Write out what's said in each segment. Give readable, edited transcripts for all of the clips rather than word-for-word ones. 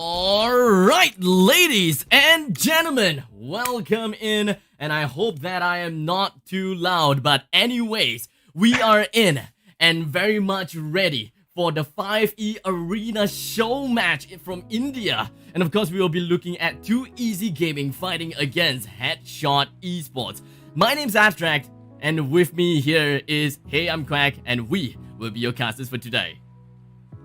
Alright, ladies and gentlemen, welcome in, and I hope that I am not too loud, but anyways, we are in and very much ready for the 5E Arena show match from India. And of course, we will be looking at 2EZ Gaming fighting against Headshot Esports. My name's Abstract, and with me here is Hey, I'm Quack, and we will be your casters for today.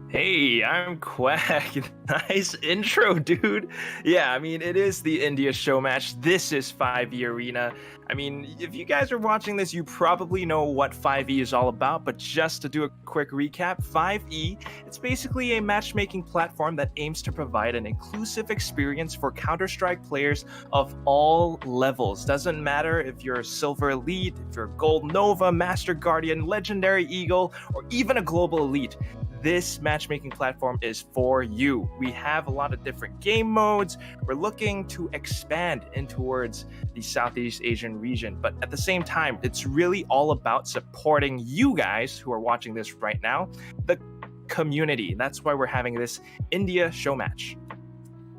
Hey, I'm Quack. Nice intro, dude. Yeah, I mean, it is the India show match. This is 5E Arena. I mean, if you guys are watching this, you probably know what 5E is all about, but just to do a quick recap, 5E, it's basically a matchmaking platform that aims to provide an inclusive experience for Counter-Strike players of all levels. Doesn't matter if you're a Silver Elite, if you're a Gold Nova, Master Guardian, Legendary Eagle, or even a Global Elite. This matchmaking platform is for you. We have a lot of different game modes. We're looking to expand in towards the Southeast Asian region, but at the same time, it's really all about supporting you guys who are watching this right now, the community. That's why we're having this India show match.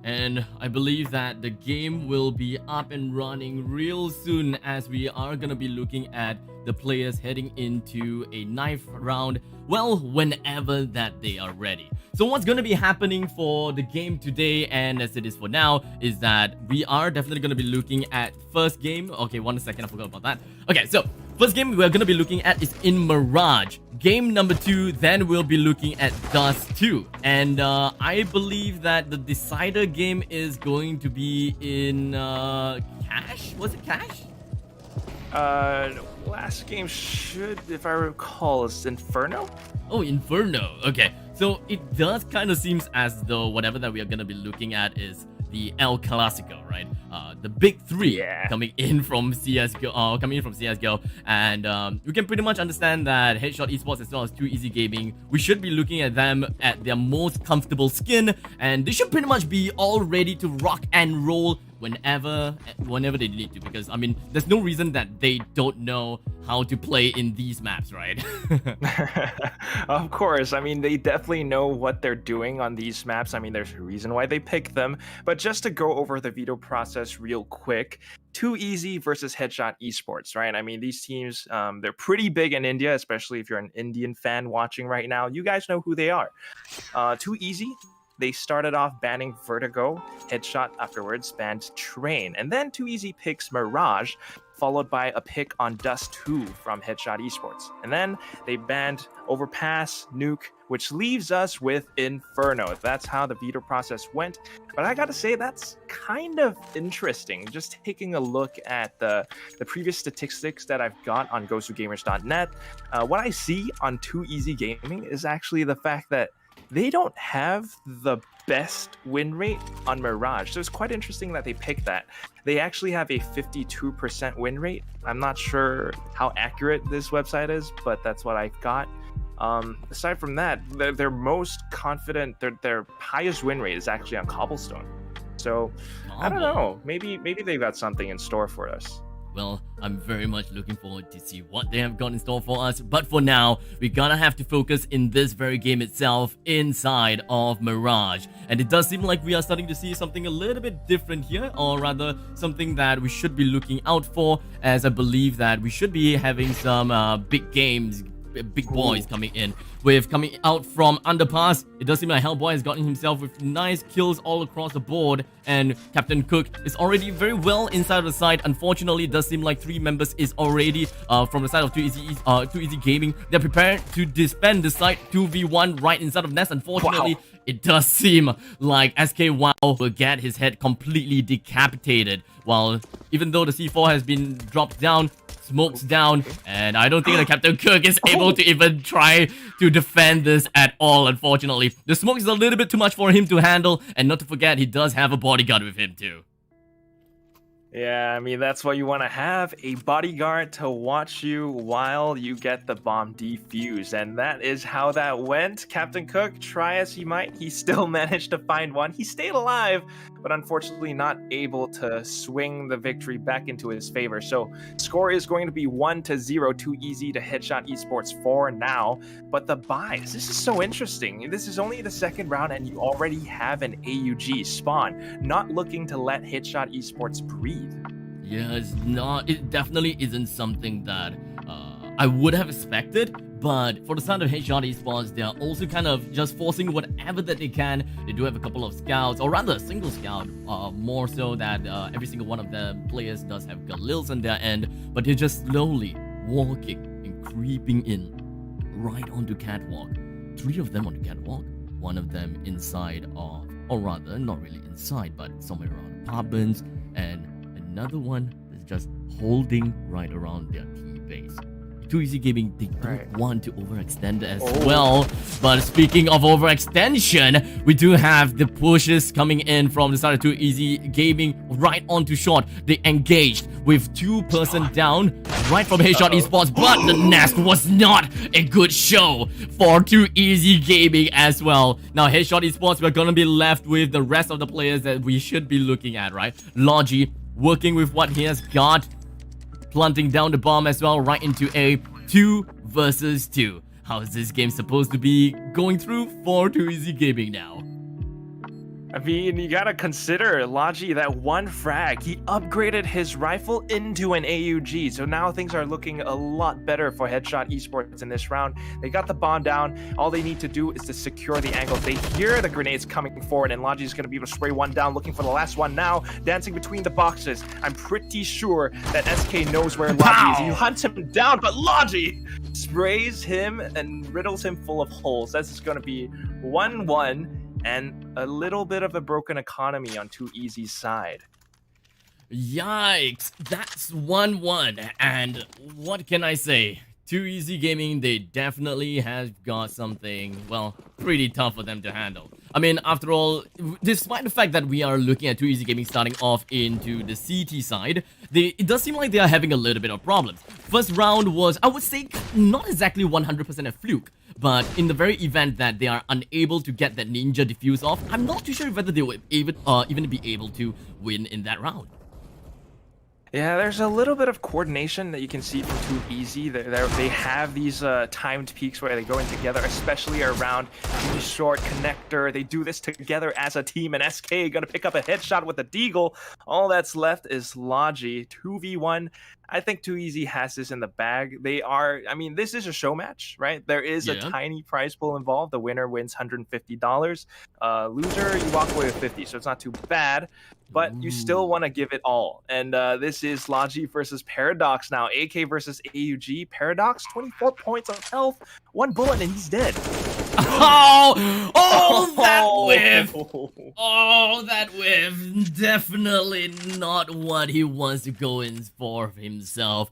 And I believe that the game will be up and running real soon, as we are going to be looking at the players heading into a 9th round, well, whenever that they are ready. So what's going to be happening for the game today, and as it is for now, is that we are definitely going to be looking at first game. Okay, 1 second, I forgot about that. Okay, so first game we're going to be looking at is in Mirage. Game number 2, then we'll be looking at Dust 2. And I believe that the decider game is going to be in Cash? Was it Cash? Last game should, if I recall, is Inferno? Oh, Inferno. Okay, so it does kind of seems as though whatever that we are going to be looking at is the El Clasico, right? The big three coming in from CSGO, and we can pretty much understand that Headshot Esports as well as 2EZ Gaming, we should be looking at them at their most comfortable skin, and they should pretty much be all ready to rock and roll whenever they need to, because I mean, there's no reason that they don't know how to play in these maps, right? Of course, I mean, they definitely know what they're doing on these maps. I mean, there's a reason why they picked them. But just to go over the veto process real quick, 2EZ versus Headshot Esports, right? I mean, these teams, they're pretty big in India, especially if you're an Indian fan watching right now. You guys know who they are. 2EZ, they started off banning Vertigo. Headshot afterwards banned Train. And then 2EZ picks Mirage, followed by a pick on Dust 2 from Headshot Esports. And then they banned Overpass, Nuke, which leaves us with Inferno. That's how the veto process went. But I gotta say, that's kind of interesting. Just taking a look at the previous statistics that I've got on GoToGamers.net, what I see on 2EZ Gaming is actually the fact that they don't have the best win rate on Mirage. So it's quite interesting that they picked that. They actually have a 52% win rate. I'm not sure how accurate this website is, but that's what I've got. Aside from that, their most confident, their highest win rate is actually on Cobblestone. So I don't know. Maybe they've got something in store for us. Well, I'm very much looking forward to see what they have got in store for us. But for now, we're gonna have to focus in this very game itself inside of Mirage. And it does seem like we are starting to see something a little bit different here, or rather something that we should be looking out for, as I believe that we should be having some big games, big boys coming in. With coming out from Underpass, it does seem like Hellboy has gotten himself with nice kills all across the board, and Captain Cook is already very well inside of the side. Unfortunately, it does seem like 3 members is already from the side of 2EZ Gaming. They're prepared to defend the side 2v1 right inside of Nest. Unfortunately, it does seem like SK-Wow will get his head completely decapitated, while even though the C4 has been dropped down, smokes down, and I don't think that Captain Cook is able to even try to defend this at all, unfortunately. The smoke is a little bit too much for him to handle, and not to forget, he does have a bodyguard with him too. Yeah, I mean, that's what you want to have, a bodyguard to watch you while you get the bomb defused. And that is how that went. Captain Cook, try as he might, he still managed to find one. He stayed alive, but unfortunately not able to swing the victory back into his favor. So score is going to be 1-0, too easy to Headshot Esports for now. But the buys, this is so interesting. This is only the second round and you already have an AUG spawn, not looking to let Headshot Esports breathe. Yeah, it definitely isn't something that I would have expected, but for the side of Headshot Esports, they are also kind of just forcing whatever that they can. They do have a couple of scouts, or rather a single scout, more so that every single one of the players does have Galils on their end, but they're just slowly walking and creeping in right onto catwalk. 3 of them on the catwalk, 1 of them inside of, or rather, not really inside, but somewhere around apartments, and another one is just holding right around their T base. Too Easy Gaming, they don't want to overextend as well. But speaking of overextension, we do have the pushes coming in from the side of Too Easy Gaming right onto short. They engaged with 2-person down right from Headshot Esports, but the nest was not a good show for Too Easy Gaming as well. Now, Headshot Esports, we're gonna be left with the rest of the players that we should be looking at, right? Logi working with what he has got, planting down the bomb as well right into a 2 versus 2. How is this game supposed to be going through for Too Easy Gaming now? I mean, you gotta consider Logi, that one frag, he upgraded his rifle into an AUG, so now things are looking a lot better for Headshot Esports in this round. They got the bomb down, all they need to do is to secure the angle. They hear the grenades coming forward, and Logi is gonna be able to spray one down, looking for the last one now, dancing between the boxes. I'm pretty sure that SK knows where Logi is. He hunts him down, but Logi sprays him and riddles him full of holes. This is gonna be 1-1. And a little bit of a broken economy on Too Easy's side. Yikes, that's 1-1, and what can I say? Too Easy Gaming, they definitely have got something, well, pretty tough for them to handle. I mean, after all, despite the fact that we are looking at Too Easy Gaming starting off into the CT side, it does seem like they are having a little bit of problems. First round was, I would say, not exactly 100% a fluke, but in the very event that they are unable to get that ninja defuse off, I'm not too sure whether they will even be able to win in that round. Yeah, there's a little bit of coordination that you can see from Too Easy. They have these timed peaks where they go in together, especially around the short connector. They do this together as a team, and SK gonna pick up a headshot with a deagle. All that's left is Logi. 2v1. I think Too Easy has this in the bag. I mean, this is a show match, right? There is a tiny prize pool involved. The winner wins $150. Loser, you walk away with 50, so it's not too bad. But you still want to give it all. And this is Logi versus Paradox now. AK versus AUG. Paradox, 24 points of health. 1 bullet and he's dead. Oh, that whiff! Oh, that whiff. Definitely not what he wants to go in for himself.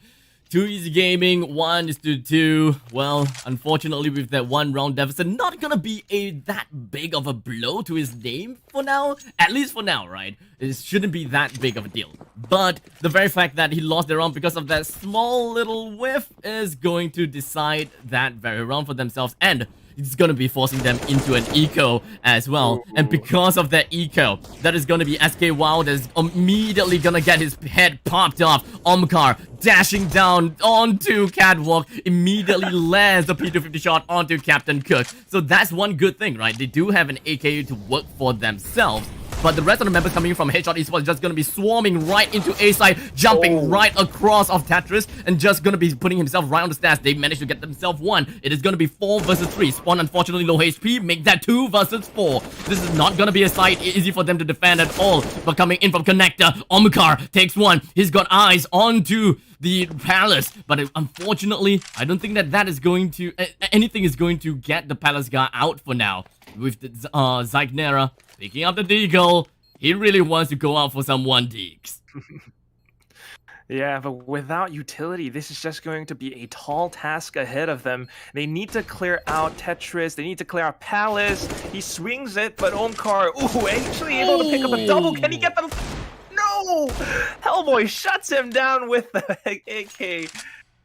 Too Easy Gaming, 1-2. Well, unfortunately, with that 1 round deficit, not gonna be that big of a blow to his name for now. At least for now, right? It shouldn't be that big of a deal. But the very fact that he lost the round because of that small little whiff is going to decide that very round for themselves, and it's gonna be forcing them into an eco as well. And because of that eco, that is gonna be SK Wow that's immediately gonna get his head popped off. Omkar dashing down onto catwalk, immediately lands the P250 shot onto Captain Cook. So that's one good thing, right? They do have an AKU to work for themselves. But the rest of the members coming in from Headshot Esports is just going to be swarming right into A side, jumping right across of Tetris, and just going to be putting himself right on the stats. They managed to get themselves 1. It is going to be 4 versus 3. Spawn, unfortunately, low HP. Make that 2 versus 4. This is not going to be a side easy for them to defend at all. But coming in from Connector, Omkar takes 1. He's got eyes onto the Palace, but unfortunately, I don't think that is going to anything is going to get the Palace guy out for now. With the Zygnera picking up the deagle, he really wants to go out for some 1-deeks. Yeah, but without utility, this is just going to be a tall task ahead of them. They need to clear out Tetris. They need to clear out Palace. He swings it, but Omkar, actually able to pick up a double. Can he get the... No! Hellboy shuts him down with the AK.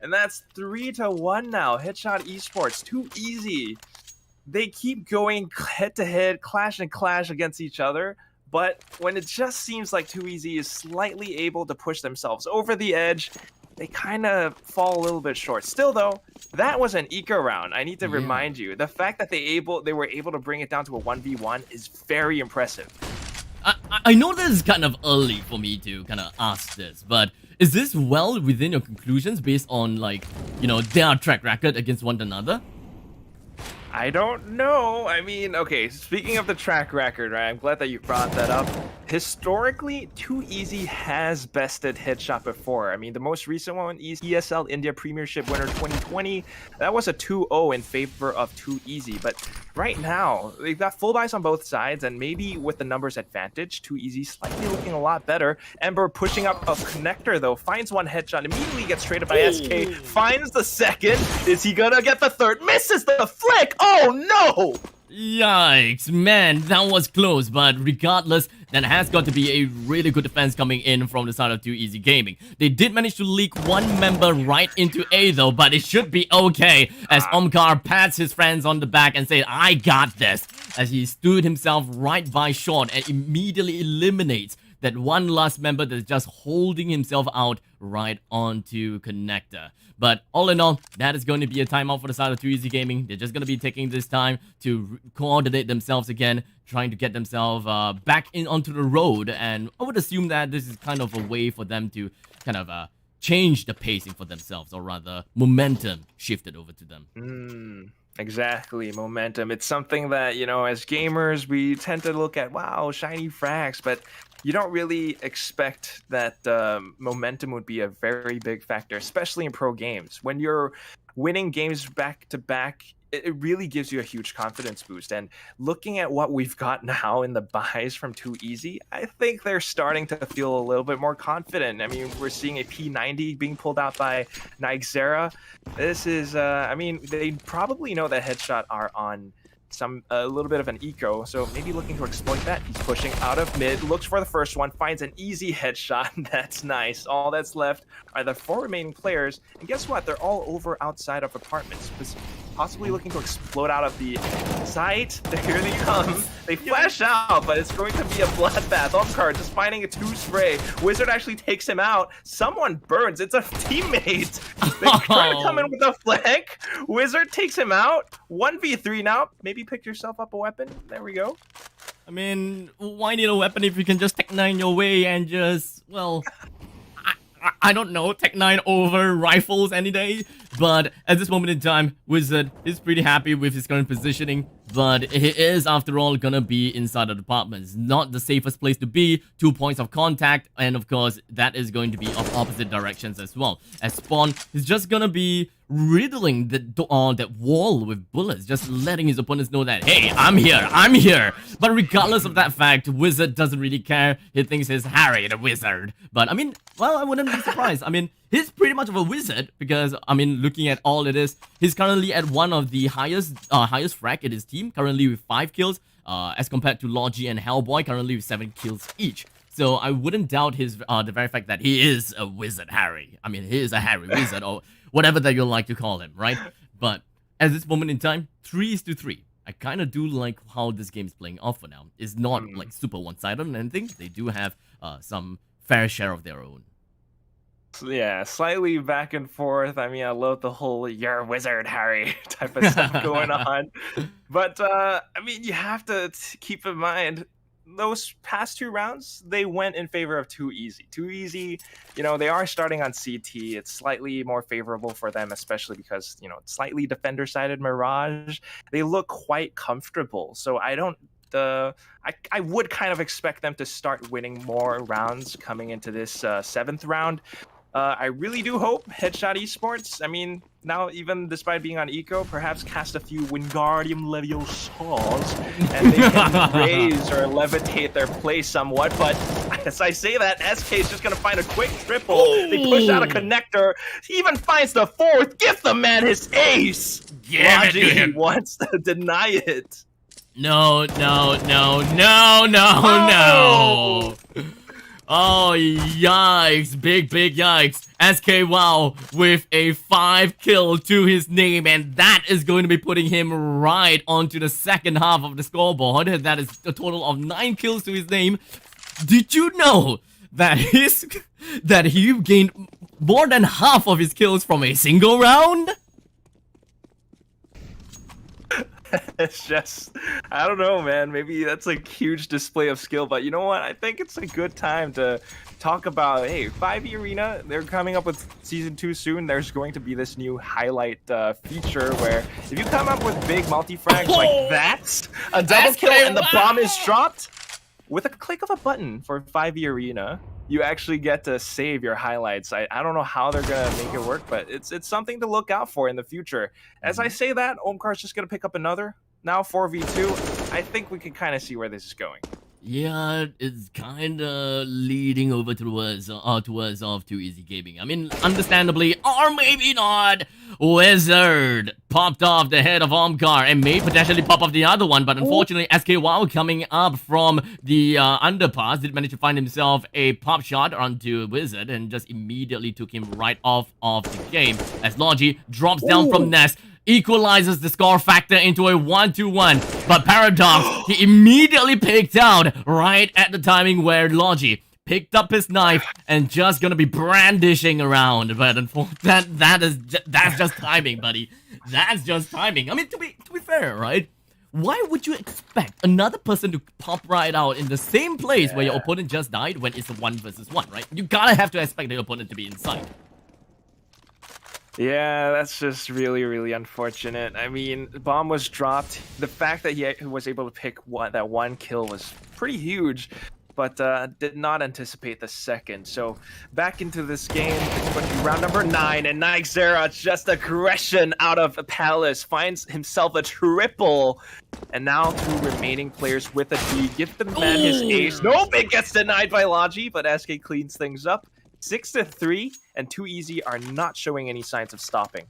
And that's 3-1 now. Headshot Esports, Too Easy. They keep going head-to-head, clash and clash against each other. But when it just seems like Too Easy is slightly able to push themselves over the edge, they kind of fall a little bit short. Still, though, that was an eco round. I need to remind you, the fact that they were able to bring it down to a 1v1 is very impressive. I know this is kind of early for me to kind of ask this, but is this well within your conclusions based on, like, you know, their track record against one another? I don't know. I mean, okay, speaking of the track record, right? I'm glad that you brought that up. Historically, Too Easy has bested Headshot before. I mean, the most recent one is ESL India Premiership winner 2020. That was a 2-0 in favor of Too Easy. But right now, they've got full buys on both sides, and maybe with the numbers advantage, Too Easy slightly looking a lot better. Ember pushing up a connector, though, finds one headshot, immediately gets traded by SK, finds the second. Is he gonna get the third? Misses the flick! Oh no! Yikes, man, that was close, but regardless, that has got to be a really good defense coming in from the side of Too Easy Gaming. They did manage to leak one member right into A though, but it should be okay, as Omkar pats his friends on the back and said, I got this, as he stood himself right by short and immediately eliminates that one last member that's just holding himself out right onto connector. But all in all, that is going to be a timeout for the side of Too Easy Gaming. They're just going to be taking this time to coordinate themselves again, trying to get themselves back in onto the road. And I would assume that this is kind of a way for them to kind of change the pacing for themselves, or rather momentum shifted over to them. Exactly, momentum. It's something that, you know, as gamers, we tend to look at, wow, shiny frags, but you don't really expect that momentum would be a very big factor, especially in pro games. When you're winning games back to back, it really gives you a huge confidence boost. And looking at what we've got now in the buys from Too Easy, I think they're starting to feel a little bit more confident. I mean, we're seeing a P90 being pulled out by Nightzera. This is, I mean, they probably know that Headshot are on a little bit of an eco, so maybe looking to exploit that. He's pushing out of mid, looks for the first one, finds an easy headshot. That's nice. All that's left are the 4 remaining players, and guess what? They're all over outside of apartments, possibly looking to explode out of the site. Here they come. They flash out, but it's going to be a bloodbath. Omkar just finding a 2 spray. Wizard actually takes him out. Someone burns. It's a teammate. They try to come in with a flank. Wizard takes him out. 1v3 now. Maybe pick yourself up a weapon. There we go. I mean, why need a weapon if you can just Tech 9 your way and just, well, I don't know, Tech 9 over rifles any day? But at this moment in time, Wizard is pretty happy with his current positioning. But he is, after all, gonna be inside the department. It's not the safest place to be. 2 points of contact, and of course, that is going to be of opposite directions as well. As Spawn is just gonna be riddling that wall with bullets, just letting his opponents know that, hey, I'm here. But regardless of that fact, Wizard doesn't really care. He thinks he's Harry the Wizard. But I mean, well, I wouldn't be surprised. I mean, he's pretty much of a wizard because, I mean, looking at all it is, he's currently at one of the highest frag in his team, currently with 5 kills, as compared to Logi and Hellboy, currently with 7 kills each. So I wouldn't doubt his the very fact that he is a wizard Harry. I mean, he is a Harry wizard, or whatever that you like to call him, right? But at this moment in time, 3-3. I kind of do like how this game is playing off for now. It's not like super one-sided or anything. They do have some fair share of their own. Yeah, slightly back and forth. I mean, I love the whole "you're a wizard, Harry" type of stuff going on. But I mean, you have to keep in mind those past 2 rounds, they went in favor of Too Easy. Too Easy, you know, they are starting on CT. It's slightly more favorable for them, especially because, you know, slightly defender-sided Mirage. They look quite comfortable. So I don't. I would kind of expect them to start winning more rounds coming into this 7th round. I really do hope Headshot Esports, I mean, now even despite being on eco, perhaps cast a few Wingardium Leviosa's and they can raise or levitate their play somewhat. But as I say that, SK is just going to find a quick triple. Ooh. They push out a connector. He even finds the 4th. Give the man his ace. Logi wants to deny it. No. Oh, yikes. Big yikes. SK Wow with a 5 kill to his name, and that is going to be putting him right onto the second half of the scoreboard. That is a total of 9 kills to his name. Did you know that he gained more than half of his kills from a single round? It's just, I don't know, man. Maybe that's a huge display of skill, but you know what? I think it's a good time to talk about, hey, 5e Arena, they're coming up with Season 2 soon. There's going to be this new highlight feature where if you come up with big multi-frags like that, a double kill and the bomb is dropped, with a click of a button for 5e Arena, you actually get to save your highlights. I don't know how they're gonna make it work, but it's something to look out for in the future. As I say that, Omkar's just gonna pick up another. Now 4v2. I think we can kind of see where this is going. Yeah, it's kinda leading over towards of Too Easy Gaming. I mean, understandably, or maybe not. Wizard popped off the head of Omkar and may potentially pop off the other one, but unfortunately, SK Wow coming up from the underpass did manage to find himself a pop shot onto Wizard and just immediately took him right off of the game as Logi drops down from Nest. Equalizes the score factor into a 1-1, but Paradox, he immediately picked out right at the timing where Logi picked up his knife and just gonna be brandishing around. But unfortunately, that's just timing, buddy. That's just timing. I mean, to be fair, right? Why would you expect another person to pop right out in the same place where your opponent just died when it's a 1 versus 1, right? You gotta have to expect the opponent to be inside. Yeah, that's just really unfortunate. I mean, the bomb was dropped. The fact that he was able to pick that one kill was pretty huge, but did not anticipate the second. So back into this game, it's going to be round number 9, and Nightzera, just aggression out of Palace, finds himself a triple. And now 2 remaining players with a D. Give the man his ace. Nope, it gets denied by Logi, but SK cleans things up. 6-3, and Too Easy are not showing any signs of stopping.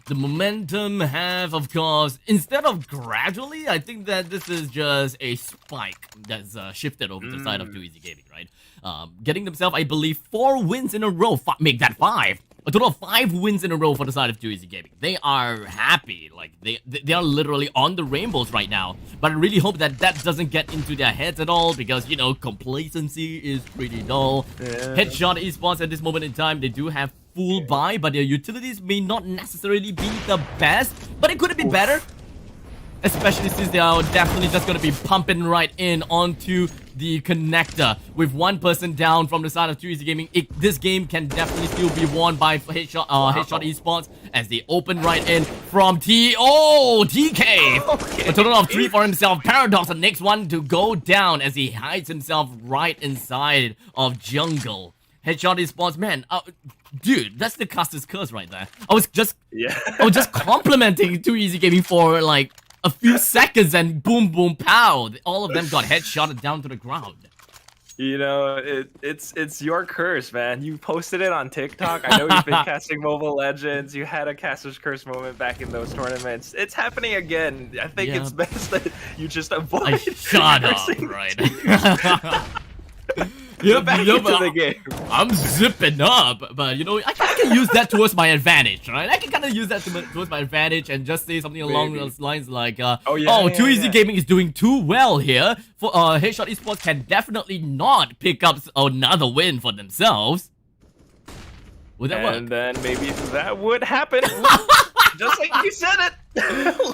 The momentum have, of course, instead of gradually, I think that this is just a spike that's shifted over to the side of Too Easy Gaming, right? Getting themselves, I believe, 4 wins in a row. Make that 5. A total of 5 wins in a row for the side of Too Easy Gaming. They are happy. Like, they are literally on the rainbows right now. But I really hope that doesn't get into their heads at all because, you know, complacency is pretty dull. Headshot Esports at this moment in time, they do have full buy, but their utilities may not necessarily be the best. But it could be better. Especially since they are definitely just going to be pumping right in onto the connector. With 1 person down from the side of Too Easy Gaming, this game can definitely still be won by Headshot Esports as they open right in from TK. A total of 3 for himself. Paradox, the next one to go down as he hides himself right inside of jungle. Headshot Esports, man, dude, that's the caster's curse right there. I was just complimenting Too Easy Gaming for like a few seconds and boom pow, all of them got headshotted down to the ground. You know, it's your curse, man. You posted it on TikTok. I know you've been casting Mobile Legends. You had a caster's curse moment back in those tournaments. It's happening again. I think it's best that you just avoid. Shut up, right? Back into the game. I'm zipping up, but you know, I can use that towards my advantage, right? I can kind of use that towards my advantage and just say something along those lines like, Too Easy Gaming is doing too well here. For Headshot Esports can definitely not pick up another win for themselves. Would that work? And then maybe that would happen. Just like you said it.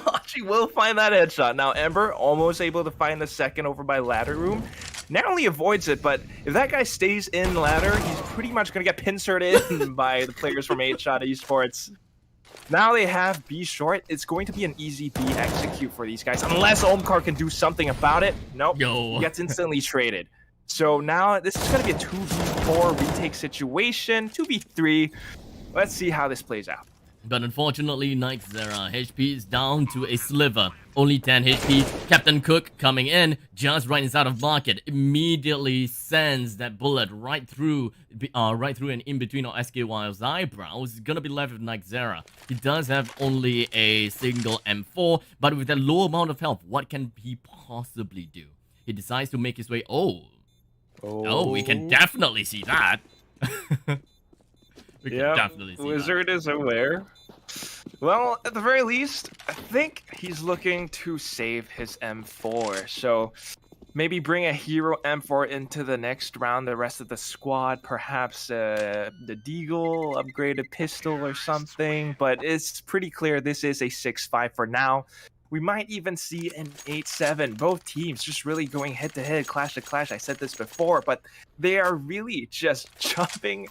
Logi will find that headshot. Now, Ember almost able to find the second over by ladder room. Not only avoids it, but if that guy stays in ladder, he's pretty much going to get pincered in by the players from 8shot Esports. Now they have B short. It's going to be an easy B execute for these guys, unless Omkar can do something about it. Nope, he gets instantly traded. So now this is going to be a 2v4 retake situation, 2v3. Let's see how this plays out. But unfortunately, Nightzera HP is down to a sliver. Only 10 HP. Captain Cook coming in just right inside of market. Immediately sends that bullet right through and in between of SKY's eyebrows. Gonna be left with Nightzera. He does have only a single M4, but with that low amount of health, what can he possibly do? He decides to make his way. Oh, Oh, we can definitely see that. We can definitely see Wizard is aware. Well, at the very least, I think he's looking to save his M4. So maybe bring a hero M4 into the next round, the rest of the squad, perhaps the Deagle, upgrade a pistol or something. But it's pretty clear this is a 6-5 for now. We might even see an 8-7. Both teams just really going head-to-head, clash to clash. I said this before, but they are really just jumping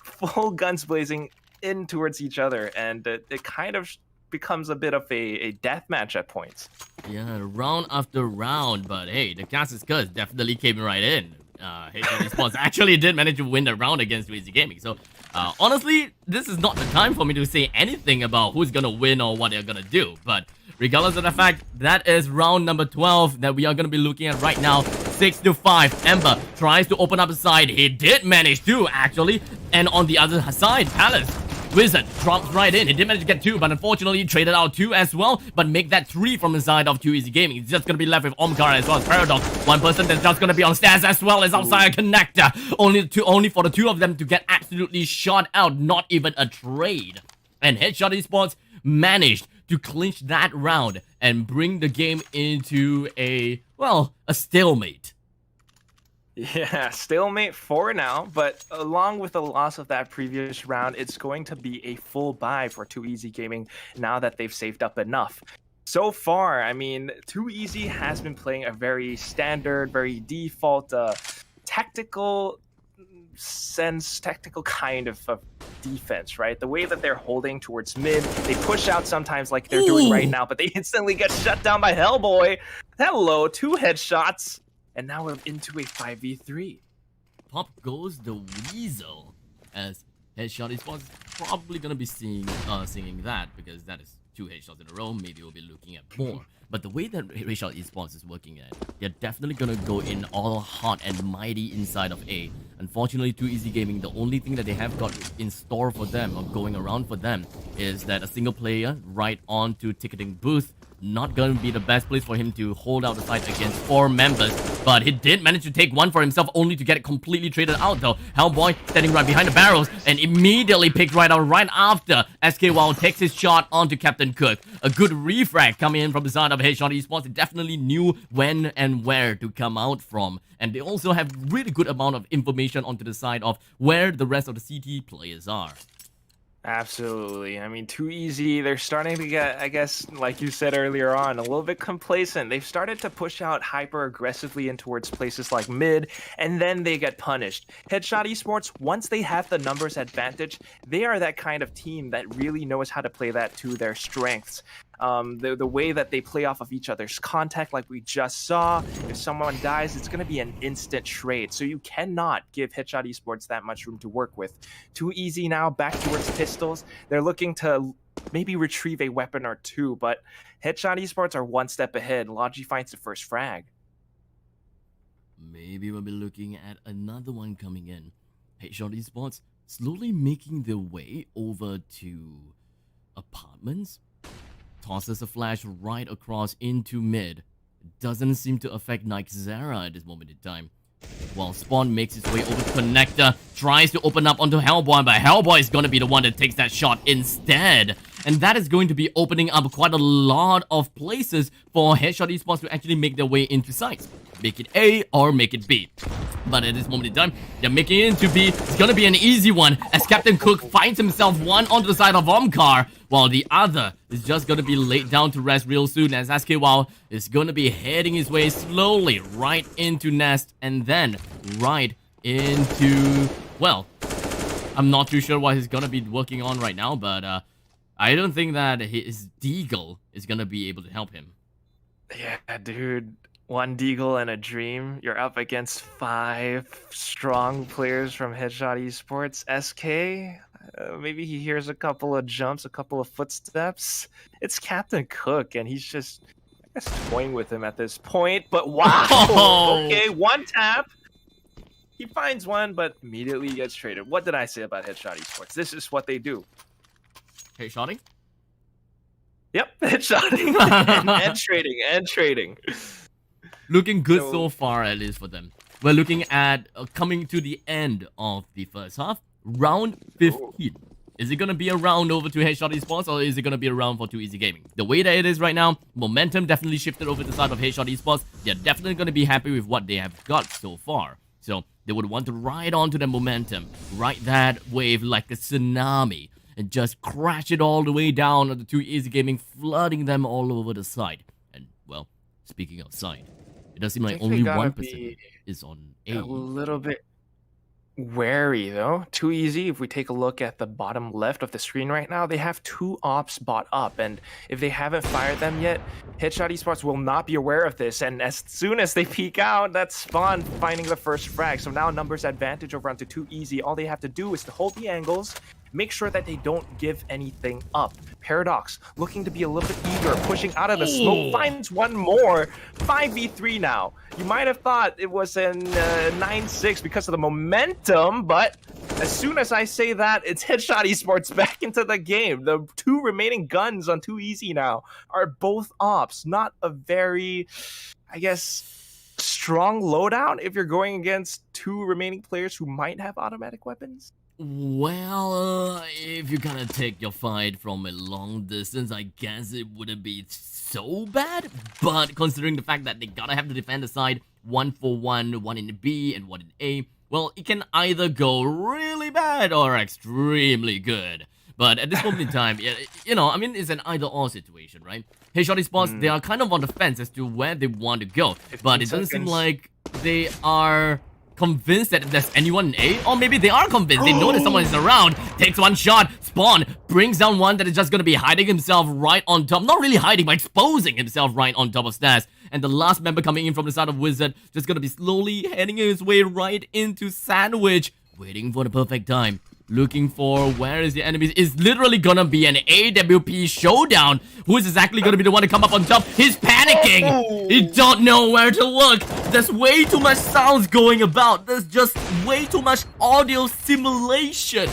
full guns blazing in towards each other, and it kind of becomes a bit of a death match at points. Yeah, round after round, but hey, the Kasif curse definitely came right in. Esports actually did manage to win the round against 2EZ Gaming, so honestly, this is not the time for me to say anything about who's gonna win or what they're gonna do, but regardless of the fact, that is round number 12 that we are gonna be looking at right now. 6-5, Ember tries to open up a side. He did manage to, actually, and on the other side, Palace Wizard drops right in. He did manage to get 2, but unfortunately traded out 2 as well, but make that 3 from the side of 2EZ Gaming. He's just gonna be left with Omkar as well as Paradox. One person that's just gonna be on stairs as well as outside a connector. Only for the 2 of them to get absolutely shot out, not even a trade. And Headshot Esports managed to clinch that round and bring the game into a stalemate. Yeah, stalemate for now, but along with the loss of that previous round, it's going to be a full buy for 2EZ Gaming now that they've saved up enough. So far, I mean, 2EZ has been playing a very standard, very default, tactical kind of defense, right? The way that they're holding towards mid, they push out sometimes like they're doing right now, but they instantly get shut down by Hellboy. Hello, 2 headshots. And now we're into a 5v3. Pop goes the Weasel, as Headshot Esports probably gonna be singing that, because that is 2 headshots in a row. Maybe we'll be looking at more. But the way that Headshot Esports is working at, they're definitely gonna go in all hot and mighty inside of A. Unfortunately, 2EZ Gaming, the only thing that they have got in store for them, or going around for them, is that a single player right onto ticketing booth. Not going to be the best place for him to hold out the fight against 4 members, but he did manage to take 1 for himself, only to get it completely traded out though. Hellboy standing right behind the barrels and immediately picked right out right after SK Wild takes his shot onto Captain Cook. A good refrag coming in from the side of Headshot Esports. They definitely knew when and where to come out from, and they also have really good amount of information onto the side of where the rest of the CT players are. Absolutely. I mean, 2EZ, they're starting to get, I guess, like you said earlier on, a little bit complacent. They've started to push out hyper aggressively in towards places like mid, and then they get punished. Headshot Esports, once they have the numbers advantage, they are that kind of team that really knows how to play that to their strengths. The way that they play off of each other's contact, like we just saw, if someone dies, it's going to be an instant trade. So you cannot give Headshot Esports that much room to work with. 2EZ now back towards pistols. They're looking to maybe retrieve a weapon or 2, but Headshot Esports are 1 step ahead. Logi finds the first frag. Maybe we'll be looking at another one coming in. Headshot Esports slowly making their way over to apartments. Tosses a flash right across into mid. Doesn't seem to affect Nightzera at this moment in time. While Spawn makes his way over to Connector, tries to open up onto Hellboy, but Hellboy is going to be the one that takes that shot instead. And that is going to be opening up quite a lot of places for Headshot Esports to actually make their way into sites. Make it A or make it B. But at this moment in time, they're making it into B. It's gonna be an easy one as Captain Cook finds himself one onto the side of Omkar, while the other is just gonna be laid down to rest real soon as SK Wild is gonna be heading his way slowly right into Nest and then right into, well, I'm not too sure what he's gonna be working on right now, but I don't think that his Deagle is gonna be able to help him. Yeah, dude. 1 Deagle and a dream. You're up against 5 strong players from Headshot Esports. SK, maybe he hears a couple of jumps, a couple of footsteps. It's Captain Cook, and he's just, I guess, toying with him at this point. But wow, okay, 1 tap. He finds 1, but immediately gets traded. What did I say about Headshot Esports? This is what they do. Headshotting? Yep, headshotting and trading. Looking good so far, at least for them. we're looking at coming to the end of the first half. Round 15. Is it going to be a round over to Headshot Esports, or is it going to be a round for Too Easy Gaming? The way that it is right now, momentum definitely shifted over to the side of Headshot Esports. They're definitely going to be happy with what they have got so far. So they would want to ride onto the momentum, ride that wave like a tsunami, and just crash it all the way down on the Too Easy Gaming, flooding them all over the side. And, well, speaking of side, it does seem like only 1% is on A. A little bit wary though. Too Easy, if we take a look at the bottom left of the screen right now, they have 2 ops bought up, and if they haven't fired them yet, Headshot Esports will not be aware of this, and as soon as they peek out, that's Spawn finding the first frag. So now numbers advantage over onto Too Easy. All they have to do is to hold the angles, make sure that they don't give anything up. Paradox looking to be a little bit eager, pushing out of the smoke, finds one more. 5v3 now. You might have thought it was in 9-6 because of the momentum, but as soon as I say that, it's Headshot Esports back into the game. The 2 remaining guns on Too Easy now are both ops. Not a very, I guess, strong loadout if you're going against 2 remaining players who might have automatic weapons. Well, if you're gonna take your fight from a long distance, I guess it wouldn't be so bad. But considering the fact that they gotta have to defend the side 1-for-1, 1 in B and 1 in A, well, it can either go really bad or extremely good. But at this moment in time, you know, I mean, it's an either-or situation, right? Headshot Esports, they are kind of on the fence as to where they want to go. But it doesn't seem like they are convinced that there's anyone in A, or maybe they are convinced. They know that someone is around. Takes one shot. Spawn brings down one that is just going to be hiding himself right on top. Not really hiding, but exposing himself right on top of Stas. And the last member coming in from the side of Wizard just going to be slowly heading his way right into Sandwich, waiting for the perfect time. Looking for where is the enemy. It's literally gonna be an AWP showdown. Who is exactly gonna be the one to come up on top? He's panicking. He don't know where to look. There's way too much sounds going about. There's just way too much audio simulation.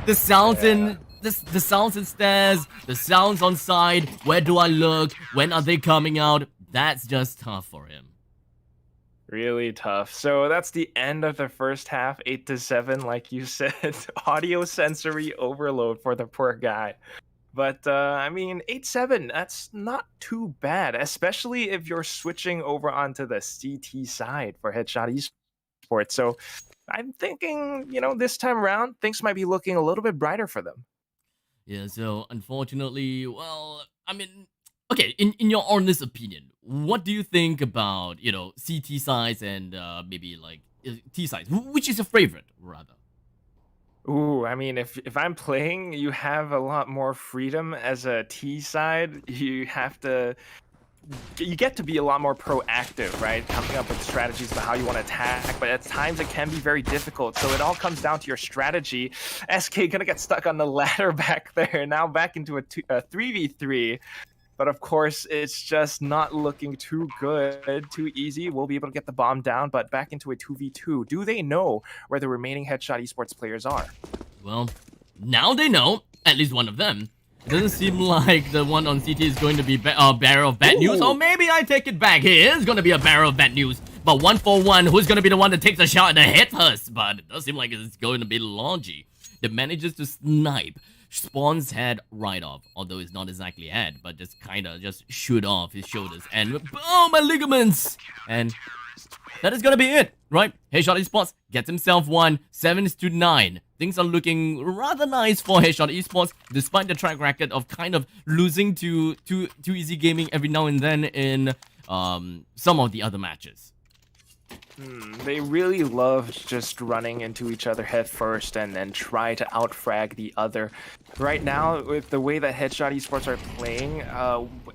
The sounds in the sounds in stairs, the sounds on side. Where do I look? When are they coming out? That's just tough for him. Really tough. So that's the end of the first half, 8-7, like you said. Audio sensory overload for the poor guy. But, I mean, 8-7, that's not too bad, especially if you're switching over onto the CT side for Headshot Esports. So I'm thinking, you know, this time around, things might be looking a little bit brighter for them. Yeah, so unfortunately, well, I mean, okay, in your honest opinion, what do you think about, you know, CT size and maybe like T size? Which is your favorite, rather? Ooh, I mean, if I'm playing, you have a lot more freedom as a T side. You get to be a lot more proactive, right? Coming up with strategies about how you want to attack, but at times it can be very difficult. So it all comes down to your strategy. SK gonna get stuck on the ladder back there. Now back into a 3v3. But of course, it's just not looking too good, too easy. We'll be able to get the bomb down, but back into a 2v2. Do they know where the remaining Headshot Esports players are? Well, now they know, at least one of them. It doesn't seem like the one on CT is going to be a bearer of bad news, or maybe I take it back. He is going to be a bearer of bad news. But 1-for-1, who's going to be the one that takes a shot at the head first? But it does seem like it's going to be Logi that manages to snipe Spawn's head right off, although it's not exactly head, but just kind of just shoot off his shoulders, and oh, my ligaments! And that is gonna be it, right? Headshot Esports gets himself one, 7-9. Things are looking rather nice for Headshot Esports, despite the track record of kind of losing to Too Easy Gaming every now and then in some of the other matches. They really love just running into each other head first and then try to outfrag the other. Right now, with the way that Headshot Esports are playing,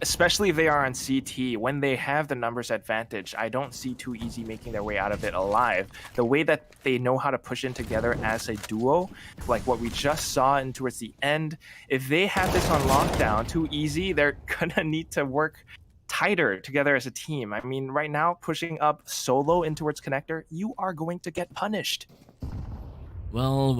especially if they are on CT, when they have the numbers advantage, I don't see Too Easy making their way out of it alive. The way that they know how to push in together as a duo, like what we just saw in towards the end, if they have this on lockdown, Too Easy, they're gonna need to work tighter together as a team. I mean, right now, pushing up solo in towards connector, you are going to get punished. Well.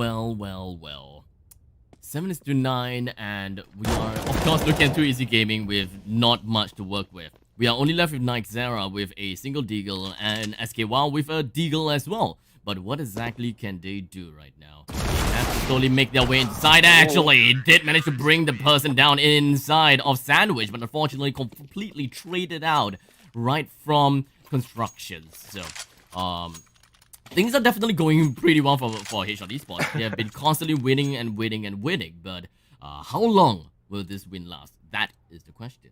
7-9, and we are, of course, looking at Too Easy Gaming with not much to work with. We are only left with Nightzera with a single deagle and SKY with a deagle as well. But what exactly can they do right now? They have to slowly make their way inside. Actually, it did manage to bring the person down inside of Sandwich, but unfortunately completely traded out right from construction. So, things are definitely going pretty well for Headshot Esports. They have been constantly winning and winning and winning, but how long will this win last? That is the question.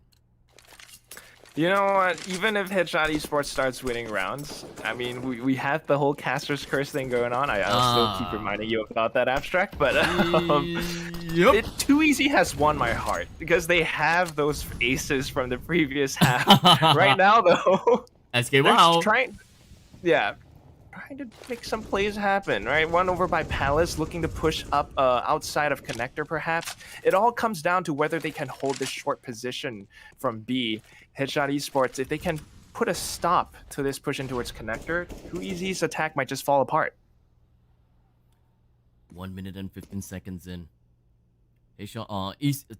You know what? Even if Headshot Esports starts winning rounds, I mean, we have the whole caster's curse thing going on. I'll still keep reminding you about that, Abstract, but yep. Too Easy has won my heart because they have those aces from the previous half. Right now, though, SKY. trying to make some plays happen, right? One over by Palace, looking to push up outside of connector, perhaps. It all comes down to whether they can hold this short position from B. Headshot Esports, if they can put a stop to this push in towards connector, Too Easy's attack might just fall apart. 1 minute and 15 seconds in. Headshot,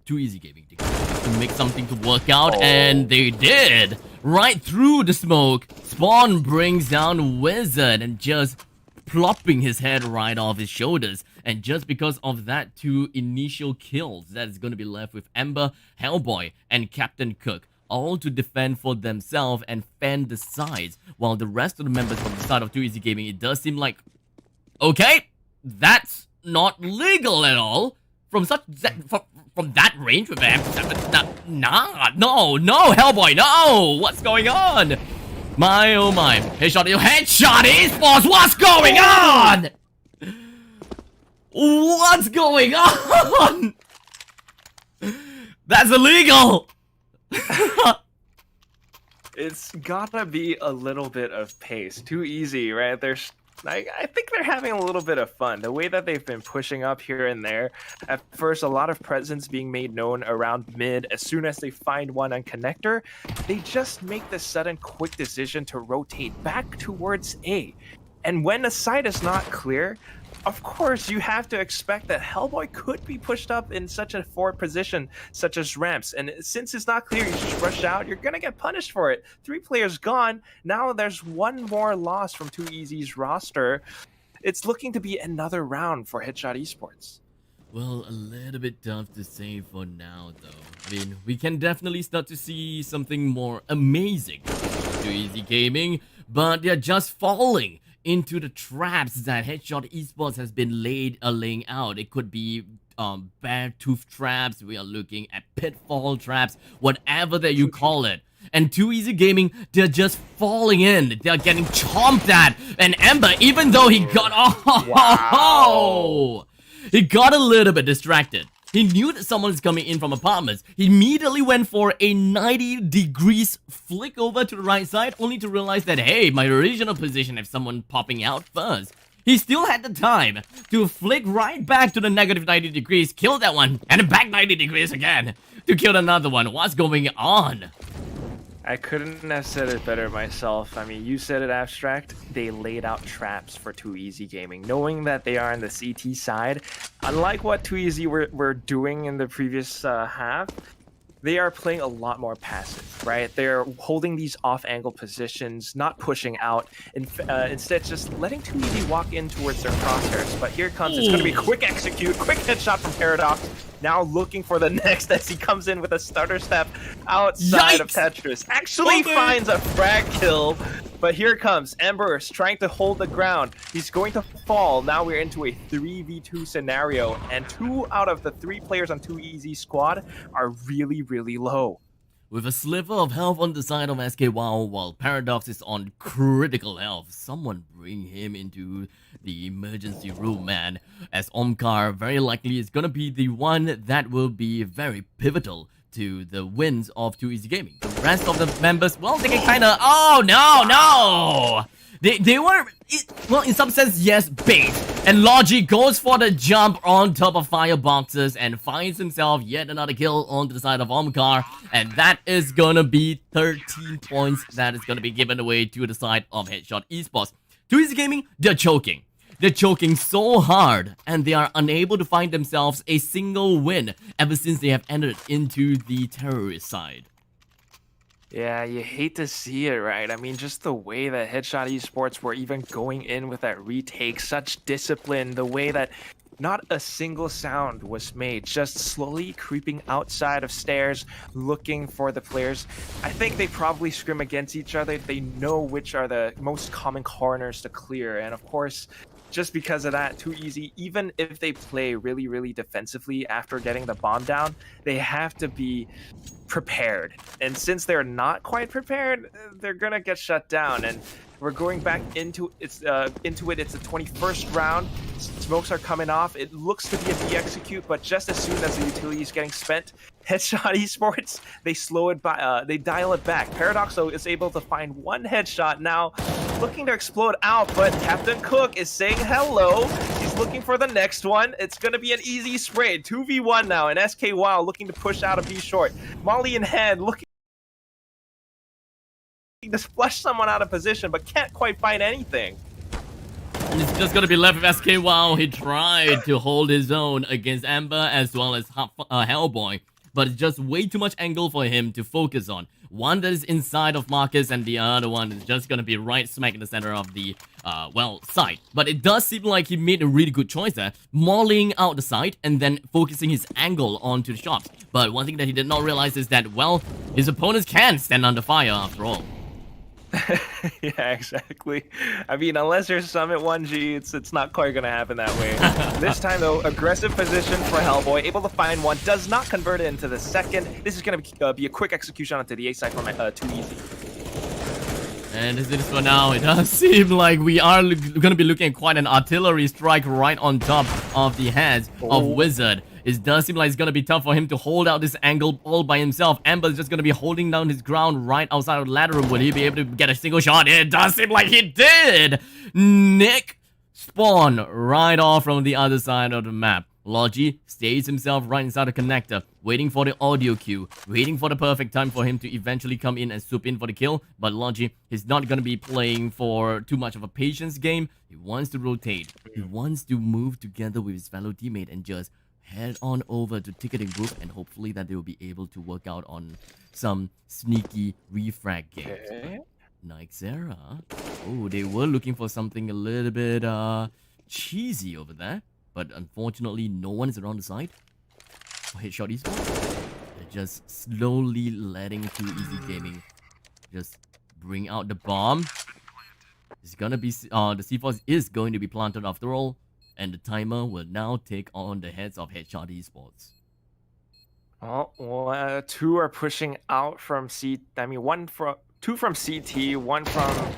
Too Easy Gaming to make something to work out, and they did! Right through the smoke, Spawn brings down Wizard and just plopping his head right off his shoulders. And just because of that 2 initial kills, that is going to be left with Ember, Hellboy, and Captain Cook, all to defend for themselves and fend the sides, while the rest of the members from the side of Too Easy Gaming, it does seem like, okay, that's not legal at all. From that range with M7, no, Hellboy, no! What's going on? My oh my, Headshot Esports, what's going on? What's going on? That's illegal! It's gotta be a little bit of pace. Too Easy, right? I think they're having a little bit of fun. The way that they've been pushing up here and there. At first, a lot of presence being made known around mid. As soon as they find one on connector, they just make the sudden quick decision to rotate back towards A. And when the site is not clear, of course, you have to expect that Hellboy could be pushed up in such a forward position, such as ramps. And since it's not clear, you just rush out, you're going to get punished for it. 3 players gone. Now there's 1 more loss from Too Easy's roster. It's looking to be another round for Headshot Esports. Well, a little bit tough to say for now, though. I mean, we can definitely start to see something more amazing from Too Easy Gaming, but they're just falling into the traps that Headshot Esports has been laying out. It could be bear tooth traps, we are looking at pitfall traps, whatever that you call it. And Too Easy Gaming, they're just falling in. They're getting chomped at. And Ember, even though he got he got a little bit distracted. He knew that someone is coming in from apartments. He immediately went for a 90 degrees flick over to the right side, only to realize that, hey, my original position has someone popping out first. He still had the time to flick right back to the negative 90 degrees, kill that one, and then back 90 degrees again to kill another one. What's going on? I couldn't have said it better myself. I mean, you said it, Abstract. They laid out traps for Too Easy Gaming, knowing that they are on the CT side. Unlike what Too Easy were doing in the previous half, they are playing a lot more passive, right? They're holding these off-angle positions, not pushing out, instead just letting Too Easy walk in towards their crosshairs. But here comes, it's going to be a quick execute, quick headshot from Paradox. Now looking for the next as he comes in with a stutter step outside of Tetris. Actually finds a frag kill, but here comes Embers trying to hold the ground. He's going to fall. Now we're into a 3v2 scenario, and 2 out of the 3 players on Too Easy squad are really, really low. With a sliver of health on the side of SKY while Paradox is on critical health, someone bring him into the emergency room, man. As Omkar very likely is gonna be the one that will be very pivotal to the wins of Too Easy Gaming. The rest of the members, well, they can kinda, oh no! They were, well, in some sense, yes, bait. And Logi goes for the jump on top of fireboxes and finds himself yet another kill onto the side of Omkar. And that is gonna be 13 points that is gonna be given away to the side of Headshot Esports. Too Easy Gaming, they're choking. They're choking so hard, and they are unable to find themselves a single win ever since they have entered into the terrorist side. Yeah, you hate to see it, right? I mean, just the way that Headshot Esports were even going in with that retake, such discipline, the way that not a single sound was made, just slowly creeping outside of stairs, looking for the players. I think they probably scrim against each other. They know which are the most common corners to clear. And of course, just because of that, too easy, even if they play really, really defensively after getting the bomb down, they have to be prepared. And since they're not quite prepared, they're gonna get shut down. And we're going back into it. It's the 21st round. Smokes are coming off. It looks to be a de-execute, but just as soon as the utility is getting spent, Headshot Esports, they slow it by. They dial it back. Paradox though is able to find one headshot now, looking to explode out. But Captain Cook is saying hello. He's looking for the next one. It's gonna be an easy spray. 2v1 now, and SK Wow looking to push out a B short. Molly in hand, looking to flush someone out of position, but can't quite find anything. It's just gonna be left with SK Wow. He tried to hold his own against Amber as well as Hellboy, but it's just way too much angle for him to focus on. One that is inside of Marcus, and the other one is just gonna be right smack in the center of the, site. But it does seem like he made a really good choice there, mauling out the site and then focusing his angle onto the shots. But one thing that he did not realize is that, well, his opponents can stand under fire after all. Yeah, exactly. I mean, unless you're Summit 1G, it's not quite gonna happen that way. This time, though, aggressive position for Hellboy, able to find one, does not convert it into the second. This is gonna be a quick execution onto the A side from Too Easy. And as it is for now, it does seem like we are going to be looking at quite an artillery strike right on top of the heads of Wizard. It does seem like it's going to be tough for him to hold out this angle all by himself. Amber's just going to be holding down his ground right outside of the ladder room. Will he be able to get a single shot? It does seem like he did! Nick spawn right off from the other side of the map. Logi stays himself right inside the connector, waiting for the audio cue, waiting for the perfect time for him to eventually come in and swoop in for the kill. But Logi is not going to be playing for too much of a patience game. He wants to rotate. He wants to move together with his fellow teammate and just head on over to ticketing booth, and hopefully that they will be able to work out on some sneaky refrag games. Okay. Nixera. Oh, they were looking for something a little bit cheesy over there. But unfortunately, no one is around the side. For Headshot Esports, they're just slowly letting Too Easy Gaming just bring out the bomb. It's gonna be the C4 is going to be planted after all, and the timer will now take on the heads of Headshot Esports. Oh, well, two are pushing out from two from CT, one from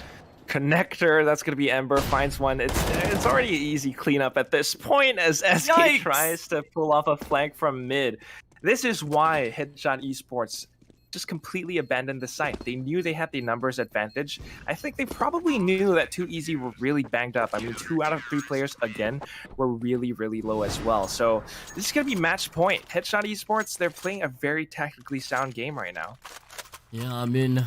Connector. That's gonna be Ember. Finds one. It's already an easy cleanup at this point as SK Yikes! tries to pull off a flank from mid. This is why Headshot Esports just completely abandoned the site. They knew they had the numbers advantage. I think they probably knew that Too Easy were really banged up. I mean, 2 out of 3 players again were really, really low as well. So this is gonna be match point. Headshot Esports, they're playing a very tactically sound game right now. Yeah, I mean,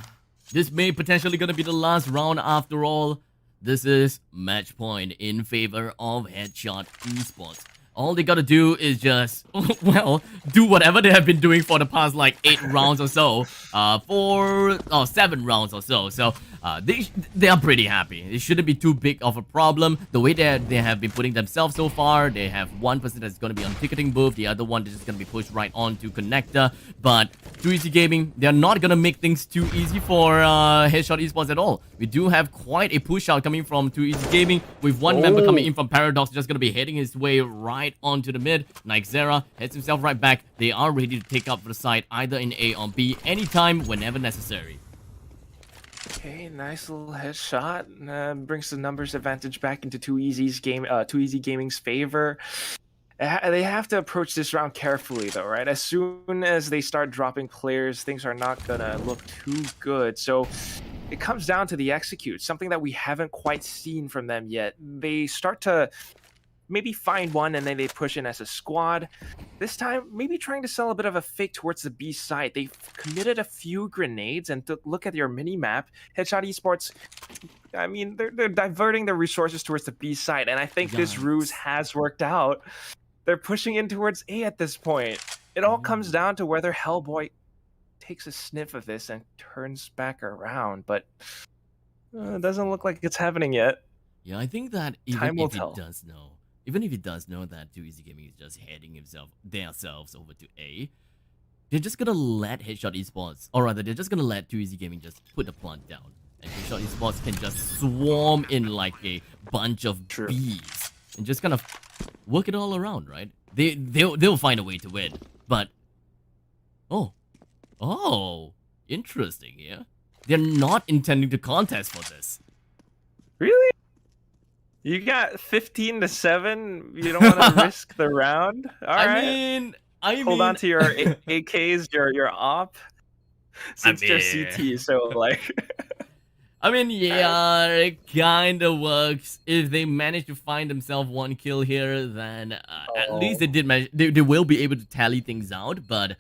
this may potentially gonna be the last round after all. This is match point in favor of Headshot Esports. All they gotta do is just, well, do whatever they have been doing for the past, like, 8 rounds or so. 7 rounds or so. So, they are pretty happy. It shouldn't be too big of a problem. The way they have been putting themselves so far, they have one person that's gonna be on ticketing booth, the other one is just gonna be pushed right on to connector. But Too Easy Gaming, they're not gonna make things too easy for Headshot Esports at all. We do have quite a push out coming from Too Easy Gaming, with one member coming in from Paradox, just gonna be heading his way right onto the mid. Nixera heads himself right back. They are ready to take up the side either in A or B anytime, whenever necessary. Okay, nice little headshot. Brings the numbers advantage back into Too Easy Gaming's favor. They have to approach this round carefully, though, right? As soon as they start dropping players, things are not gonna look too good. So it comes down to the execute, something that we haven't quite seen from them yet. They start to maybe find one and then they push in as a squad. This time, maybe trying to sell a bit of a fake towards the B side. They've committed a few grenades, and to look at your mini map, Headshot Esports, I mean, they're diverting their resources towards the B side, and I think this ruse has worked out. They're pushing in towards A at this point. It all comes down to whether Hellboy takes a sniff of this and turns back around, but it doesn't look like it's happening yet. Yeah, I think that even Time will if he tell. does know, even if he does know that Too Easy Gaming is just heading themselves over to A, they're just gonna let Headshot Esports, or rather, they're just gonna let Too Easy Gaming just put the plant down, and Headshot Esports can just swarm in like a bunch of True. bees and just kind of work it all around, right? They'll find a way to win, but oh, interesting. Yeah, they're not intending to contest for this. Really? You got 15 to 7. You don't want to risk the round. All right. Hold on to your AKs, your op. Since they're CT, so like. Yeah, it kind of works. If they manage to find themselves one kill here, then at least they will be able to tally things out. But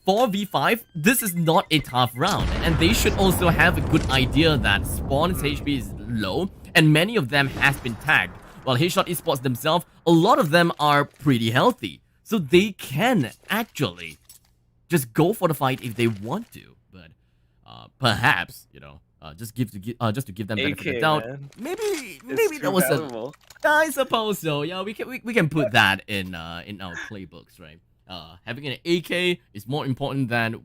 for V5, this is not a tough round, and they should also have a good idea that Spawn's HP is low, and many of them have been tagged. While Headshot Esports themselves, a lot of them are pretty healthy, so they can actually just go for the fight if they want to. But perhaps, just to give them benefit of the doubt. Man. Maybe that was valuable. I suppose so. Yeah, we can put that in our playbooks, right? Having an AK is more important than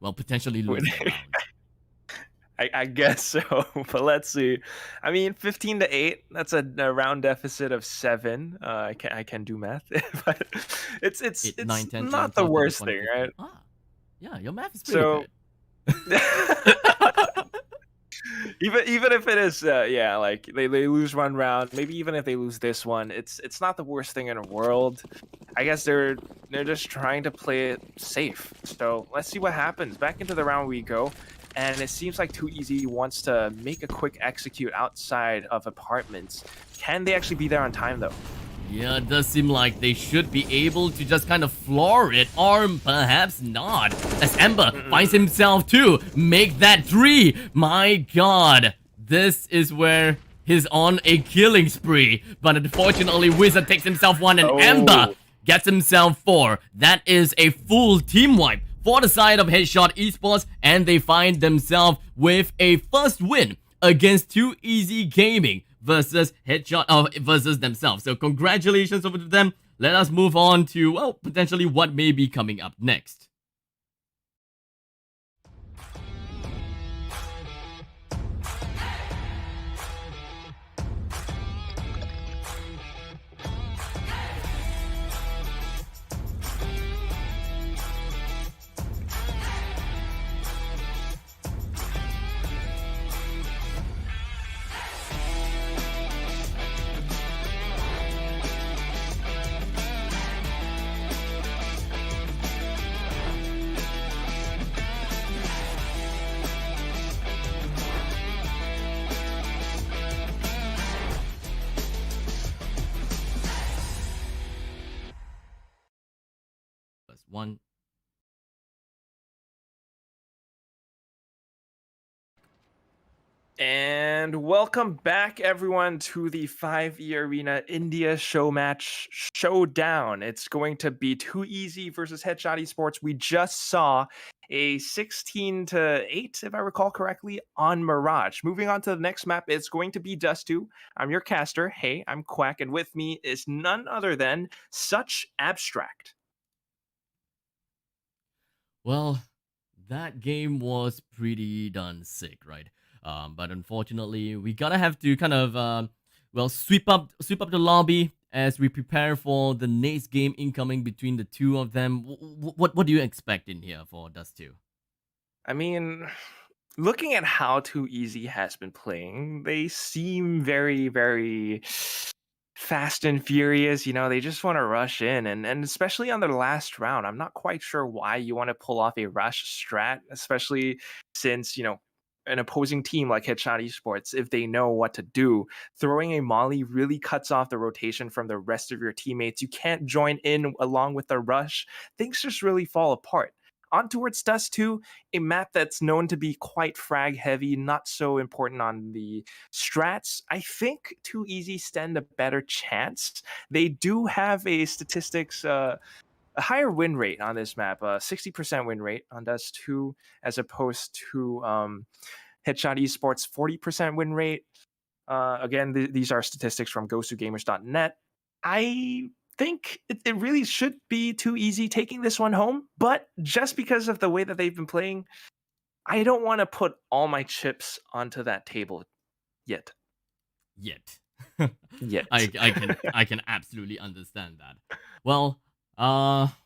potentially losing a round. I guess so, but let's see. 15 to 8. That's a round deficit of 7. I can do math, but it's 8, 9, 10, not the worst thing, right? Yeah, your math is pretty good. even if it is like they lose one round, maybe even if they lose this one, it's not the worst thing in the world. I guess they're just trying to play it safe. So let's see what happens. Back into the round we go, and it seems like Too Easy wants to make a quick execute outside of apartments. Can they actually be there on time though? Yeah, it does seem like they should be able to just kind of floor it, or perhaps not. As Ember finds himself to make that 3. My god, this is where he's on a killing spree. But unfortunately, Wizard takes himself 1 and Ember gets himself 4. That is a full team wipe for the side of Headshot Esports, and they find themselves with a first win against Too Easy Gaming versus Headshot versus themselves. So congratulations over to them. Let us move on to, well, potentially what may be coming up next. One. And welcome back, everyone, to the 5E Arena India Showmatch Showdown. It's going to be Too Easy versus Headshot Esports. We just saw a 16 to 8, if I recall correctly, on Mirage. Moving on to the next map, it's going to be Dust 2. I'm your caster. Hey, I'm Quack, and with me is none other than Such Abstract. Well, that game was pretty done sick, right? But unfortunately, we gotta have to kind of sweep up the lobby as we prepare for the next game incoming between the two of them. What do you expect in here for Dust 2? Looking at how Too Easy has been playing, they seem very, very fast and furious. They just want to rush in, and especially on their last round, I'm not quite sure why you want to pull off a rush strat, especially since an opposing team like Headshot Esports, if they know what to do, throwing a molly really cuts off the rotation from the rest of your teammates. You can't join in along with the rush. Things just really fall apart. On towards Dust 2, a map that's known to be quite frag heavy, not so important on the strats. I think Too Easy stand a better chance. They do have a statistics a higher win rate on this map, 60% win rate on Dust 2, as opposed to Headshot Esports 40% win rate. Again, these are statistics from GoToGamers.net. I think it really should be too easy taking this one home, but just because of the way that they've been playing, I don't want to put all my chips onto that table yet. Yet. Yet. I can absolutely understand that. Well,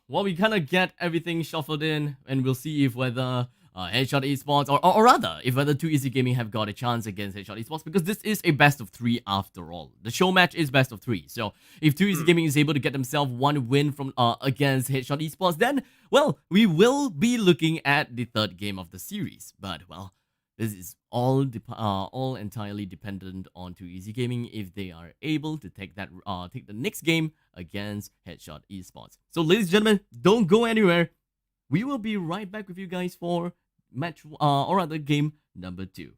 we kind of get everything shuffled in, and we'll see if whether Headshot Esports, or rather, if whether 2EZ Gaming have got a chance against Headshot Esports, because this is a best of 3 after all. The show match is best of 3, so if 2EZ Gaming is able to get themselves one win from against Headshot Esports, then, well, we will be looking at the third game of the series. But, well, this is all entirely dependent on 2EZ Gaming if they are able to take the next game against Headshot Esports. So, ladies and gentlemen, don't go anywhere. We will be right back with you guys for match or rather game number 2.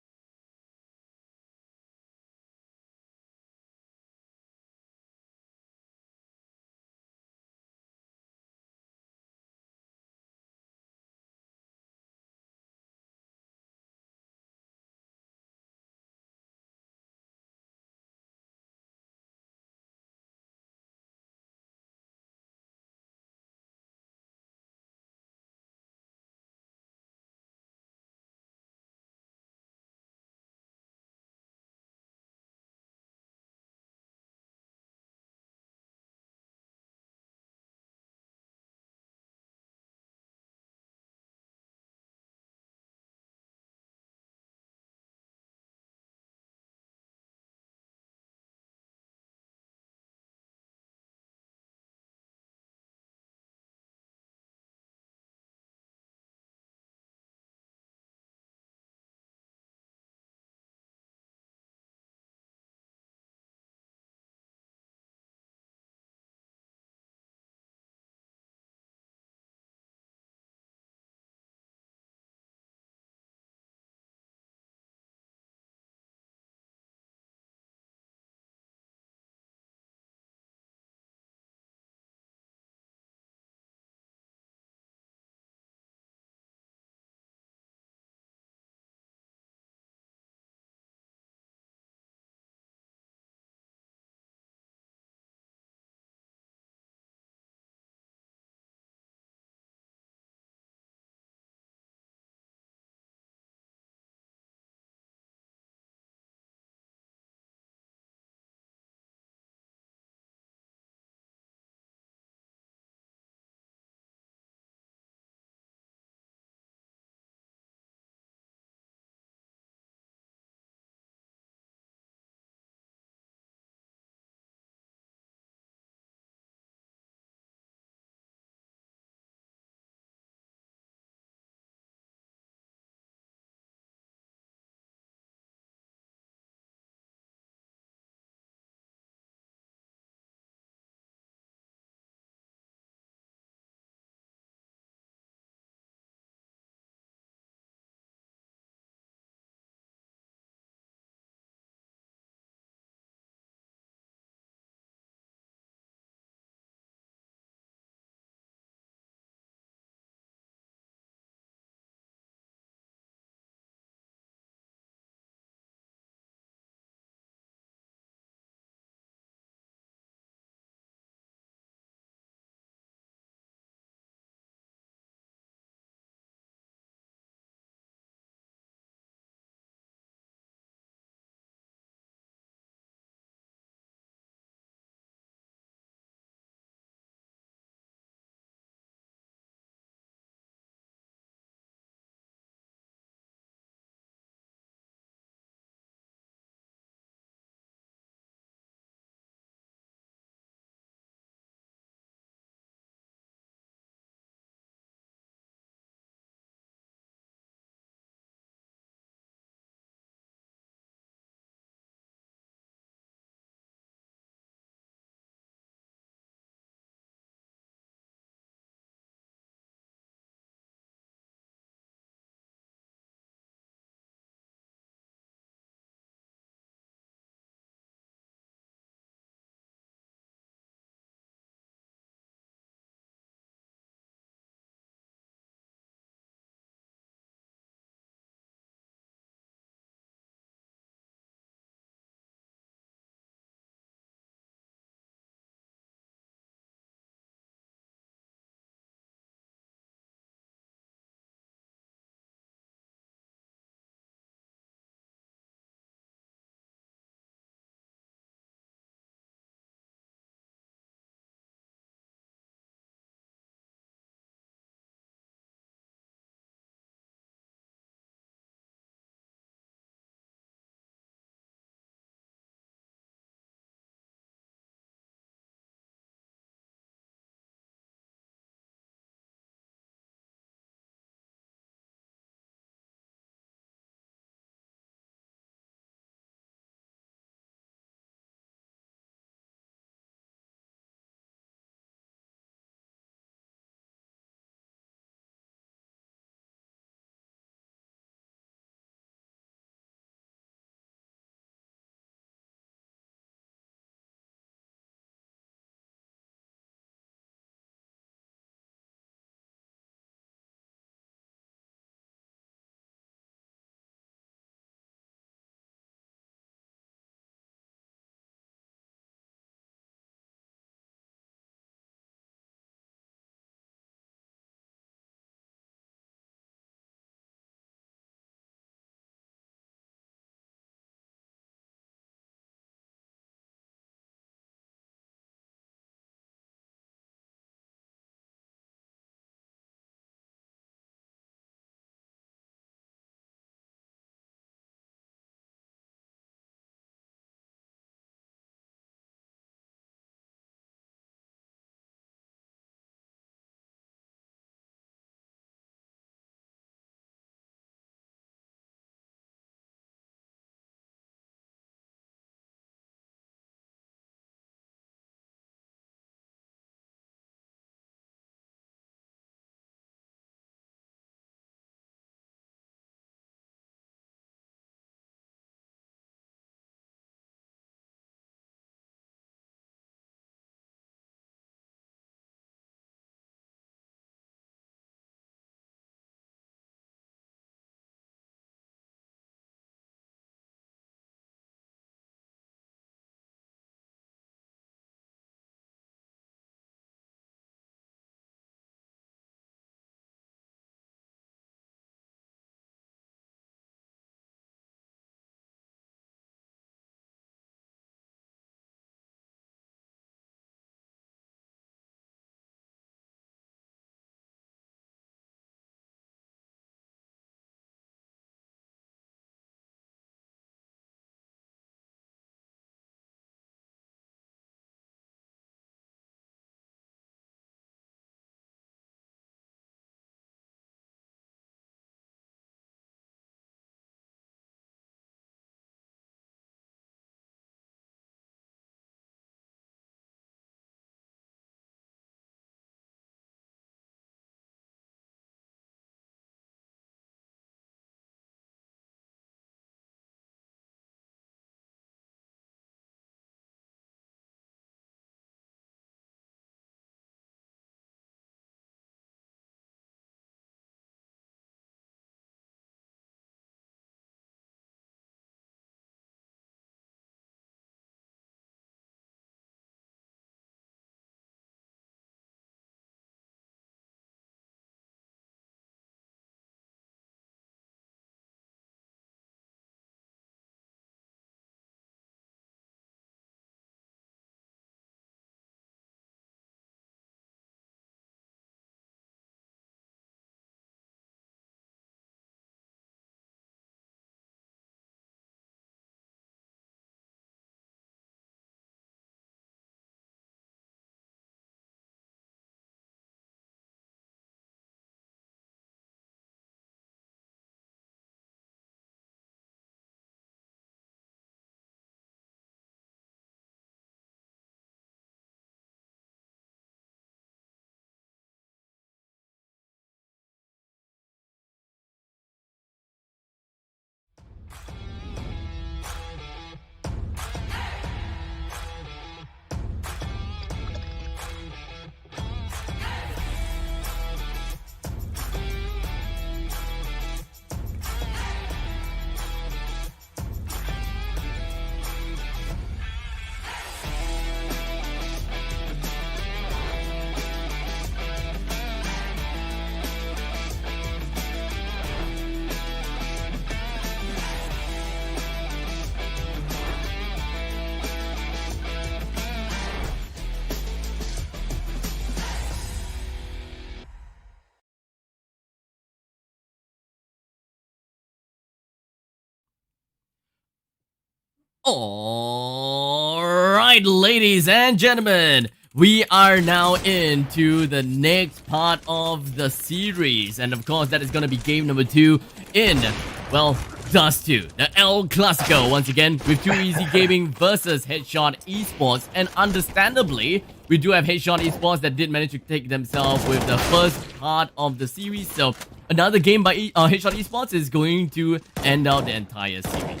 Alright, ladies and gentlemen, we are now into the next part of the series, and of course that is going to be game number 2 in, well, Dust 2, the El Clasico, once again, with 2 Easy Gaming versus Headshot Esports, and understandably, we do have Headshot Esports that did manage to take themselves with the first part of the series, so another game by Headshot Esports is going to end out the entire series.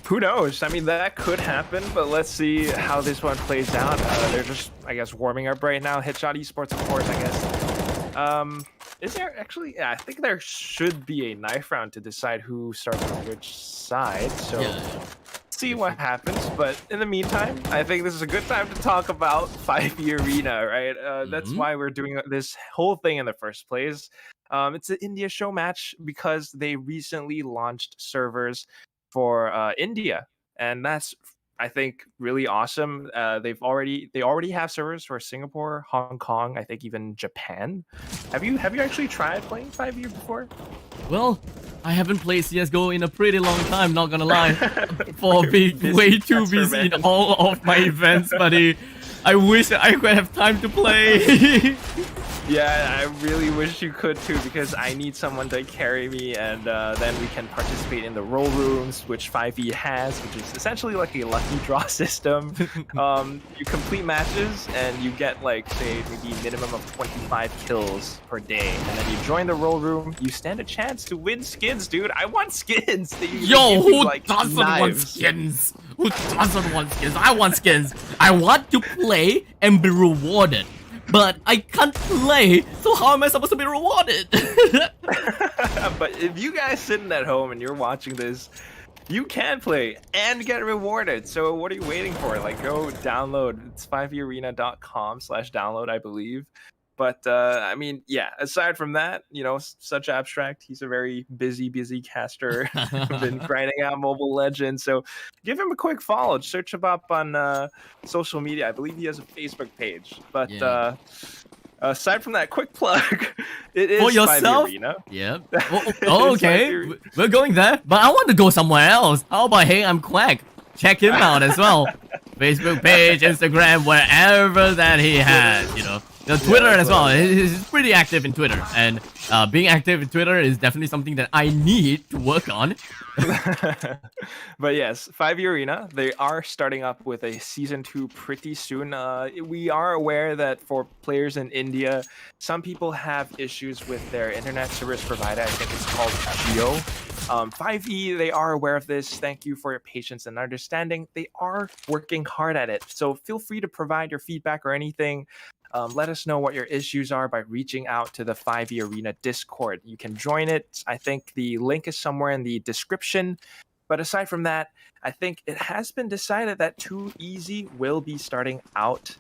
Who knows? I mean, that could happen, but let's see how this one plays out. They're just, I guess, warming up right now. Headshot Esports, of course, I guess. Is there actually? Yeah, I think there should be a knife round to decide who starts on which side. So, see what happens. But in the meantime, I think this is a good time to talk about 5e Arena, right? That's why we're doing this whole thing in the first place. It's an India Showmatch because they recently launched servers for India, and that's, I think, really awesome. They already have servers for Singapore, Hong Kong, I think even Japan. Have you actually tried playing 5e before? Well, I haven't played CSGO in a pretty long time, not gonna lie. For being way too busy in all of my events, buddy. I wish I could have time to play. Yeah, I really wish you could too, because I need someone to carry me, and then we can participate in the role rooms, which 5e has, which is essentially like a lucky draw system. You complete matches and you get, like, say, maybe minimum of 25 kills per day, and then you join the role room, you stand a chance to win skins, dude. I want skins! Yo, who doesn't want skins? Who doesn't want skins? I want skins. I want to play and be rewarded. But I can't play, so how am I supposed to be rewarded? But if you guys sitting at home and you're watching this, you can play and get rewarded. So what are you waiting for? Like, go download. It's 5earena.com/download, I believe. But I mean, yeah, aside from that, you know, such abstract. He's a very busy caster. Been grinding out Mobile Legends. So give him a quick follow. Search him up on social media. I believe he has a Facebook page. But aside from that, quick plug. It is for yourself. 5e Arena. Yeah. Oh, okay. We're going there. But I want to go somewhere else. How about Hey, I'm Quack? Check him out as well. Facebook page, Instagram, wherever that he has, you know. Twitter as well. He's pretty active in Twitter, and being active in Twitter is definitely something that I need to work on. But yes, 5e Arena, they are starting up with a season 2 pretty soon. We are aware that for players in India, some people have issues with their internet service provider. I think it's called Jio. 5e, they are aware of this. Thank you for your patience and understanding. They are working hard at it, so feel free to provide your feedback or anything. Let us know what your issues are by reaching out to the 5e Arena Discord. You can join it. I think the link is somewhere in the description. But aside from that, I think it has been decided that 2Easy will be starting out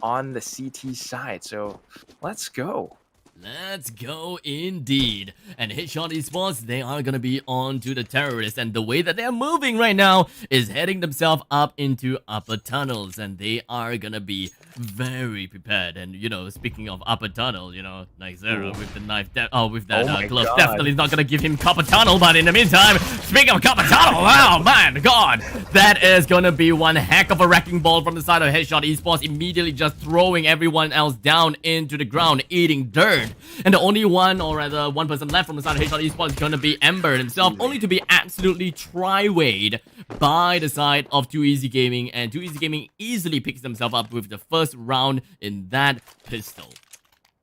on the CT side. So let's go. Let's go indeed. And Headshot Esports, they are gonna be on to the terrorists, and the way that they're moving right now is heading themselves up into upper tunnels, and they are gonna be very prepared. And you know, speaking of upper tunnel, you know, Nixera with the knife, with that glove, God. definitely not gonna give him copper tunnel. But in the meantime, speaking of copper tunnel, oh man, God, that is gonna be one heck of a wrecking ball from the side of Headshot Esports, immediately just throwing everyone else down into the ground, eating dirt. And the only one, or rather one person left from the side of Headshot Esports is going to be Ember himself, only to be absolutely tri-wayed by the side of 2Easy Gaming, and 2Easy Gaming easily picks themselves up with the first round in that pistol.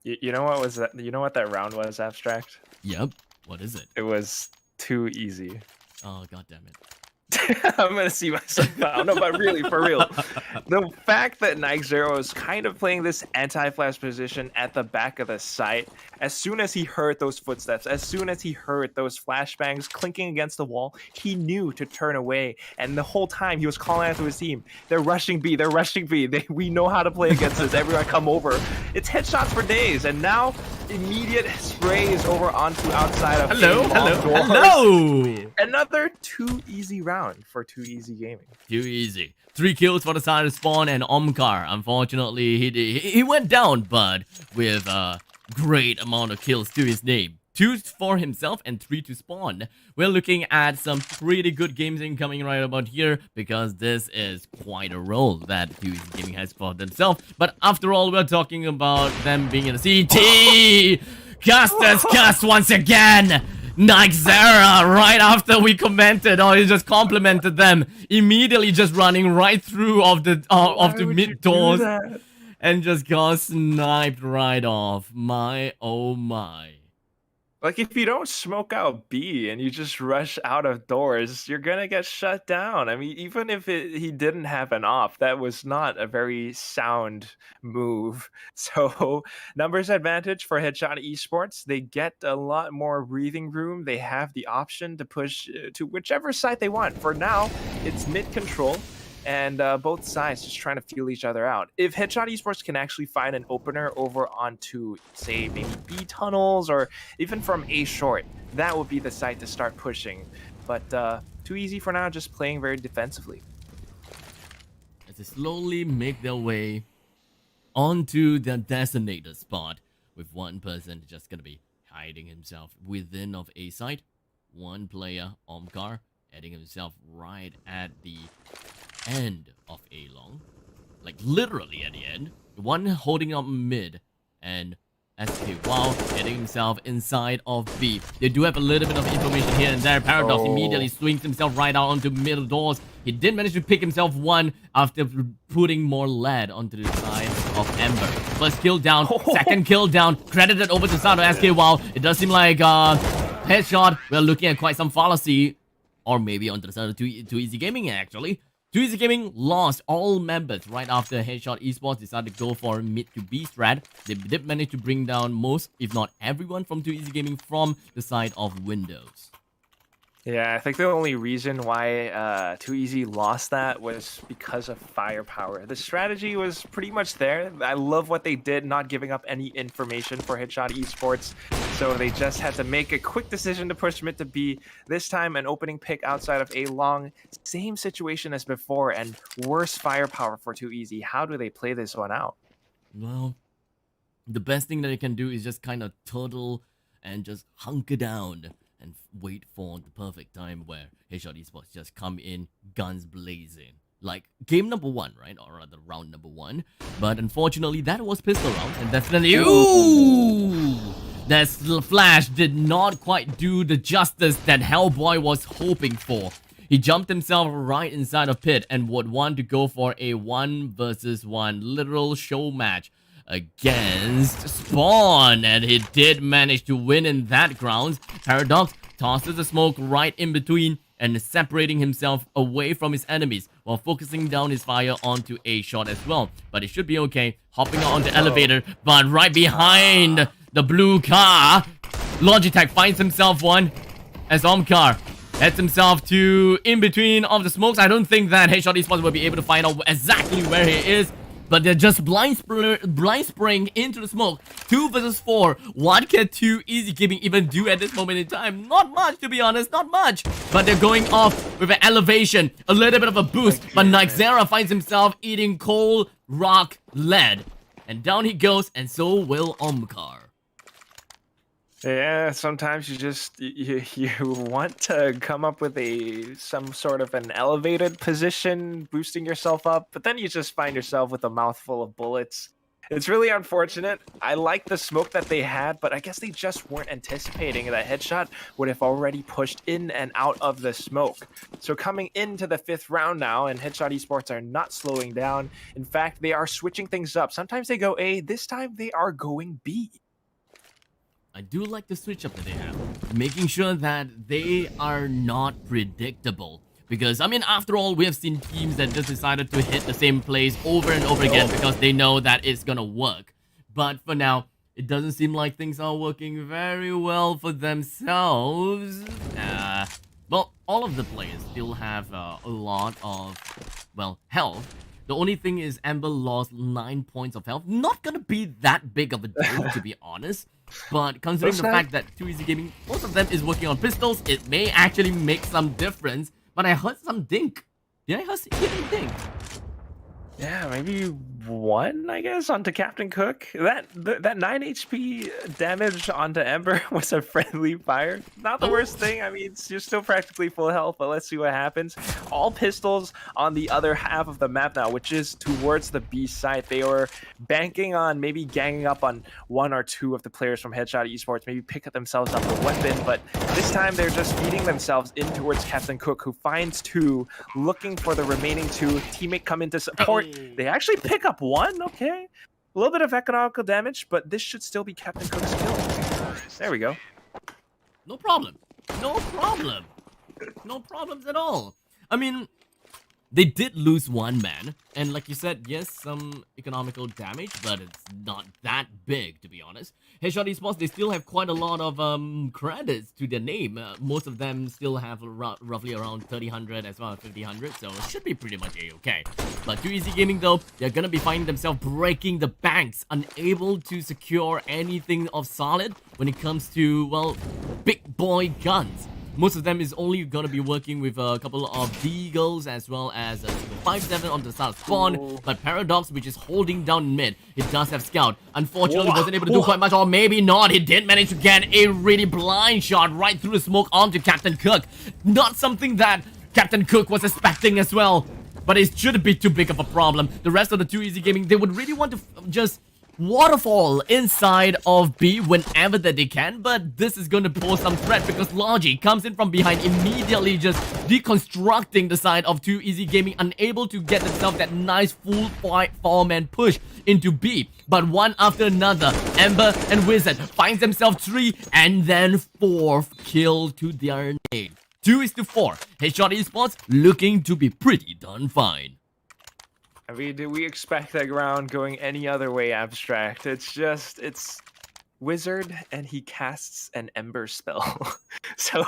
You know what was that? You know what that round was, Abstract? Yep. What is it? It was 2Easy. Oh, god damn it. I'm gonna see myself out. No, but really, for real, the fact that Nixera is kind of playing this anti-flash position at the back of the site, as soon as he heard those footsteps, as soon as he heard those flashbangs clinking against the wall, he knew to turn away. And the whole time he was calling out to his team, "They're rushing B. They're rushing B. We know how to play against this. Everyone, come over." It's headshots for days, and now immediate sprays over onto outside of hello. Another 2Easy round for 2Easy Gaming. 2Easy. 3 kills for the side of Spawn and Omkar. Unfortunately, he went down, but with a great amount of kills to his name. 2 for himself and 3 to spawn. We're looking at some pretty good games incoming right about here, because this is quite a role that Huey's Gaming has for themselves. But after all, we're talking about them being in the CT. Casters cast once again. Nixera, right after we commented, or he just complimented them, immediately just running right through of the mid doors and just got sniped right off. My oh my. Like, if you don't smoke out B and you just rush out of doors, you're gonna get shut down. I mean, even if he didn't have an off, that was not a very sound move. So, numbers advantage for Headshot Esports. They get a lot more breathing room. They have the option to push to whichever side they want. For now, it's mid control. And both sides just trying to feel each other out. If Headshot Esports can actually find an opener over onto, say, maybe B tunnels or even from A short, that would be the side to start pushing. But too easy for now, just playing very defensively. As they slowly make their way onto the designated spot, with one person just gonna be hiding himself within of A side. One player, Omkar, heading himself right at the end of A long, like literally at the end. One holding up mid, and SK Wow getting himself inside of B. They do have a little bit of information here and there. Paradox immediately swings himself right out onto middle doors. He did manage to pick himself one after putting more lead onto the side of Ember. First kill down, second kill down, credited over to the side of SK Wow. It does seem like headshot. We're looking at quite some fallacy, or maybe onto the side of Too Easy Gaming actually. Too Easy Gaming lost all members right after Headshot Esports decided to go for mid to B strat. They did manage to bring down most, if not everyone, from Too Easy Gaming from the side of Windows. Yeah, I think the only reason why Too Easy lost that was because of firepower. The strategy was pretty much there. I love what they did, not giving up any information for Headshot Esports. So they just had to make a quick decision to push mid to B. This time, an opening pick outside of A long. Same situation as before, and worse firepower for Too Easy. How do they play this one out? Well, the best thing that they can do is just kind of turtle and just hunker down and wait for the perfect time where Headshot Esports just come in guns blazing. Like game number 1, right? Or rather round number 1. But unfortunately, that was pistol round. And definitely, ooh! That flash did not quite do the justice that Hellboy was hoping for. He jumped himself right inside of pit and would want to go for a 1 versus 1 literal show match against Spawn, and he did manage to win in that ground. Paradox tosses the smoke right in between and separating himself away from his enemies while focusing down his fire onto A shot as well. But it should be okay, hopping on the elevator, but right behind the blue car, Logitech finds himself one as Omkar heads himself to in between of the smokes. I don't think that Headshot Esports will be able to find out exactly where he is, but they're just blind spraying into the smoke. 2 versus 4. What can Too Easy Gaming even do at this moment in time? Not much, to be honest, not much. But they're going off with an elevation, a little bit of a boost. But Nixera finds himself eating coal, rock, lead. And down he goes, and so will Omkar. Yeah, sometimes you want to come up with some sort of an elevated position, boosting yourself up, but then you just find yourself with a mouthful of bullets. It's really unfortunate. I like the smoke that they had, but I guess they just weren't anticipating that Headshot would have already pushed in and out of the smoke. So coming into the 5th round now, and Headshot Esports are not slowing down. In fact, they are switching things up. Sometimes they go A, this time they are going B. I do like the switch up that they have, making sure that they are not predictable. Because, I mean, after all, we have seen teams that just decided to hit the same plays over and over again because they know that it's gonna work. But for now, it doesn't seem like things are working very well for themselves. Well, all of the players still have a lot of, well, health. The only thing is Amber lost 9 points of health. Not gonna be that big of a deal, to be honest. But considering the fact that Too Easy Gaming, most of them is working on pistols, it may actually make some difference. But I heard some dink. Did I hear any dink? Yeah, maybe 1, I guess, onto Captain Cook. That 9 HP damage onto Ember was a friendly fire. Not the worst thing. I mean, you're still practically full health, but let's see what happens. All pistols on the other half of the map now, which is towards the B side. They were banking on maybe ganging up on 1 or 2 of the players from Headshot Esports, maybe pick up themselves up a weapon, but this time they're just feeding themselves in towards Captain Cook, who finds 2, looking for the remaining 2. Teammate come in to support. They actually pick up 1. Okay, a little bit of economical damage, but this should still be Captain Cook's kill. There we go. No problem. No problem. No problems at all. I mean, they did lose 1 man, and like you said, yes, some economical damage, but it's not that big, to be honest. Headshot Esports, they still have quite a lot of credits to their name. Most of them still have roughly around 3000 as well as 5000, so it should be pretty much a-okay. But Too Easy Gaming, though, they're gonna be finding themselves breaking the banks, unable to secure anything of solid when it comes to, well, big boy guns. Most of them is only going to be working with a couple of Deagles as well as a 5-7 on the start of spawn. But Paradox, which is holding down mid, it does have Scout. Unfortunately, wasn't able to do quite much, or maybe not. He did manage to get a really blind shot right through the smoke onto Captain Cook. Not something that Captain Cook was expecting as well. But it shouldn't be too big of a problem. The rest of the Too Easy Gaming, they would really want to just waterfall inside of B whenever that they can, but this is going to pose some threat because Logi comes in from behind, immediately just deconstructing the side of Too Easy Gaming, unable to get themselves that nice full 4-man push into B. But one after another, Ember and Wizard finds themselves 3 and then 4th kill to their name. 2-4. Headshot Esports looking to be pretty darn fine. I mean, do we expect that round going any other way, Abstract? It's Wizard, and he casts an Ember spell. So,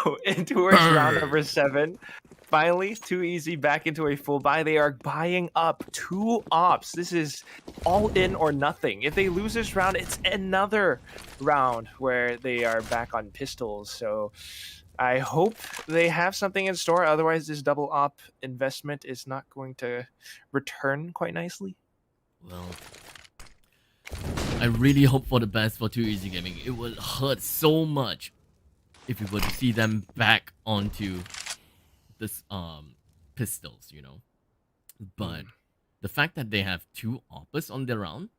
towards round number 7, finally, Too Easy back into a full buy. They are buying up 2 ops. This is all in or nothing. If they lose this round, it's another round where they are back on pistols. So, I hope they have something in store. Otherwise, this double op investment is not going to return quite nicely. Well, I really hope for the best for Too Easy Gaming. It would hurt so much if we were to see them back onto this pistols, you know. But the fact that they have 2 oppers on their round,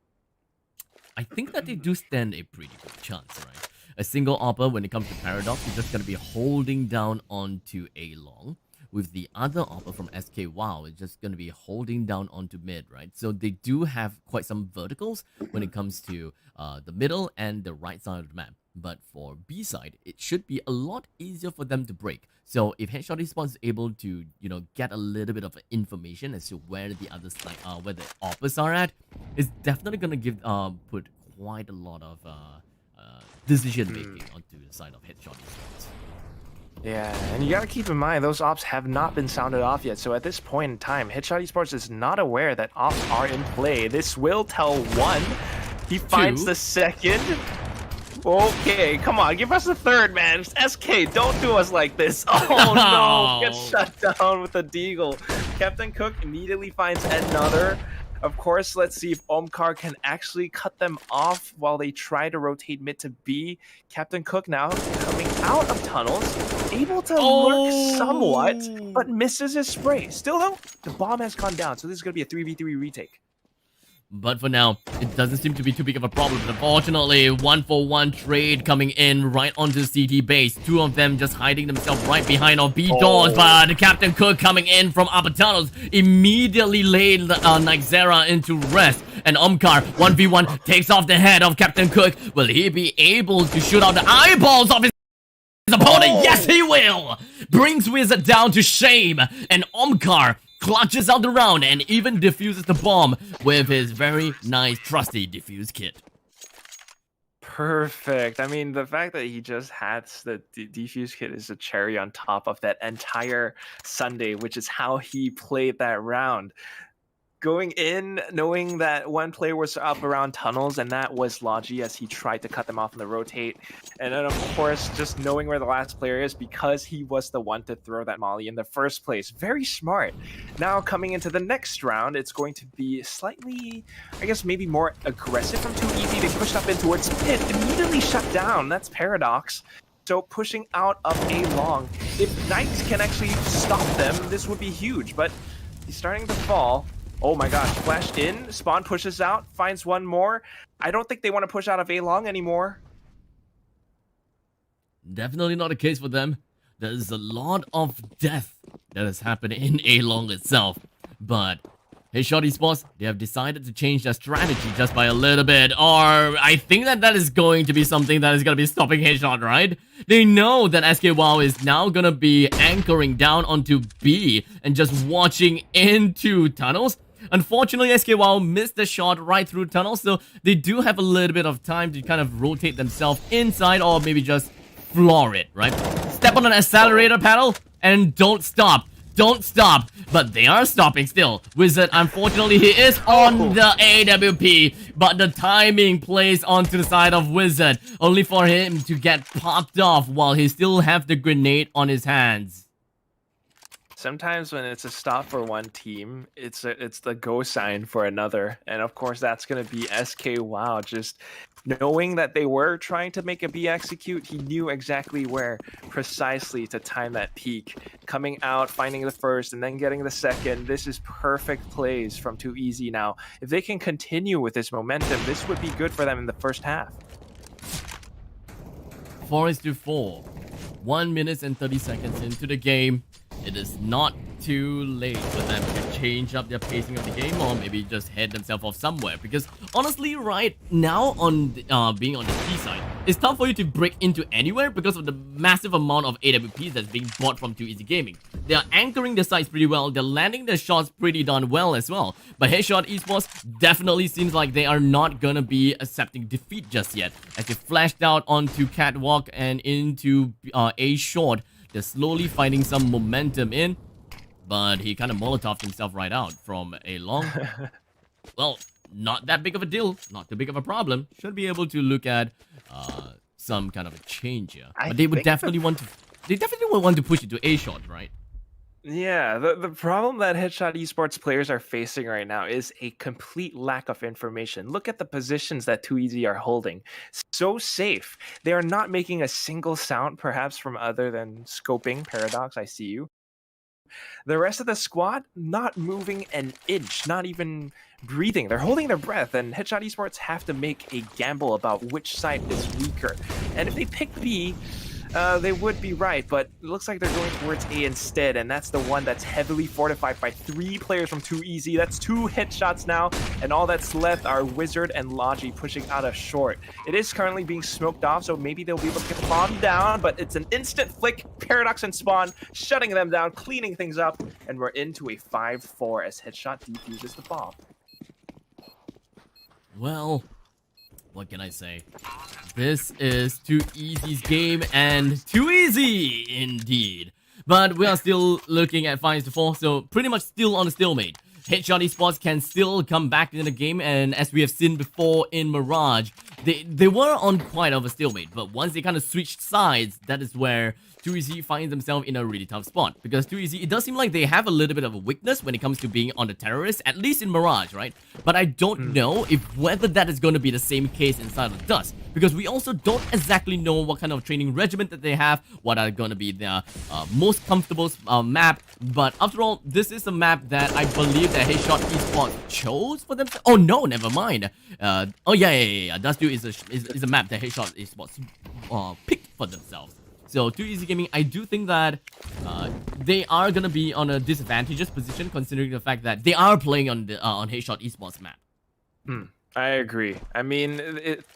I think that they do stand a pretty good chance, right? A single opper, when it comes to Paradox, is just going to be holding down onto A long. With the other opper from SK Wow, it's just going to be holding down onto mid, right? So they do have quite some verticals when it comes to the middle and the right side of the map. But for B side, it should be a lot easier for them to break. So if Headshot Esports is able to, you know, get a little bit of information as to where the other side, where the oppers are at, it's definitely going to give put quite a lot of decision making onto the side of Headshot Esports. Yeah, and you gotta keep in mind, those ops have not been sounded off yet. So at this point in time, Headshot Esports is not aware that ops are in play. This will tell 1. He finds the 2nd. Okay, come on, give us the 3rd, man. SK, don't do us like this. Oh no, get shut down with a deagle. Captain Cook immediately finds another. Of course, let's see if Omkar can actually cut them off while they try to rotate mid to B. Captain Cook now coming out of tunnels, able to lurk somewhat, but misses his spray. Still though, the bomb has gone down, so this is going to be a 3v3 retake. But for now, it doesn't seem to be too big of a problem. But unfortunately, 1-for-1 trade coming in right onto the CT base. 2 of them just hiding themselves right behind our B doors. But Captain Cook coming in from upper tunnels immediately laid Nightzera into rest. And Omkar, 1v1, takes off the head of Captain Cook. Will he be able to shoot out the eyeballs of his opponent? Yes, he will! Brings Wizard down to shame. And Omkar clutches out the round and even defuses the bomb with his very nice trusty defuse kit. Perfect. I mean, the fact that he just has the defuse kit is a cherry on top of that entire Sunday, which is how he played that round. Going in, knowing that one player was up around tunnels, and that was Logi as he tried to cut them off in the rotate. And then, of course, just knowing where the last player is because he was the one to throw that molly in the first place. Very smart. Now, coming into the next round, it's going to be slightly, I guess, maybe more aggressive from Too Easy. They pushed up in towards Pit, immediately shut down. That's Paradox. So pushing out of A long. If Knights can actually stop them, this would be huge, but he's starting to fall. Oh my gosh, flash in, Spawn pushes out, finds one more. I don't think they want to push out of A long anymore. Definitely not the case for them. There's a lot of death that has happened in A long itself. But Headshot Esports, they have decided to change their strategy just by a little bit. Or I think that is going to be something that is going to be stopping Headshot, right? They know that SKWow is now going to be anchoring down onto B and just watching into tunnels. Unfortunately, SKWow missed the shot right through tunnels, so they do have a little bit of time to kind of rotate themselves inside or maybe just floor it, right? Step on an accelerator pedal and don't stop. Don't stop. But they are stopping still. Wizard, unfortunately, he is on the AWP, but the timing plays onto the side of Wizard, only for him to get popped off while he still have the grenade on his hands. Sometimes when it's a stop for one team, it's the go sign for another. And of course, that's going to be SKWow. Just knowing that they were trying to make a B execute, he knew exactly where precisely to time that peak. Coming out, finding the first, and then getting the second. This is perfect plays from Too Easy now. If they can continue with this momentum, this would be good for them in the first half. 4-4. 1 minute and 30 seconds into the game. It is not too late for them to change up their pacing of the game or maybe just head themselves off somewhere, because honestly right now on being on the C side, it's tough for you to break into anywhere because of the massive amount of AWPs that's being bought from Too Easy Gaming. They are anchoring their sites pretty well, they're landing their shots pretty darn well as well, but Headshot Esports definitely seems like they are not gonna be accepting defeat just yet, as they flashed out onto Catwalk and into A short. They're slowly finding some momentum in, but he kind of Molotoved himself right out from A long. Well, not that big of a deal, not too big of a problem. Should be able to look at some kind of a change here. But they would definitely want to. They definitely would want to push it to A shot, right? Yeah, the problem that Headshot Esports players are facing right now is a complete lack of information. Look at the positions that Too Easy are holding. So safe. They are not making a single sound, perhaps from other than scoping. Paradox, I see you. The rest of the squad not moving an inch, not even breathing. They're holding their breath, and Headshot Esports have to make a gamble about which side is weaker. And if they pick B, they would be right, but it looks like they're going towards A instead, and that's the one that's heavily fortified by 3 players from Too Easy. That's 2 headshots now, and all that's left are Wizard and Logi pushing out of short. It is currently being smoked off, so maybe they'll be able to get the bomb down, but it's an instant flick. Paradox and Spawn shutting them down, cleaning things up, and we're into a 5-4 as Headshot defuses the bomb. Well, what can I say? This is Too Easy's game, and Too Easy indeed. But we are still looking at 5-4, so pretty much still on a stalemate. Headshot Esports can still come back in the game, and as we have seen before in Mirage, they were on quite of a stalemate, but once they kind of switched sides, that is where Too Easy finds themselves in a really tough spot. Because Too Easy, it does seem like they have a little bit of a weakness when it comes to being on the terrorists, at least in Mirage, right? But I don't know if whether that is going to be the same case inside of Dust, because we also don't exactly know what kind of training regiment that they have, what are going to be their most comfortable map. But after all, this is a map that I believe that Headshot Esports chose for themselves. Oh no, never mind. Oh yeah. Dust is a map that Headshot Esports picked for themselves. So Too Easy Gaming, I do think that they are gonna be on a disadvantageous position, considering the fact that they are playing on the on Headshot Esports map. I agree. I mean,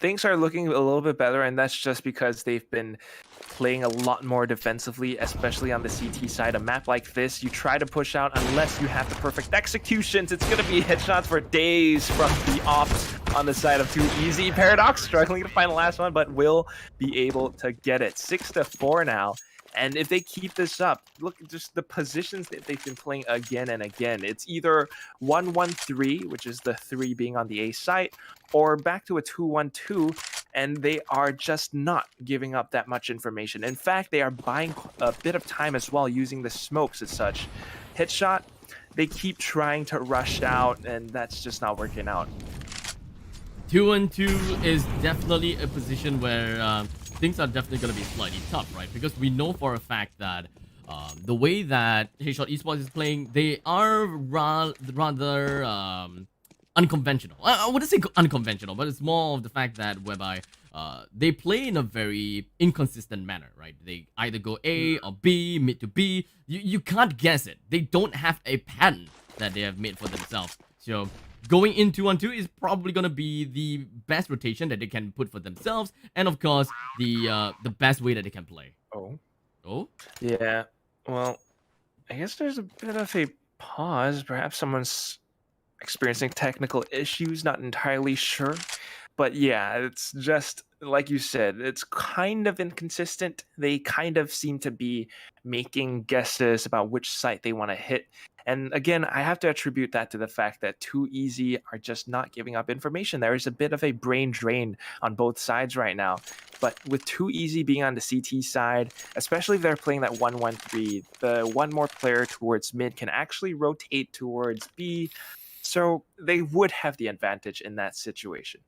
things are looking a little bit better, and that's just because they've been playing a lot more defensively, especially on the CT side. A map like this, you try to push out unless you have the perfect executions. It's going to be headshots for days from the ops on the side of Too Easy. Paradox struggling to find the last one, but will be able to get it. 6-4 now. And if they keep this up, look at just the positions that they've been playing again and again. It's either 1-1-3, which is the 3 being on the A site, or back to a 2-1-2, and they are just not giving up that much information. In fact, they are buying a bit of time as well, using the smokes as such. Headshot, they keep trying to rush out, and that's just not working out. 2-2 is definitely a position where things are definitely going to be slightly tough, right? Because we know for a fact that the way that Headshot Esports is playing, they are rather unconventional. I wouldn't say unconventional, but it's more of the fact that whereby they play in a very inconsistent manner, right? They either go A or B, mid to B. You can't guess it. They don't have a pattern that they have made for themselves. So going into 1-2 is probably gonna be the best rotation that they can put for themselves, and of course the best way that they can play. Oh, Yeah. Well, I guess there's a bit of a pause. Perhaps someone's experiencing technical issues, not entirely sure. But yeah, it's just like you said, it's kind of inconsistent. They kind of seem to be making guesses about which site they want to hit. And again, I have to attribute that to the fact that Too Easy are just not giving up information. There is a bit of a brain drain on both sides right now. But with Too Easy being on the CT side, especially if they're playing that 1-1-3, the one more player towards mid can actually rotate towards B. So they would have the advantage in that situation.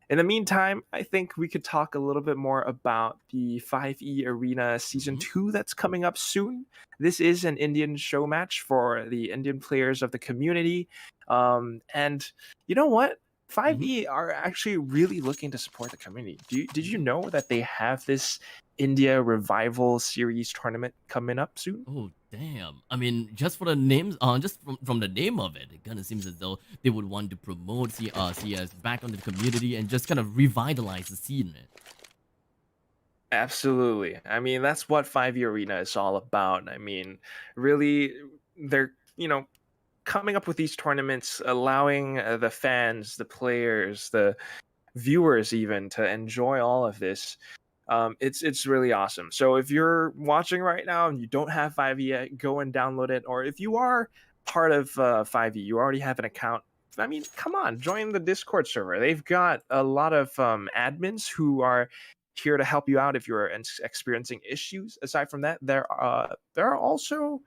In the meantime, I think we could talk a little bit more about the 5E Arena Season 2 that's coming up soon. This is an Indian show match for the Indian players of the community. And you know what? 5E are actually really looking to support the community. Did you know that they have this India Revival Series tournament coming up soon? Oh, damn. I mean, just for the names, just from the name of it, it kind of seems as though they would want to promote CS back onto the community and just kind of revitalize the scene. Absolutely. I mean, that's what 5E Arena is all about. I mean, really, they're, coming up with these tournaments, allowing the fans, the players, the viewers even to enjoy all of this. It's really awesome. So if you're watching right now and you don't have 5e yet, go and download it. Or if you are part of 5e, you already have an account, I mean, come on, join the Discord server. They've got a lot of admins who are here to help you out if you're experiencing issues. Aside from that, there are also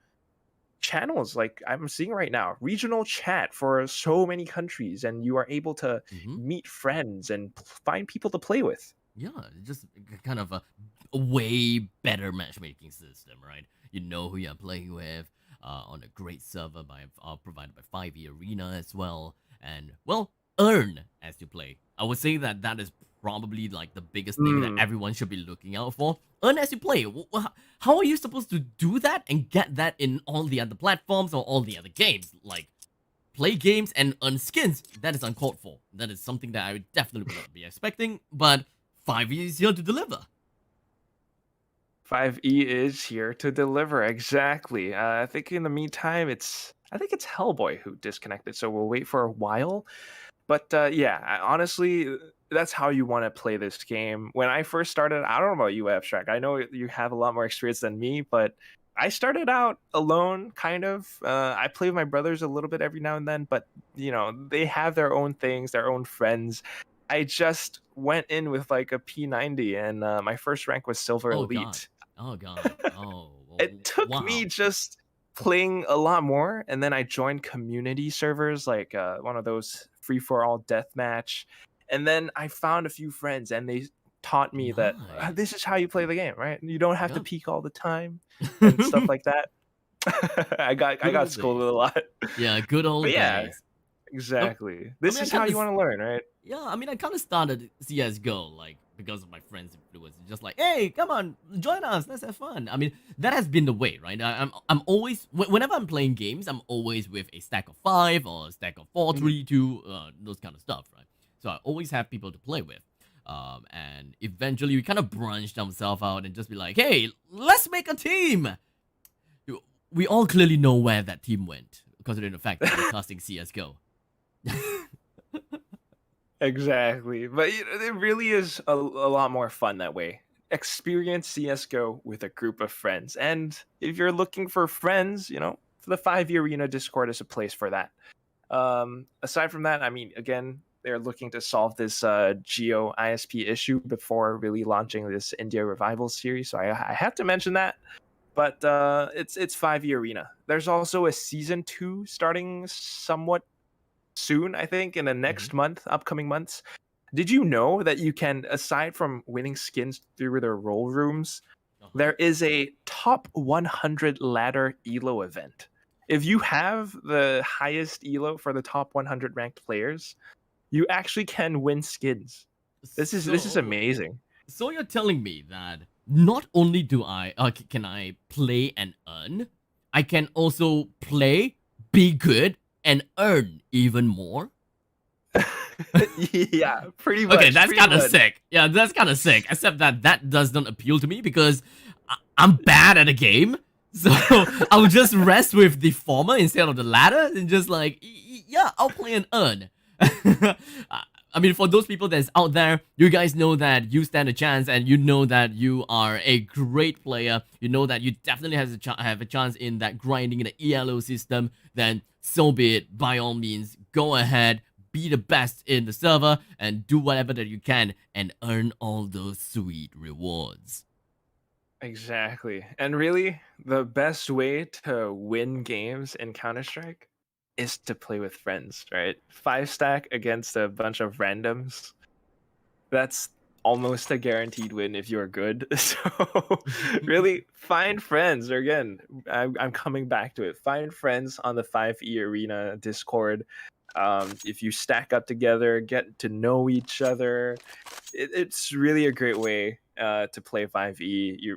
channels like I'm seeing right now, regional chat for so many countries, and you are able to meet friends and find people to play with. Yeah, just kind of a way better matchmaking system, right? You know who you're playing with on a great server provided by 5e Arena as well, and well, earn as you play. I would say that is probably like the biggest thing that everyone should be looking out for. Earn as you play. How are you supposed to do that and get that in all the other platforms or all the other games? Like, play games and earn skins. That is uncalled for. That is something that I would definitely not be expecting, but 5e is here to deliver. 5e is here to deliver, exactly. I think in the meantime, I think it's Hellboy who disconnected, so we'll wait for a while. But yeah, honestly, that's how you want to play this game. When I first started, I don't know about you, Abstract. I know you have a lot more experience than me, but I started out alone, kind of. I play with my brothers a little bit every now and then, but they have their own things, their own friends. I just went in with like a P90, and my first rank was Silver Elite. Oh god. Oh. It took me just playing a lot more, and then I joined community servers like one of those free-for-all deathmatch, and then I found a few friends, and they taught me that this is how you play the game, right? You don't have to peek all the time and stuff like that. I got scolded a lot. Yeah, good old days. Exactly. This is how you want to learn, right? Yeah, I mean, I kind of started CSGO like because of my friends' influence. Just like, hey, come on, join us, let's have fun. I mean, that has been the way, right? I'm always, whenever I'm playing games, I'm always with a stack of 5 or a stack of 4, 3, 2, those kind of stuff, right? So I always have people to play with. And eventually we kind of branched ourselves out and just be like, hey, let's make a team. We all clearly know where that team went, considering the fact that we're casting CSGO. Exactly, but it really is a lot more fun that way. experience CSGO with a group of friends. And if you're looking for friends, the 5e Arena Discord is a place for that. Aside from that, I mean, again, they're looking to solve this Geo ISP issue before really launching this India Revival series. So I have to mention that. But it's 5e Arena. There's also a season 2 starting somewhat soon, I think, in the next upcoming months. Did you know that you can, aside from winning skins through their role rooms, there is a top 100 ladder ELO event? If you have the highest ELO for the top 100 ranked players, you actually can win skins. This is amazing. So you're telling me that not only can I play and earn, I can also play, be good, and earn even more? Yeah, pretty much. Okay, that's kind of sick. Yeah, that's kind of sick. Except that does not appeal to me because I'm bad at the game. So I'll just rest with the former instead of the latter and just like, yeah, I'll play and earn. I mean, for those people that's out there, you guys know that you stand a chance and you know that you are a great player. You know that you definitely have a chance in that grinding in the ELO system. Then so be it. By all means, go ahead, be the best in the server and do whatever that you can and earn all those sweet rewards. Exactly. And really, the best way to win games in Counter-Strike is to play with friends, right? 5-stack against a bunch of randoms. That's almost a guaranteed win if you're good. So really, find friends. Or again, I'm coming back to it. Find friends on the 5e Arena Discord. If you stack up together, get to know each other. It's really a great way to play 5e.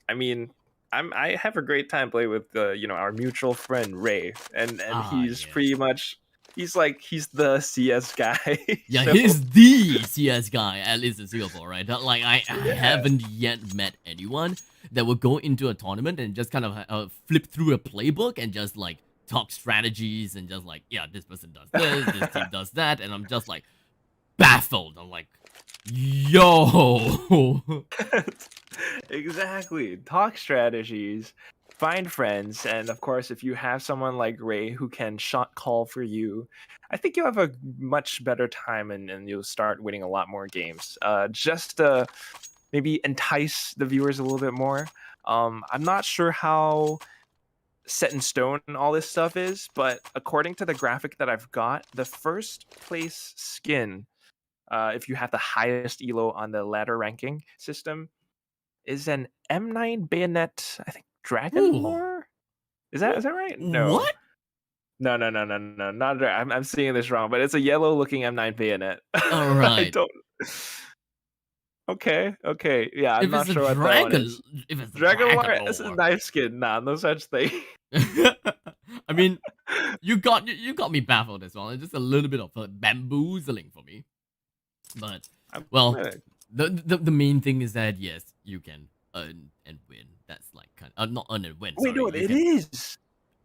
I mean, I have a great time playing with our mutual friend Ray, and he's pretty much he's the CS guy. Yeah, so he's the CS guy, at least in Singapore, right? Like I haven't yet met anyone that will go into a tournament and just kind of flip through a playbook and just like talk strategies and just like, yeah, this person does this team does that, and I'm just like baffled. I'm like, yo. Exactly. Talk strategies, find friends, and of course, if you have someone like Ray who can shot call for you, I think you'll have a much better time and you'll start winning a lot more games. Just to maybe entice the viewers a little bit more. I'm not sure how set in stone all this stuff is, but according to the graphic that I've got, the first place skin, if you have the highest elo on the ladder ranking system, is an M9 bayonet, I think, Dragon Lore? Is that right? No. What? No, not I'm seeing this wrong, but it's a yellow looking M9 bayonet. All right. I don't. Okay. Yeah, I'm not sure what that one is. If it's Dragon Lore, it's a knife skin. Nah, no such thing. I mean, you got me baffled as well. It's just a little bit of bamboozling for me. But well, the main thing is that yes, you can earn and win. That's like kind of not earn and win. Wait, no, it is.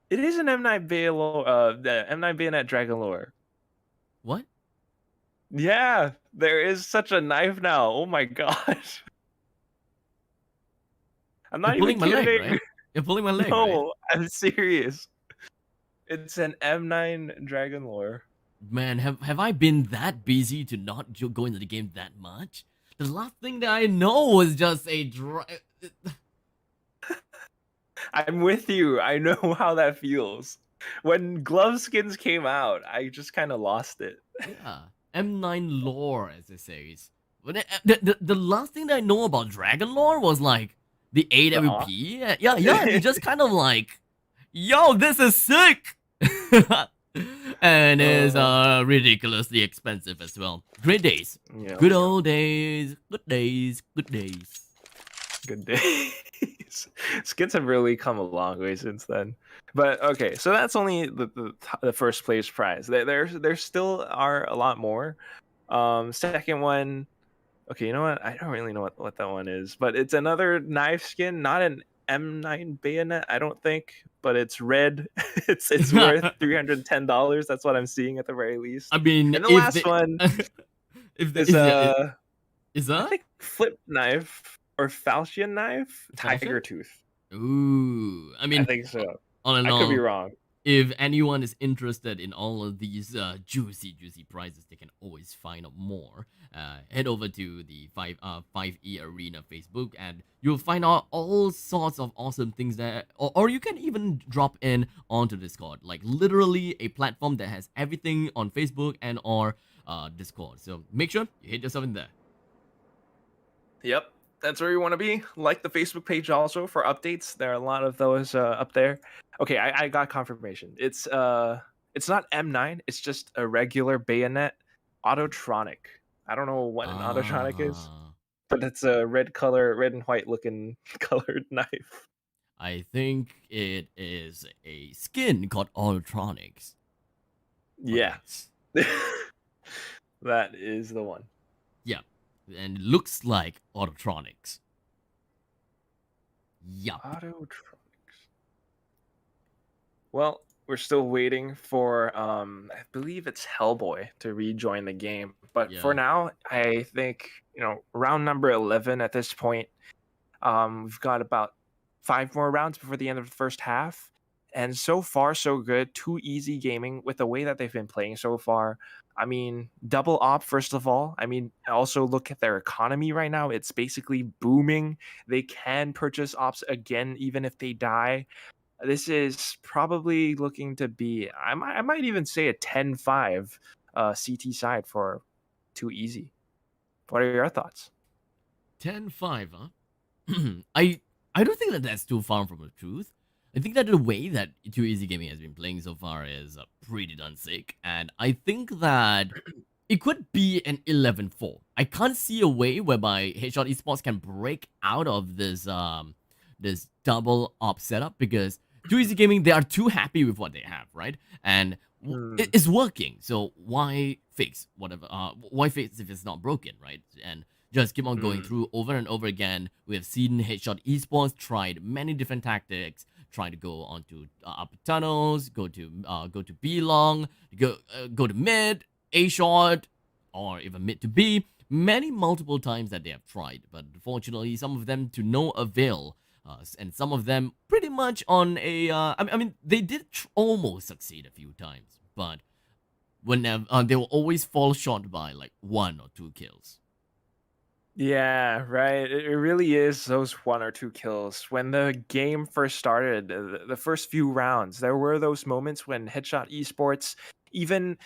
It is an M9 the M9 bayonet Dragon Lore. What? Yeah, there is such a knife now. Oh my gosh. I'm not even kidding. Leg, right? You're pulling my leg. No, right? I'm serious. It's an M9 Dragon Lore. Man, have I been that busy to not go into the game that much? The last thing that I know was just a I'm with you. I know how that feels. When glove skins came out, I just kind of lost it. Yeah, M9 lore, as it says. But the last thing that I know about Dragon lore was like the AWP. Yeah, you just kind of like, yo, this is sick. And is ridiculously expensive as well. Great days. Yeah, good old days. Good days. Good days. Good days. Skins have really come a long way since then. But okay, so that's only the first place prize. There still are a lot more. Second one. Okay, you know what? I don't really know what that one is, but it's another knife skin, not an M9 bayonet, I don't think, but it's red. it's worth $310. That's what I'm seeing at the very least. I mean, and the last one is I think flip knife. or falchion knife, Falchion? tiger tooth. Ooh, I I mean, think so. all in I could be all, wrong. if anyone is interested in all of these juicy prizes, they can always find out more. Head over to the 5E Arena Facebook, and you'll find out all sorts of awesome things there. Or you can even drop in onto Discord, like literally a platform that has everything on Facebook and or Discord. So make sure you hit yourself in there. Yep, that's where you want to be. Like the Facebook page also for updates. There are a lot of those up there. Okay, I got confirmation. It's not M9. It's just a regular bayonet autotronic. I don't know what an autotronic is, Ah, but it's a red and white looking colored knife. I think it is a skin called Ultronics. Yeah, Correct. that is the one. Yeah, and looks like Autotronics. Yup. Autotronics. Well, we're still waiting for I believe it's Hellboy to rejoin the game. But for Yeah. now, I think, round number 11 at this point. We've got about 5 more rounds before the end of the first half. And so far, so good. Too easy gaming with the way that they've been playing so far. I mean, double op, first of all. I mean, also look at their economy right now. It's basically booming. They can purchase ops again, even if they die. This is probably looking to be, I might even say a 10-5 CT side for Too Easy. What are your thoughts? 10-5, huh? I don't think that that's too far from the truth. I think that the way that Too Easy Gaming has been playing so far is pretty darn sick, and I think that it could be an 11-4. I can't see a way whereby Headshot Esports can break out of this double op setup, because Too Easy Gaming, they are too happy with what they have, right? And Hmm. it's working, so why fix whatever? Why fix if it's not broken, right? And just keep on going Hmm. through over and over again. We have seen Headshot Esports tried many different tactics, trying to go onto upper tunnels, go to B long, go to mid, A short, or even mid to B. Many multiple times that they have tried, but unfortunately, some of them to no avail. And some of them pretty much on a. I mean, they did almost succeed a few times, but whenever they will always fall short by like 1 or 2 kills. Yeah, right. It really is those 1 or 2 kills. When the game first started, the first few rounds, there were those moments when Headshot Esports, even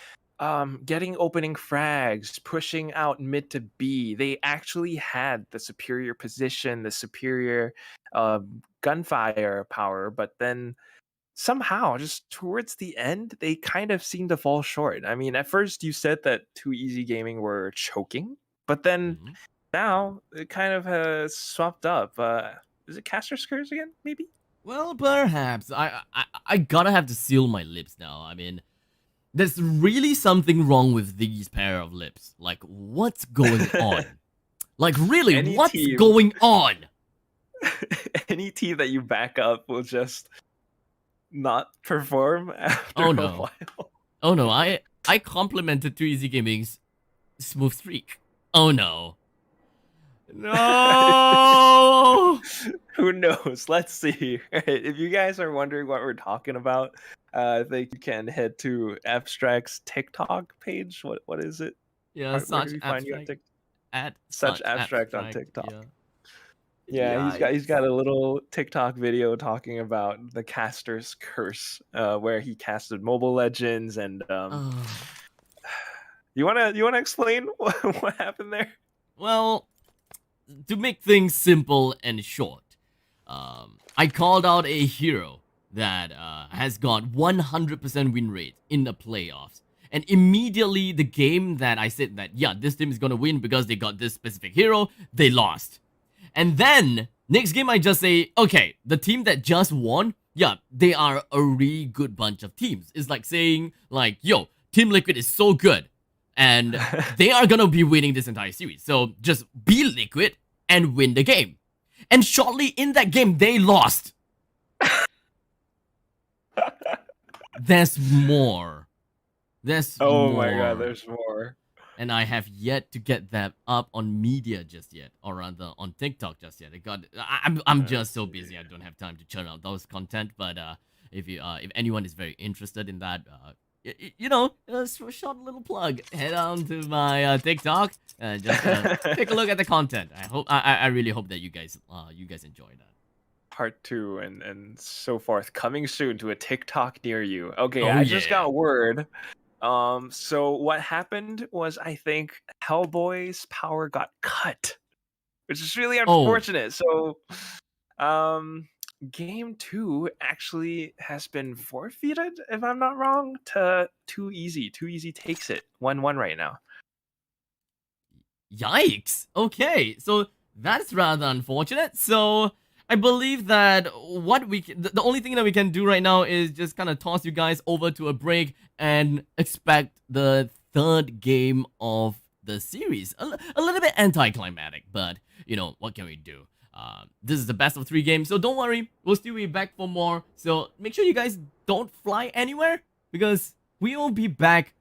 getting opening frags, pushing out mid to B, they actually had the superior position, the superior gunfire power, but then somehow, just towards the end, they kind of seemed to fall short. I mean, at first you said that Too Easy Gaming were choking, but then Mhm. now it kind of has swapped up. Is it Caster Skurs again? Maybe. Well, perhaps I gotta have to seal my lips now. I mean, there's really something wrong with these pair of lips. Like, what's going on? Like, really, Any what's team, going on? any team that you back up will just not perform after Oh a no. while. Oh no, I complimented Too Easy Gaming's smooth streak. Oh no. No! Who knows? Let's see. If you guys are wondering what we're talking about, I think you can head to Abstract's TikTok page. What is it? Yeah, Where do such we find you on abstract TikTok? at Such such Abstract on abstract, TikTok. yeah. Yeah, he's got Yikes. a little TikTok video talking about the caster's curse, where he casted Mobile Legends, and Oh. you wanna explain what happened there? Well, to make things simple and short, I called out a hero that has got 100% win rate in the playoffs. And immediately, the game that I said that, yeah, this team is gonna win because they got this specific hero, they lost. And then, next game, I just say, okay, the team that just won, yeah, they are a really good bunch of teams. It's like saying, like, yo, Team Liquid is so good, and they are gonna be winning this entire series. So just be Liquid and win the game. And shortly in that game, they lost. There's more. There's Oh my god, more. there's more. and I have yet to get that up on media just yet, or rather on TikTok just yet. I'm just so busy. I don't have time to churn out those content. But if anyone is very interested in that, short little plug. Head on to my TikTok and just take a look at the content. I really hope that you guys enjoy that. Part 2 and so forth coming soon to a TikTok near you. Okay, Oh, I just yeah. got word. So what happened was I think Hellboy's power got cut, which is really Oh, unfortunate. So, game 2 actually has been forfeited, if I'm not wrong, to Too Easy. Too Easy takes it 1-1 right now. yikes. Okay, so that's rather unfortunate. So I believe that the only thing that we can do right now is just kind of toss you guys over to a break and expect the third game of the series. A little bit anticlimactic, but what can we do? This is the best of 3 games, so don't worry, we'll still be back for more. So make sure you guys don't fly anywhere, because we will be back,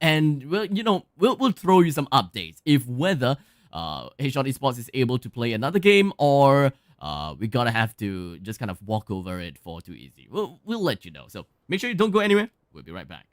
and we'll throw you some updates if whether Headshot Esports is able to play another game, or we're gonna have to just kind of walk over it for Too Easy. We'll let you know. So make sure you don't go anywhere. We'll be right back.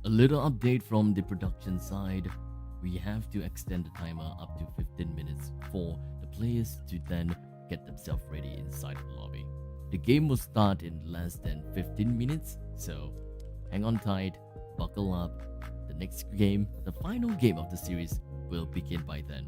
A little update from the production side. We have to extend the timer up to 15 minutes for the players to then get themselves ready inside the lobby. The game will start in less than 15 minutes, so hang on tight, buckle up. The next game, the final game of the series, will begin by then.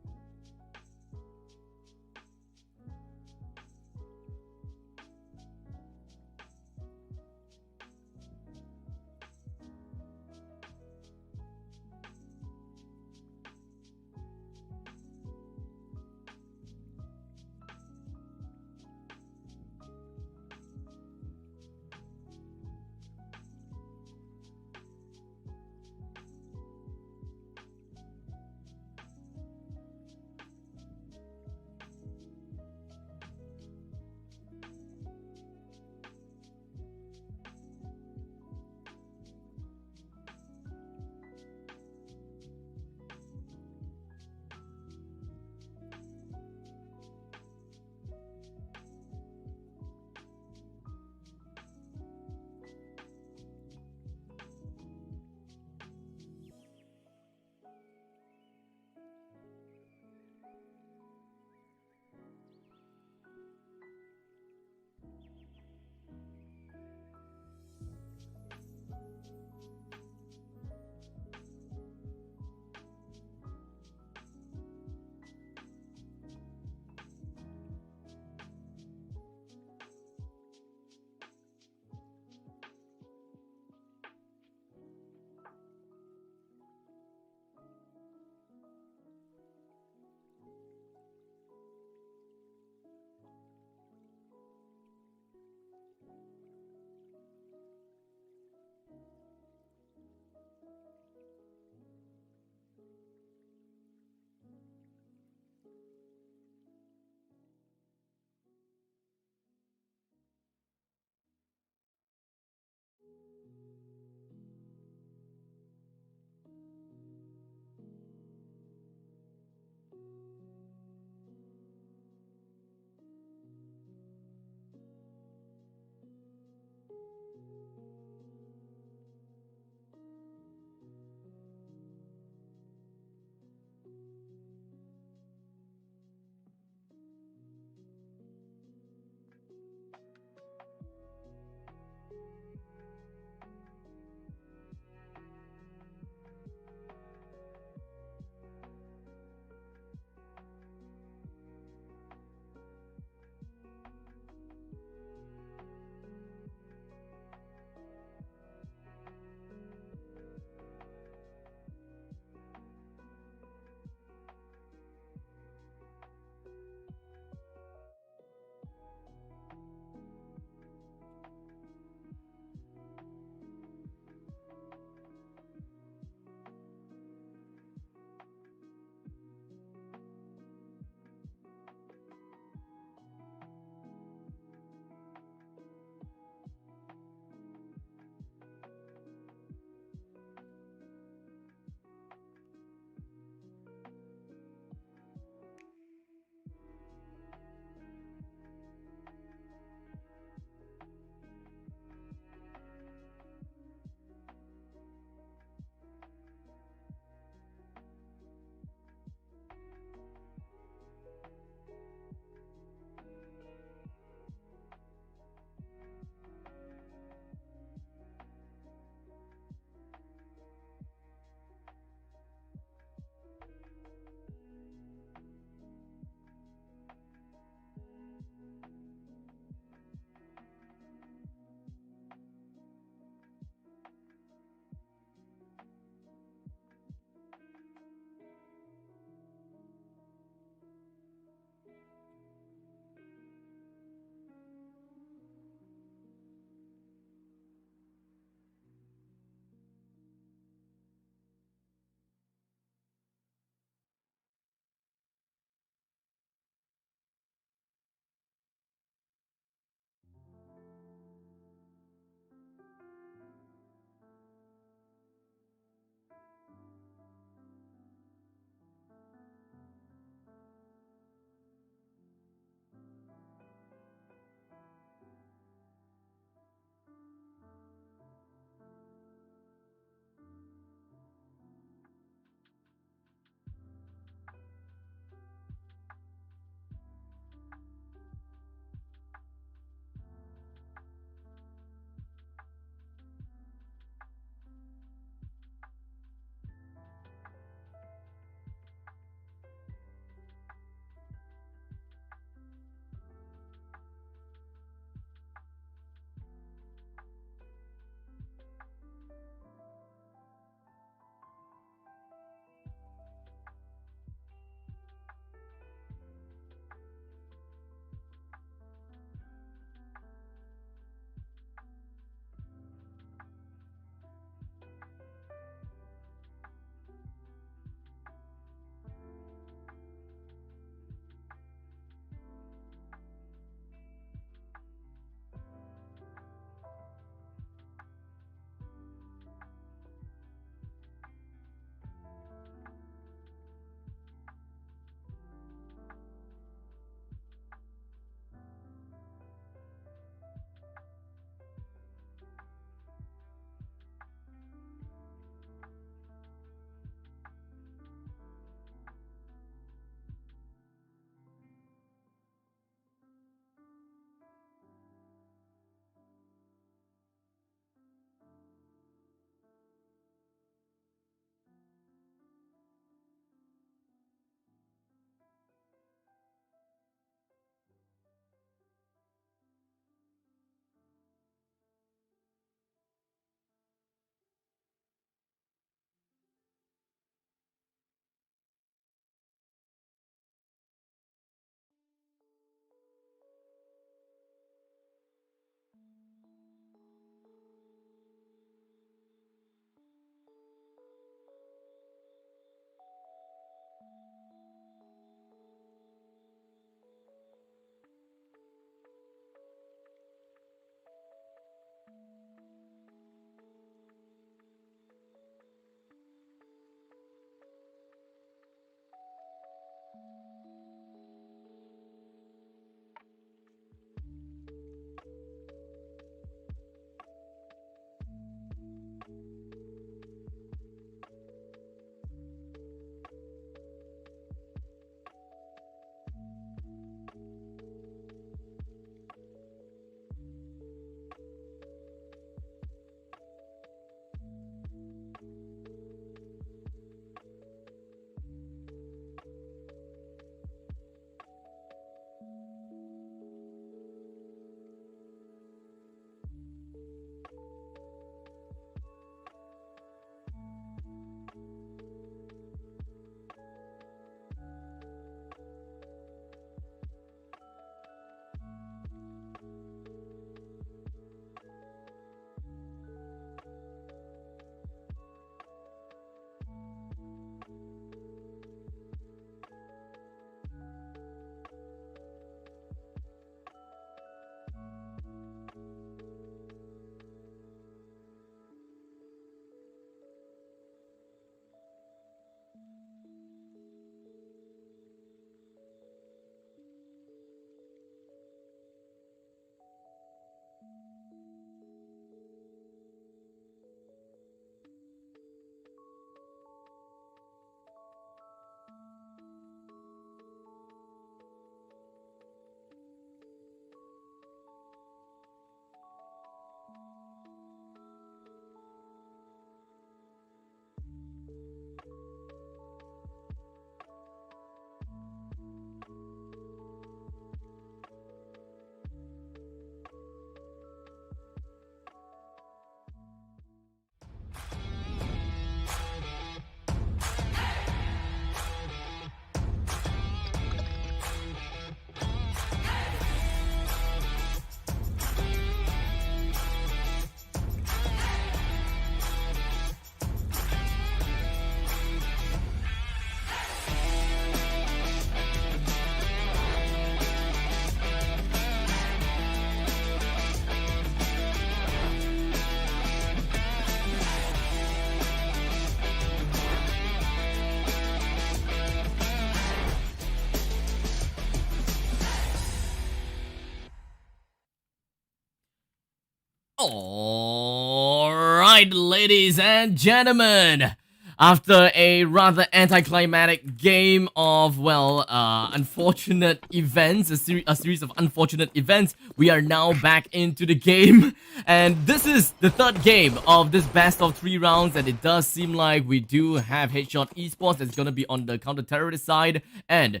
Alright, ladies and gentlemen, after a rather anticlimactic game of, unfortunate events, a series of unfortunate events, we are now back into the game. And this is the third game of this best of 3 rounds, and it does seem like we do have Headshot Esports that's gonna be on the counter-terrorist side, and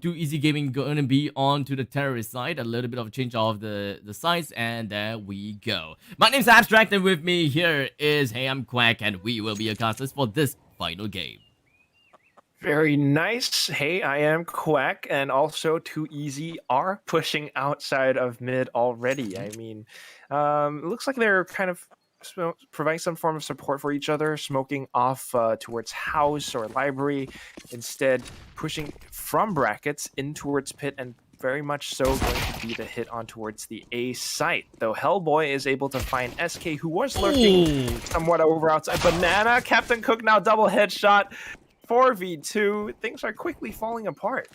Too Easy Gaming gonna be on to the terrorist side. A little bit of a change of the sides, and there we go. My name's Abstract, and with me here is Hey, I'm Quack, and we will be your casters for this final game. Very nice. Hey, I am Quack, and also Too Easy are pushing outside of mid already. I mean, it looks like they're kind of providing some form of support for each other, smoking off towards house or library, instead pushing from brackets in towards pit, and very much so going to be the hit on towards the A site. Though Hellboy is able to find SK, who was lurking somewhat over outside. Banana, Captain Cook now double headshot. 4v2, things are quickly falling apart.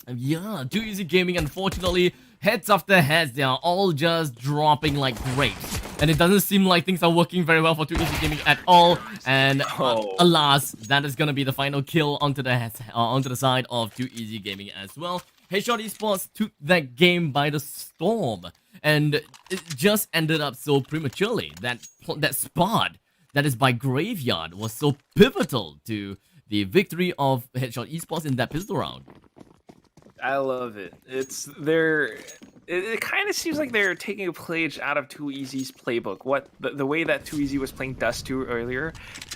Yeah, Too Easy Gaming, unfortunately, heads after heads, they are all just dropping like grapes. And it doesn't seem like things are working very well for Too Easy Gaming at all. And alas, that is gonna be the final kill onto the side of Too Easy Gaming as well. Headshot Esports took that game by the storm, and it just ended up so prematurely. That spot that is by Graveyard was so pivotal to the victory of Headshot Esports in that pistol round. I love it. It kind of seems like they're taking a page out of Too Easy's playbook. The way that Too Easy was playing Dust 2 earlier,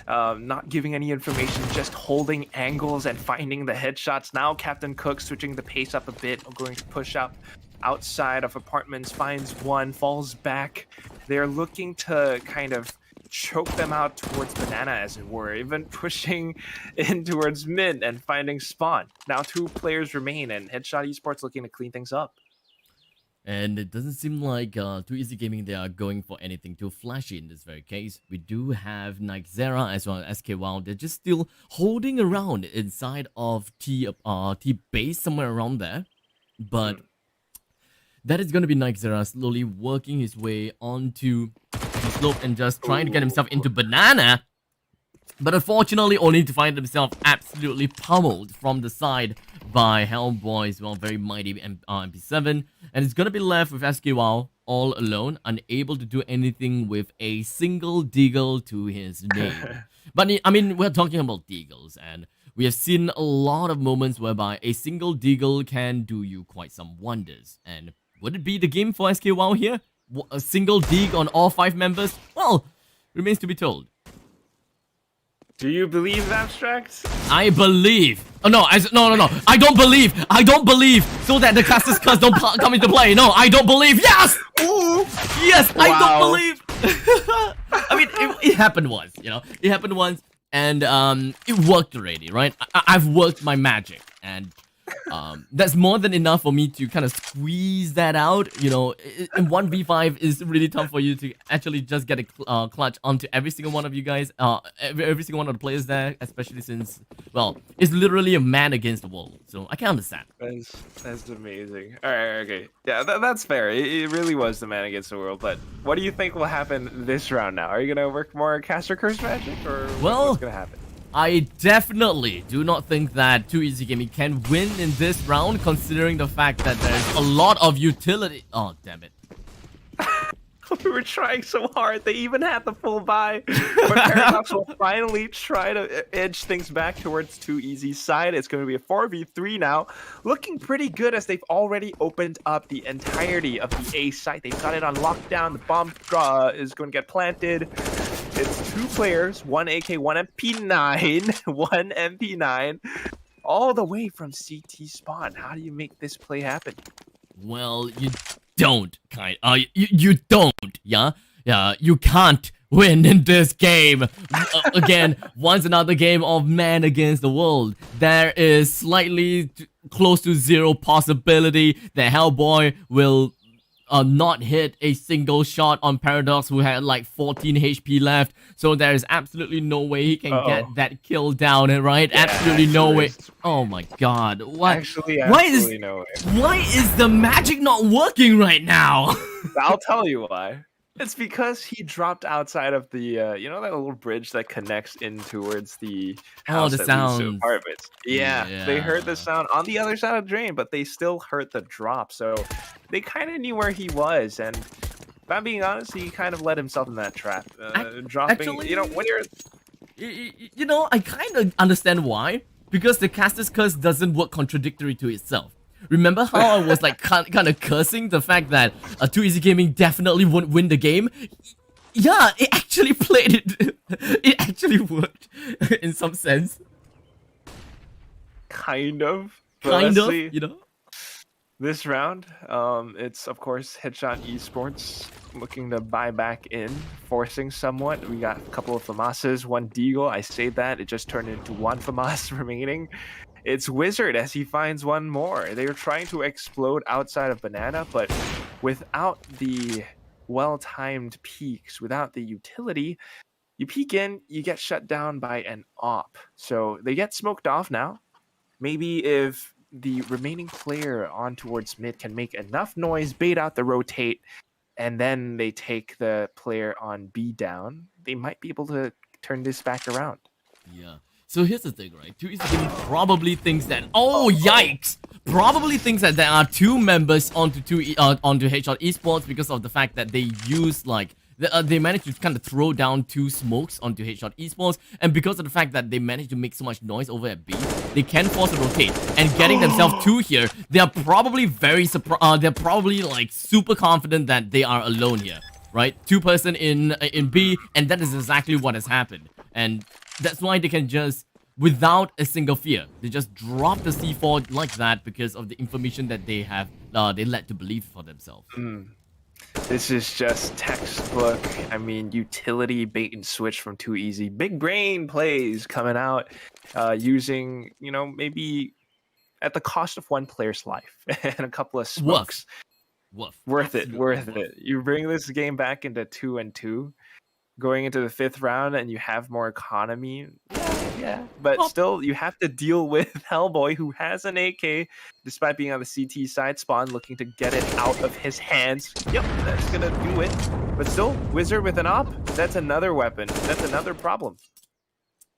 not giving any information, just holding angles and finding the headshots. Now Captain Cook switching the pace up a bit, going to push up outside of apartments, finds one, falls back. They're looking to kind of choke them out towards Banana, as it were, even pushing in towards mid and finding spawn. Now 2 players remain, and Headshot Esports looking to clean things up. And it doesn't seem like Too Easy Gaming, they are going for anything too flashy in this very case. We do have Nightzera as well as SK Wild. They're just still holding around inside of T base, somewhere around there. But that is going to be Nightzera slowly working his way onto the slope and just trying to get himself into Banana. But unfortunately, only to find himself absolutely pummeled from the side by Hellboy as well. Very mighty MP7. And it's going to be left with SK Wow all alone, unable to do anything with a single deagle to his name. But I mean, we're talking about deagles, and we have seen a lot of moments whereby a single deagle can do you quite some wonders. And would it be the game for SK Wow here? A single dig on all 5 members? Well, remains to be told. Do you believe, Abstract? I believe. Oh no, no. I don't believe. So that the classes curse don't come into play. No, I don't believe. Yes! Ooh. Yes, Wow. I don't believe. I mean, it happened once, you know. It happened once, and it worked already, right? I've worked my magic, and that's more than enough for me to kind of squeeze that out. You know, in 1v5 is really tough for you to actually just get a clutch onto every single one of you guys, every single one of the players there, especially since, well, it's literally a man against the world. So I can understand. That's amazing. All right, okay, yeah, that's fair. It really was the man against the world. But what do you think will happen this round now? Are you gonna work more caster curse magic, or what's gonna happen? I definitely do not think that Too Easy Gaming can win in this round, considering the fact that there's a lot of utility. Oh, damn it. We were trying so hard. They even had the full buy. But Paradox will finally try to edge things back towards Too Easy's side. It's going to be a 4v3 now. Looking pretty good, as they've already opened up the entirety of the A site. They've got it on lockdown. The bomb is going to get planted. It's 2 players, 1 AK, 1 MP9, 1 MP9, all the way from CT spawn. How do you make this play happen? Well, you don't, you don't, yeah? Yeah, you can't win in this game. Again, once another game of man against the world. There is slightly close to 0 possibility that Hellboy will not hit a single shot on Paradox, who had like 14 HP left. So there is absolutely no way he can get that kill down, right? Yeah, absolutely no way. Oh my god. What? Why is the magic not working right now? I'll tell you why. It's because he dropped outside of the, you know, that little bridge that connects in towards the Oh, house the that leads to sounds. apartments. Yeah, they heard the Yeah. sound on the other side of the drain, but they still heard the drop. So they kind of knew where he was. And if I'm being honest, he kind of let himself in that trap. Dropping, you know, when Actually, you're. you know, I kind of understand why. Because the caster's curse doesn't work contradictory to itself. Remember how I was like kind of cursing the fact that Too Easy Gaming definitely won't win the game? Yeah, it actually played it. It actually worked in some sense. Kind of. But Kind let's of, see. you know? This round, it's of course Headshot Esports looking to buy back in, forcing somewhat. We got a couple of FAMASs, one Deagle. I say that, it just turned into one FAMAS remaining. It's Wizard as he finds one more. They are trying to explode outside of Banana, but without the well-timed peaks, without the utility, you peek in, you get shut down by an op. So they get smoked off now. Maybe if the remaining player on towards mid can make enough noise, bait out the rotate, and then they take the player on B down, they might be able to turn this back around. Yeah. So here's the thing, right? Too Easy Gaming probably thinks that, oh yikes! Probably thinks that there are two members onto Headshot Esports because of the fact that they use like they managed to kind of throw down two smokes onto Headshot Esports, and because of the fact that they managed to make so much noise over at B, they can force a rotate. And getting themselves two here, they are probably very they're probably like super confident that they are alone here, right? Two person in B, and that is exactly what has happened. And that's why they can just, without a single fear, they just drop the C4 like that because of the information that they have, they led to believe for themselves. This is just textbook. I mean, utility bait and switch from Too Easy. Big brain plays coming out, using, you know, maybe at the cost of one player's life and a couple of smokes. Woof. Worth it, Absolutely worth woof. it. You bring this game back into 2-2, going into the 5th round, and you have more economy. Yeah. But still, you have to deal with Hellboy, who has an AK, despite being on the CT side spawn, looking to get it out of his hands. Yep, that's gonna do it. But still, Wizard with an op, that's another weapon. That's another problem.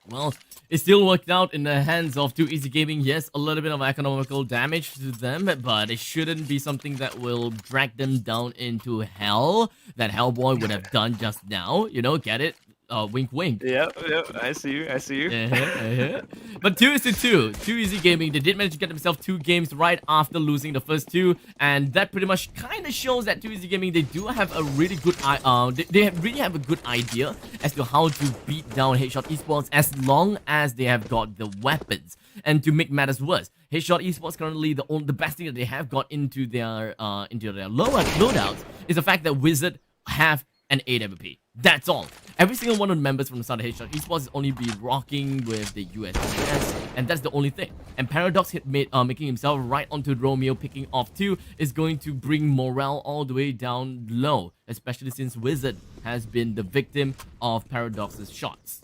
Well, it still worked out in the hands of Too Easy Gaming. Yes, a little bit of economical damage to them, but it shouldn't be something that will drag them down into hell that Hellboy would have done just now. You know, get it? Wink, wink. Yep, I see you. But 2-2. Too Easy Gaming, they did manage to get themselves 2 games right after losing the first 2, and that pretty much kind of shows that Too Easy Gaming, they do have a really good really have a good idea as to how to beat down Headshot Esports as long as they have got the weapons. And to make matters worse, Headshot Esports currently the best thing that they have got into their loadouts is the fact that Wizard have an AWP. That's all. Every single one of the members from the side of Headshot Esports is only be rocking with the USPS, and that's the only thing. And Paradox making himself right onto Romeo, picking off 2, is going to bring morale all the way down low, especially since Wizard has been the victim of Paradox's shots.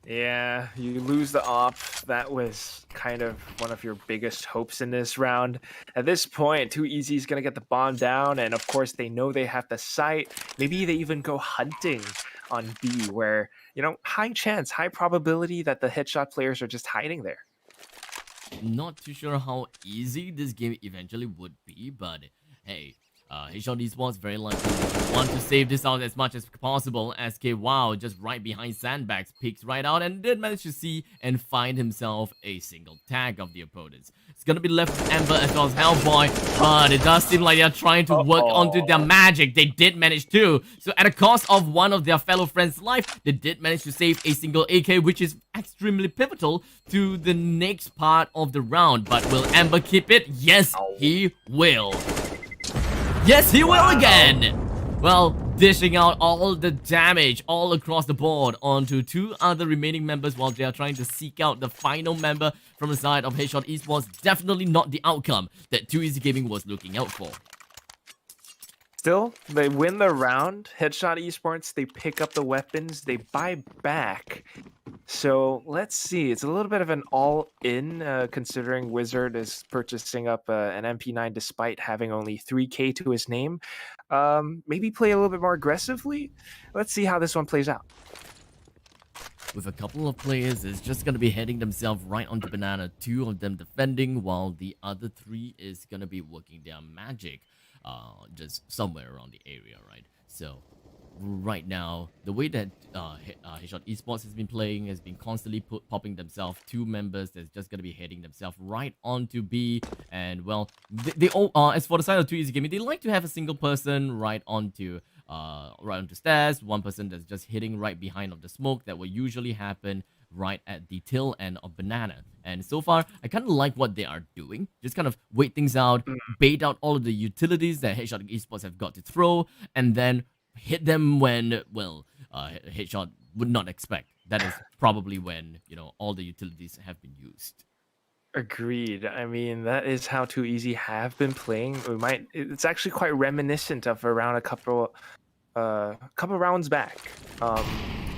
Yeah, you lose the op. That was kind of one of your biggest hopes in this round. At this point, Too Easy is going to get the bomb down, and of course, they know they have the site. Maybe they even go hunting on B, where, you know, high chance, high probability that the Headshot players are just hiding there. Not too sure how easy this game eventually would be, but hey, Headshot Esports very likely want to save this out as much as possible. SK Wow just right behind Sandbags peeks right out and did manage to see and find himself a single tag of the opponents. It's gonna be left with Ember as well as Hellboy, but it does seem like they're trying to work onto their magic. They did manage to. So at a cost of one of their fellow friends' life, they did manage to save a single AK, which is extremely pivotal to the next part of the round. But will Ember keep it? Yes, he will. Yes, he will again! Well, dishing out all the damage all across the board onto 2 other remaining members while they are trying to seek out the final member from the side of Headshot Esports. Definitely not the outcome that Too Easy Gaming was looking out for. Still, they win the round. Headshot Esports, they pick up the weapons, they buy back. So let's see. It's a little bit of an all-in, considering Wizard is purchasing up an MP9 despite having only 3K to his name. Maybe play a little bit more aggressively. Let's see how this one plays out. With a couple of players is just going to be heading themselves right onto banana, 2 of them defending, while the other 3 is going to be working their magic just somewhere around the area, right? So right now, the way that Headshot Esports has been playing has been constantly popping themselves 2 members that's just going to be heading themselves right onto B. And well, they all, as for the side of 2 Easy Gaming, they like to have a single person right onto stairs, 1 person that's just hitting right behind of the smoke. That will usually happen right at the tail end of banana. And so far, I kind of like what they are doing. Just kind of wait things out, bait out all of the utilities that Headshot Esports have got to throw, and then hit them when, well, Headshot would not expect. That is probably when, you know, all the utilities have been used. Agreed. I mean, that is how 2easy have been playing. It's actually quite reminiscent of around a couple rounds back,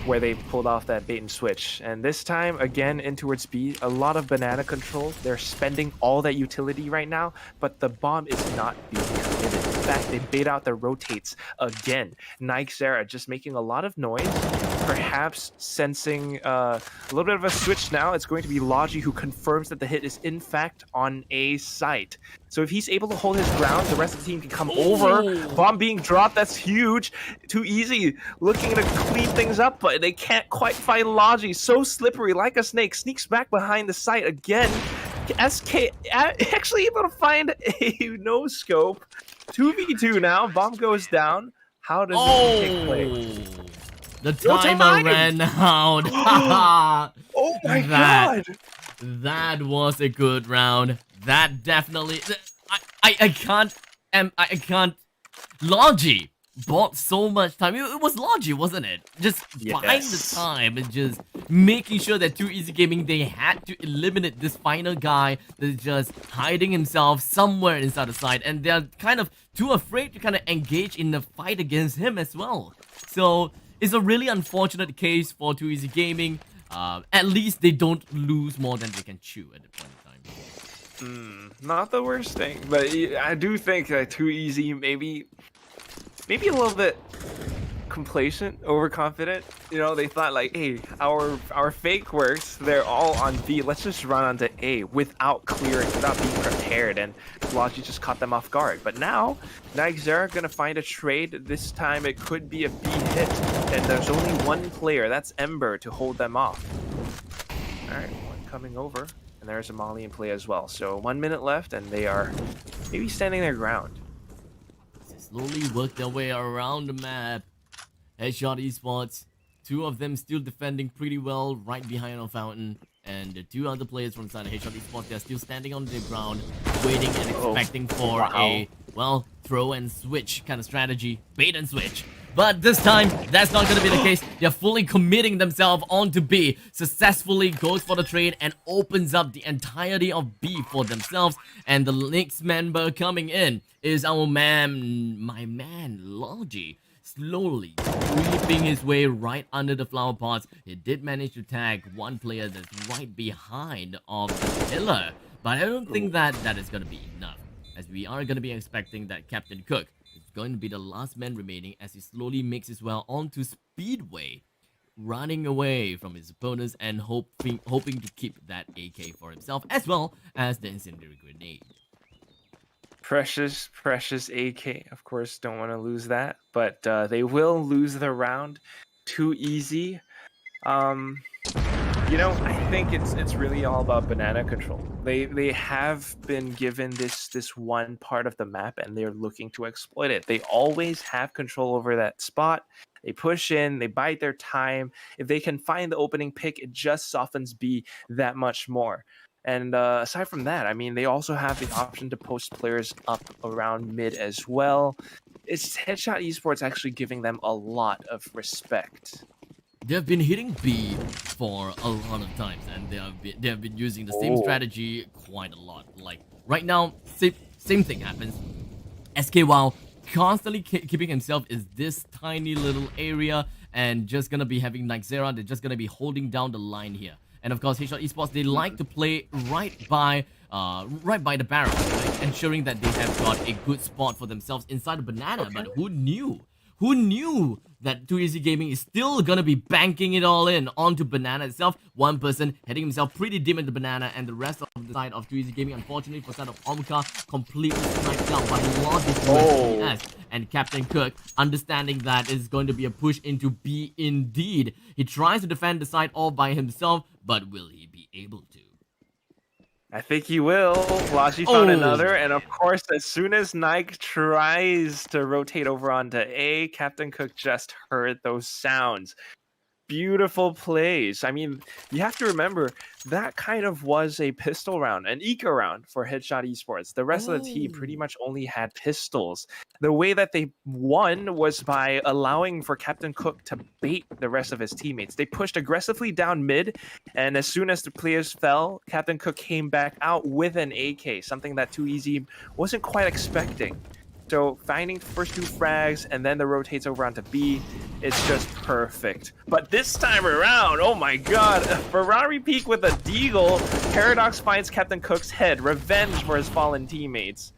where they pulled off that bait and switch. And this time, again, in towards B, a lot of banana control. They're spending all that utility right now, but the bomb is not being committed. In fact, they bait out the rotates again. Nightzera just making a lot of noise, perhaps sensing a little bit of a switch now. It's going to be Logi who confirms that the hit is in fact on A site. So if he's able to hold his ground, the rest of the team can come over. Bomb being dropped, that's huge. 2easy looking to clean things up, but they can't quite find Logi. So slippery, like a snake, sneaks back behind the site again. SK actually able to find a no-scope. 2v2 now, bomb goes down. How does this take place? The timer ran out. Oh my god! That was a good round. That definitely. I can't. Logi bought so much time. It was Logi, wasn't it? Just buying the time and just making sure that 2easy Gaming, they had to eliminate this final guy that's just hiding himself somewhere inside the side, and they're kind of too afraid to kind of engage in the fight against him as well. So it's a really unfortunate case for 2easy Gaming. At least they don't lose more than they can chew at the point in time. Not the worst thing, but I do think that 2easy maybe a little bit complacent, overconfident. You know, they thought like, hey, our fake works. They're all on B. Let's just run onto A without clearing, without being prepared. And Logi just caught them off guard. But now, Nightzera gonna find a trade. This time it could be a B hit, and there's only 1 player. That's Ember to hold them off. All right, 1 coming over, and there's a Molly in play as well. So 1 minute left, and they are maybe standing their ground. Slowly work their way around the map. Headshot Esports, 2 of them still defending pretty well right behind our fountain. And the 2 other players from the side of Headshot Esports, they're still standing on the ground, waiting and expecting for a, well, throw and switch kind of strategy. Bait and switch. But this time, that's not going to be the case. They're fully committing themselves onto B. Successfully goes for the trade and opens up the entirety of B for themselves. And the next member coming in is our my man, Logi. Slowly creeping his way right under the flower pots. He did manage to tag 1 player that's right behind of the pillar. But I don't think that is going to be enough, as we are going to be expecting that Captain Cook is going to be the last man remaining as he slowly makes his way onto Speedway, running away from his opponents and hoping to keep that AK for himself, as well as the incendiary grenade. Precious AK, of course, don't want to lose that, but they will lose the round. 2easy. You know, I think it's really all about banana control. They have been given this 1 part of the map, and they're looking to exploit it. They always have control over that spot. They push in, they bide their time. If they can find the opening pick, it just softens B that much more. And aside from that, I mean, they also have the option to post players up around mid as well. It's Headshot Esports actually giving them a lot of respect. They've been hitting B for a lot of times, and they have been using the same strategy quite a lot. Like right now, same thing happens. SK WoW constantly keeping himself is this tiny little area, and just gonna be having Nightzera. They're just gonna be holding down the line here. And of course, Headshot Esports, they like to play right by the barrel, right? Ensuring that they have got a good spot for themselves inside the banana. Okay. But who knew? Who knew that 2EZ Gaming is still gonna be banking it all in onto banana itself? One person heading himself pretty dim in the banana, and the rest of the side of 2EZ Gaming, unfortunately for side of Omkar, completely sniped out by Logi's USPS. And Captain Cook, understanding that is going to be a push into B indeed. He tries to defend the side all by himself, but will he be able to? I think he will. Logi found another, and of course, as soon as Nike tries to rotate over onto A, Captain Cook just heard those sounds. Beautiful plays. I mean, you have to remember that kind of was a pistol round, an eco round for Headshot Esports. The rest of the team pretty much only had pistols. The way that they won was by allowing for Captain Cook to bait the rest of his teammates. They pushed aggressively down mid, and as soon as the players fell, Captain Cook came back out with an AK, something that 2EZ wasn't quite expecting. So finding the first 2 frags and then the rotates over onto B, it's just perfect. But this time around, oh my god, a Ferrari peak with a deagle. Paradox finds Captain Cook's head, revenge for his fallen teammates.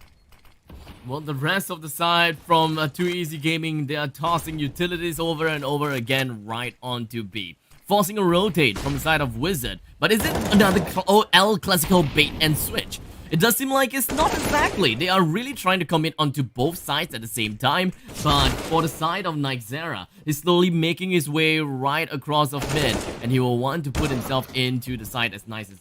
Well, the rest of the side from 2EZ Gaming, they are tossing utilities over and over again right onto B, forcing a rotate from the side of Wizard. But is it another El Clasico bait and switch? It does seem like it's not exactly. They are really trying to commit onto both sides at the same time. But for the side of Nightzera, he's slowly making his way right across of mid, and he will want to put himself into the side as nicely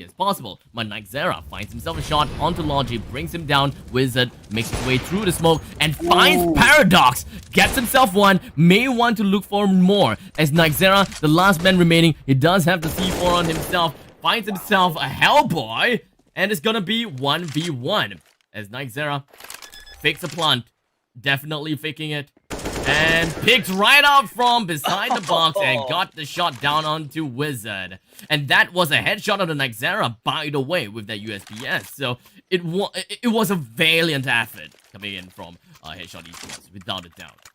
as possible. But Nightzera finds himself a shot onto Logi, brings him down. Wizard makes his way through the smoke and finds Paradox. Gets himself one. May want to look for more. As Nightzera, the last man remaining, he does have the C4 on himself. Finds himself a Hellboy. And it's gonna be 1v1 as Nightzera fakes a plant, definitely faking it, and picked right out from beside the box and got the shot down onto Wizard. And that was a headshot of the Nightzera, by the way, with that USPS. So it was a valiant effort coming in from Headshot Esports, without a doubt.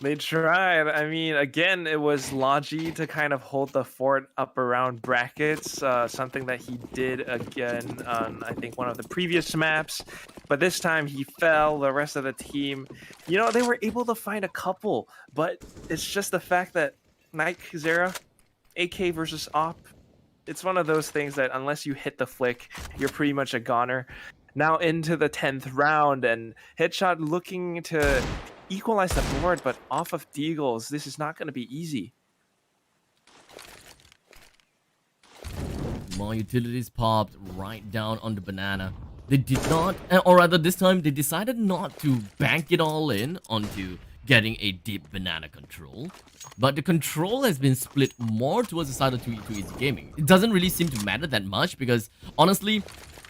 They tried. I mean, again, it was Logi to kind of hold the fort up around brackets, something that he did again on, I think, one of the previous maps. But this time he fell. The rest of the team, you know, they were able to find a couple, but it's just the fact that Nightzera, AK versus Op, it's one of those things that unless you hit the flick, you're pretty much a goner. Now into the 10th round, and Headshot looking to equalize the board, but off of Deagles, this is not going to be easy. More utilities popped right down on the banana. They did not, or rather this time, they decided not to bank it all in onto getting a deep banana control. But the control has been split more towards the side of 2EZ Gaming. It doesn't really seem to matter that much because, honestly,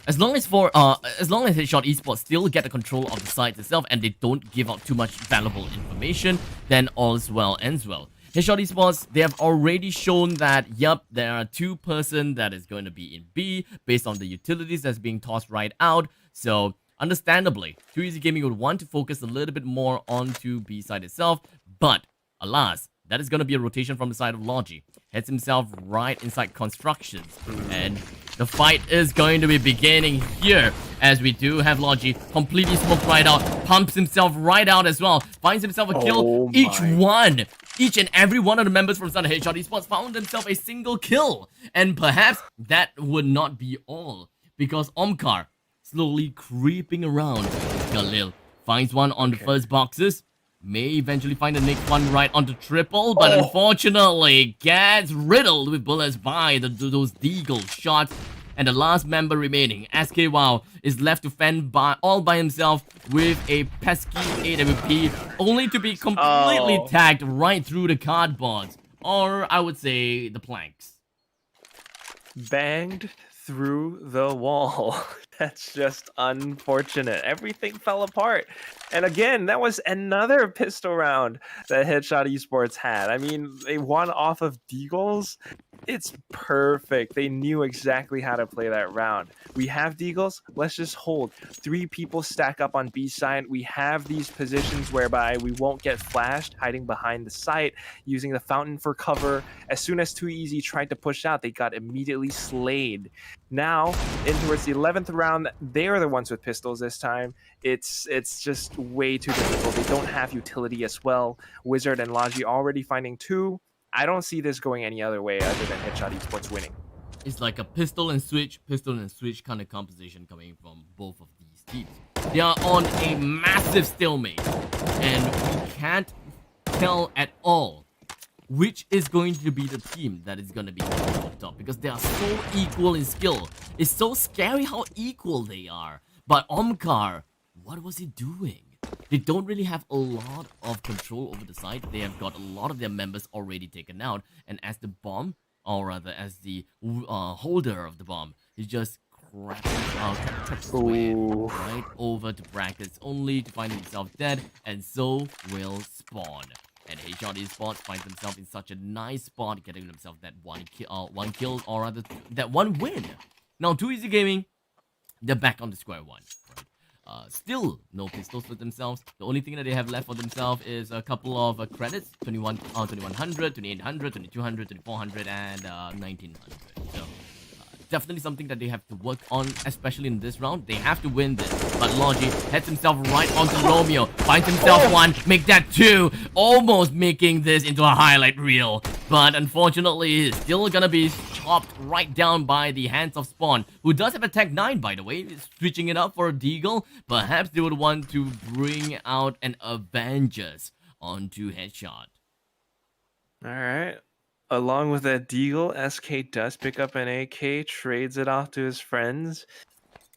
as long as Headshot Esports still get the control of the site itself and they don't give out too much valuable information, then all's well ends well. Headshot Esports, they have already shown that, yep, there are 2 person that is going to be in B based on the utilities that's being tossed right out. So, understandably, 2EZ Gaming would want to focus a little bit more onto B side itself, but alas, that is going to be a rotation from the side of Logi. Heads himself right inside constructions, and the fight is going to be beginning here, as we do have Logi completely smoked right out, pumps himself right out as well, finds himself a kill. Each and every one of the members from Sun Headshot Esports found themselves a single kill. And perhaps that would not be all, because Omkar, slowly creeping around, Galil finds one on the first boxes, may eventually find the next one right onto triple, but unfortunately gets riddled with bullets by those deagle shots. And the last member remaining, SK Wow, is left to fend all by himself with a pesky AWP, only to be completely tagged right through the cardboards, or I would say the planks. Banged through the wall. That's just unfortunate. Everything fell apart. And again, that was another pistol round that Headshot Esports had. I mean, they won off of deagles. It's perfect. They knew exactly how to play that round. We have Deagles. Let's just hold. 3 people stack up on B side. We have these positions whereby we won't get flashed, hiding behind the site, using the fountain for cover. As soon as Too Easy tried to push out, they got immediately slayed. Now, in towards the 11th round, they are the ones with pistols this time. It's just way too difficult. They don't have utility as well. Wizard and Logi already finding 2. I don't see this going any other way other than Headshot Esports winning. It's like a pistol and switch kind of composition coming from both of these teams. They are on a massive stalemate, and we can't tell at all which is going to be the team that is going to be on top, because they are so equal in skill. It's so scary how equal they are. But Omkar, what was he doing? They don't really have a lot of control over the site. They have got a lot of their members already taken out. And as the bomb, or rather as the holder of the bomb, he just cracks his way right over to brackets, only to find himself dead. And so will Spawn. And Headshot Esports finds himself in such a nice spot, getting himself that one kill, or rather that one win. Now, Too Easy Gaming, they're back on the square one. Right? Still no pistols for themselves. The only thing that they have left for themselves is a couple of credits: 2100, 2800, 2200, 2400, and 1900. So definitely something that they have to work on, especially in this round. They have to win this. But Logi heads himself right onto Romeo, finds himself 1, make that 2, almost making this into a highlight reel. But unfortunately, it's still gonna be chopped right down by the hands of Spawn, who does have a Tech 9, by the way, switching it up for a Deagle. Perhaps they would want to bring out an Avengers onto Headshot. Alright. Along with that Deagle, SK does pick up an AK, trades it off to his friends.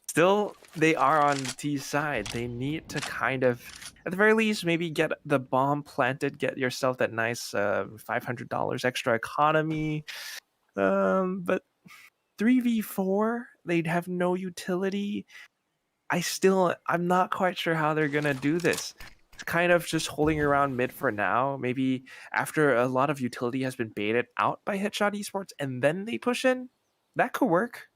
Still, they are on the T side. They need to kind of, at the very least, maybe get the bomb planted, get yourself that nice $500 extra economy. But 3v4, they'd have no utility. I'm not quite sure how they're gonna do this. It's kind of just holding around mid for now. Maybe after a lot of utility has been baited out by Headshot Esports and then they push in, that could work.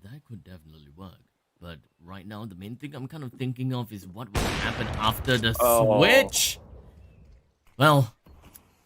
That could definitely work. But right now, the main thing I'm kind of thinking of is what will happen after the switch. Well,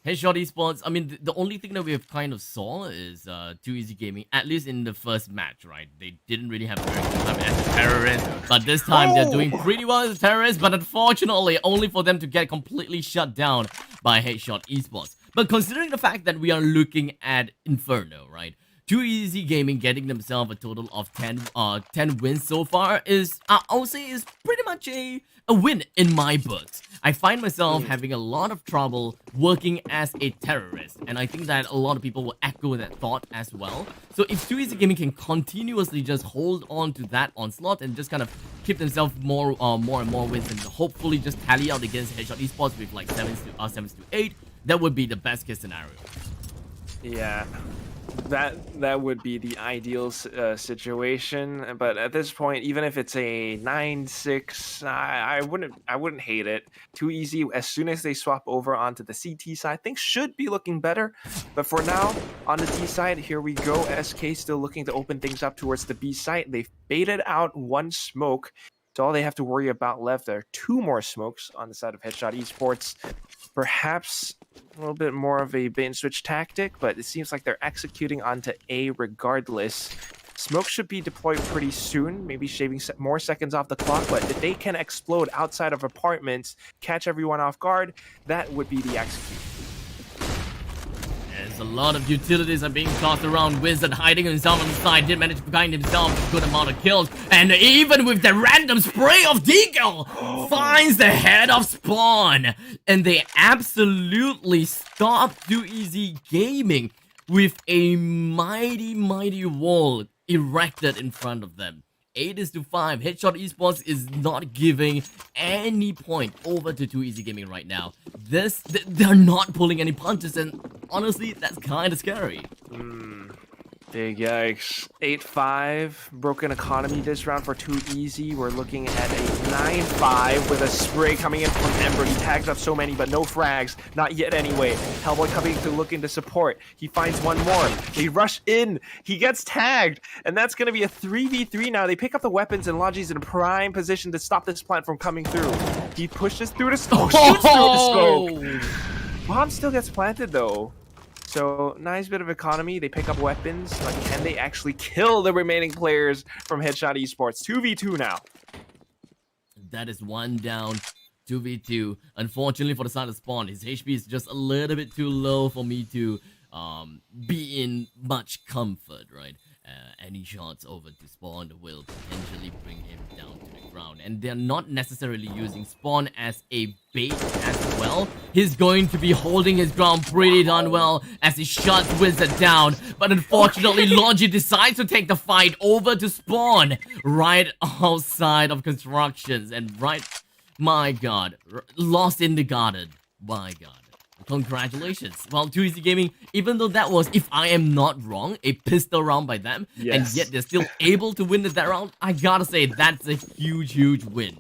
Headshot Esports, I mean, the only thing that we have kind of saw is Too Easy Gaming, at least in the first match, right? They didn't really have a very good time as a terrorist, but this time they're doing pretty well as a terrorist, but unfortunately, only for them to get completely shut down by Headshot Esports. But considering the fact that we are looking at Inferno, right? Too Easy Gaming getting themselves a total of 10 wins so far is, I would say, is pretty much a win in my books. I find myself having a lot of trouble working as a terrorist, and I think that a lot of people will echo that thought as well. So if Too Easy Gaming can continuously just hold on to that onslaught and just kind of keep themselves more and more wins, and hopefully just tally out against Headshot Esports with like 7 to 8, that would be the best case scenario. Yeah. That would be the ideal situation, but at this point, even if it's a 9-6, I wouldn't hate it. Too Easy, as soon as they swap over onto the CT side, things should be looking better. But for now, on the T side, here we go. SK still looking to open things up towards the B side. They've baited out 1 smoke, so all they have to worry about left are 2 more smokes on the side of Headshot Esports. Perhaps a little bit more of a bait and switch tactic, but it seems like they're executing onto A regardless. Smoke should be deployed pretty soon, maybe shaving more seconds off the clock, but if they can explode outside of apartments, catch everyone off guard, that would be the execution. There's a lot of utilities are being tossed around. Wizard hiding himself on the side did manage to find himself a good amount of kills, and even with the random spray of Deagle, finds the head of Spawn, and they absolutely stopped Too Easy Gaming with a mighty wall erected in front of them. 8-5. Headshot Esports is not giving any point over to Too Easy Gaming right now. They're not pulling any punches, and honestly, that's kind of scary. Big yikes. 8-5. Broken economy this round for too easy. We're looking at a 9-5 with a spray coming in from Ember. He tags up so many, but no frags. Not yet anyway. Hellboy coming to look into support. He finds one more. They rush in. He gets tagged. And that's going to be a 3v3 now. They pick up the weapons, and Logi's in prime position to stop this plant from coming through. He pushes through the smoke. Shoots through the smoke. Bomb still gets planted, though. So, nice bit of economy. They pick up weapons, but can they actually kill the remaining players from Headshot Esports? 2v2 now. That is one down, 2v2. Unfortunately for the side of Spawn, his HP is just a little bit too low for me to be in much comfort, right? Any shots over to Spawn will potentially bring him down to the ground. And they're not necessarily using Spawn as a bait as well. He's going to be holding his ground pretty darn well as he shuts Wizard down. But unfortunately, Logi decides to take the fight over to Spawn right outside of constructions. And right, my god, lost in the garden. My god. Congratulations. Well, Too Easy Gaming, even though that was, if I am not wrong, a pistol round by them, and yet they're still able to win that round, I gotta say, that's a huge win.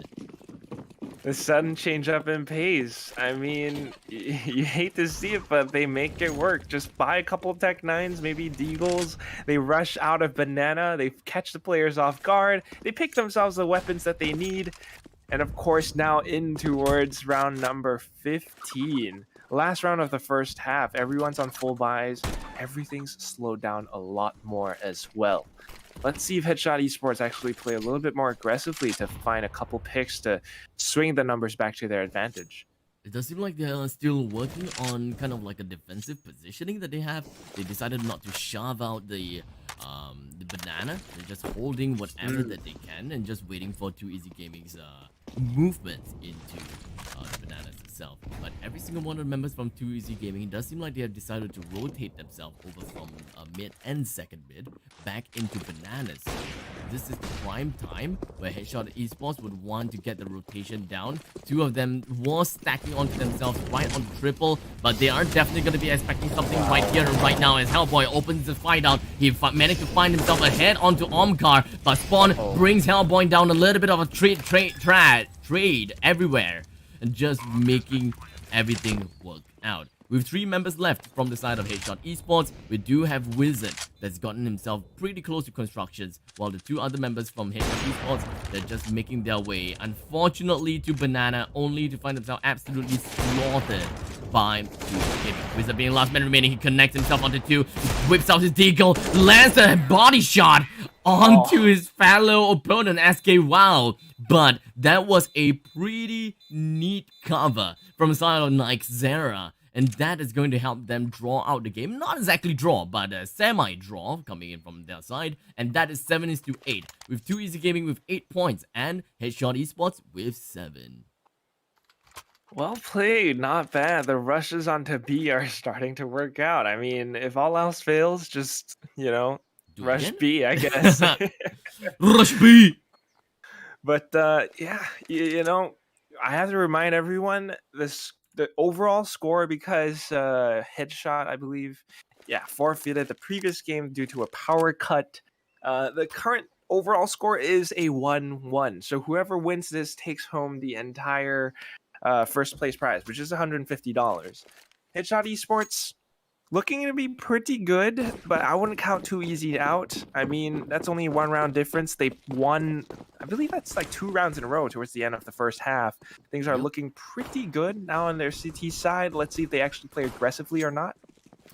The sudden change up in pace. I mean, you hate to see it, but they make it work. Just buy a couple of Tech 9s, maybe Deagles. They rush out of Banana. They catch the players off guard. They pick themselves the weapons that they need. And of course, now in towards round number 15. Last round of the first half, everyone's on full buys. Everything's slowed down a lot more as well. Let's see if Headshot Esports actually play a little bit more aggressively to find a couple picks to swing the numbers back to their advantage. It does seem like they're still working on kind of like a defensive positioning that they have. They decided not to shove out the banana. They're just holding whatever that they can and just waiting for Too Easy Gaming's movements into the bananas itself. But every single one of the members from Too Easy Gaming, it does seem like they have decided to rotate themselves over from mid and second mid back into bananas. This is the prime time where Headshot Esports would want to get the rotation down. Two of them were stacking onto themselves right on the triple, but they are definitely going to be expecting something right here and right now as Hellboy opens the fight out. He managed to find himself ahead onto Omkar, but Spawn brings Hellboy down. A little bit of a trade everywhere, and just making everything work out. With 3 members left from the side of Headshot Esports, we do have Wizard that's gotten himself pretty close to constructions, while the 2 other members from Headshot Esports, they're just making their way, unfortunately, to Banana, only to find themselves absolutely slaughtered by 2 Gaming. Wizard being last man remaining, he connects himself onto 2, whips out his deagle, lands a body shot onto his fellow opponent, SK Wow. But that was a pretty neat cover from the side of Nike Zera. And that is going to help them draw out the game. Not exactly draw, but a semi-draw coming in from their side. And that is 7-8. With Too Easy Gaming with 8 points. And Headshot Esports with 7. Well played. Not bad. The rushes onto B are starting to work out. I mean, if all else fails, just, you know, rush B, I guess. Rush B! But, yeah, you know, I have to remind everyone the overall score, because Headshot, I believe, forfeited the previous game due to a power cut. The current overall score is a 1-1. So whoever wins this takes home the entire first place prize, which is $150. Headshot Esports looking to be pretty good, but I wouldn't count Too Easy out. I mean, that's only 1 round difference. They won, I believe that's like 2 rounds in a row towards the end of the first half. Things are looking pretty good now on their CT side. Let's see if they actually play aggressively or not.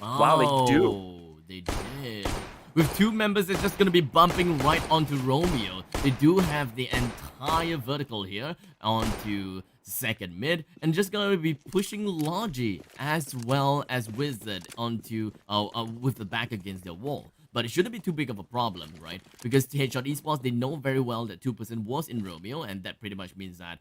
Wow, they do. They did. With 2 members, it's just going to be bumping right onto Romeo. They do have the entire vertical here onto second mid, and just gonna be pushing Logi as well as Wizard onto with the back against their wall. But it shouldn't be too big of a problem, right? Because Headshot Esports, they know very well that 2% was in Romeo, and that pretty much means that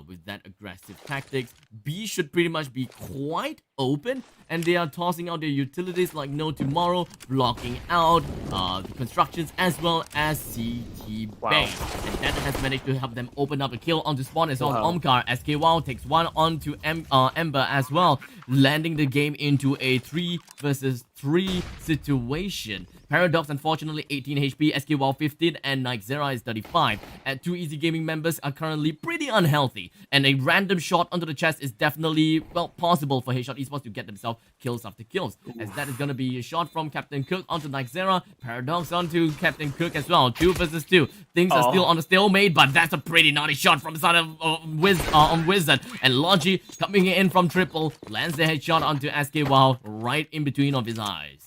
with that aggressive tactics, B should pretty much be quite open, and they are tossing out their utilities like no tomorrow, blocking out the constructions as well as CT Bay. And that has managed to help them open up a kill onto Spawn as well. Omkar, SK Wow takes 1 onto Ember as well, landing the game into a 3 versus 3 situation. Paradox, unfortunately, 18 HP, SKWow 15, and Nightzera is 35. And 2 Easy Gaming members are currently pretty unhealthy. And a random shot onto the chest is definitely, well, possible for Headshot Esports to get themselves kills after kills. As that is going to be a shot from Captain Cook onto Nightzera, Paradox onto Captain Cook as well. 2 versus 2. Things are still on a stalemate, but that's a pretty naughty shot from the side of Wizard. And Logi coming in from triple, lands the headshot onto SKWow right in between of his eyes.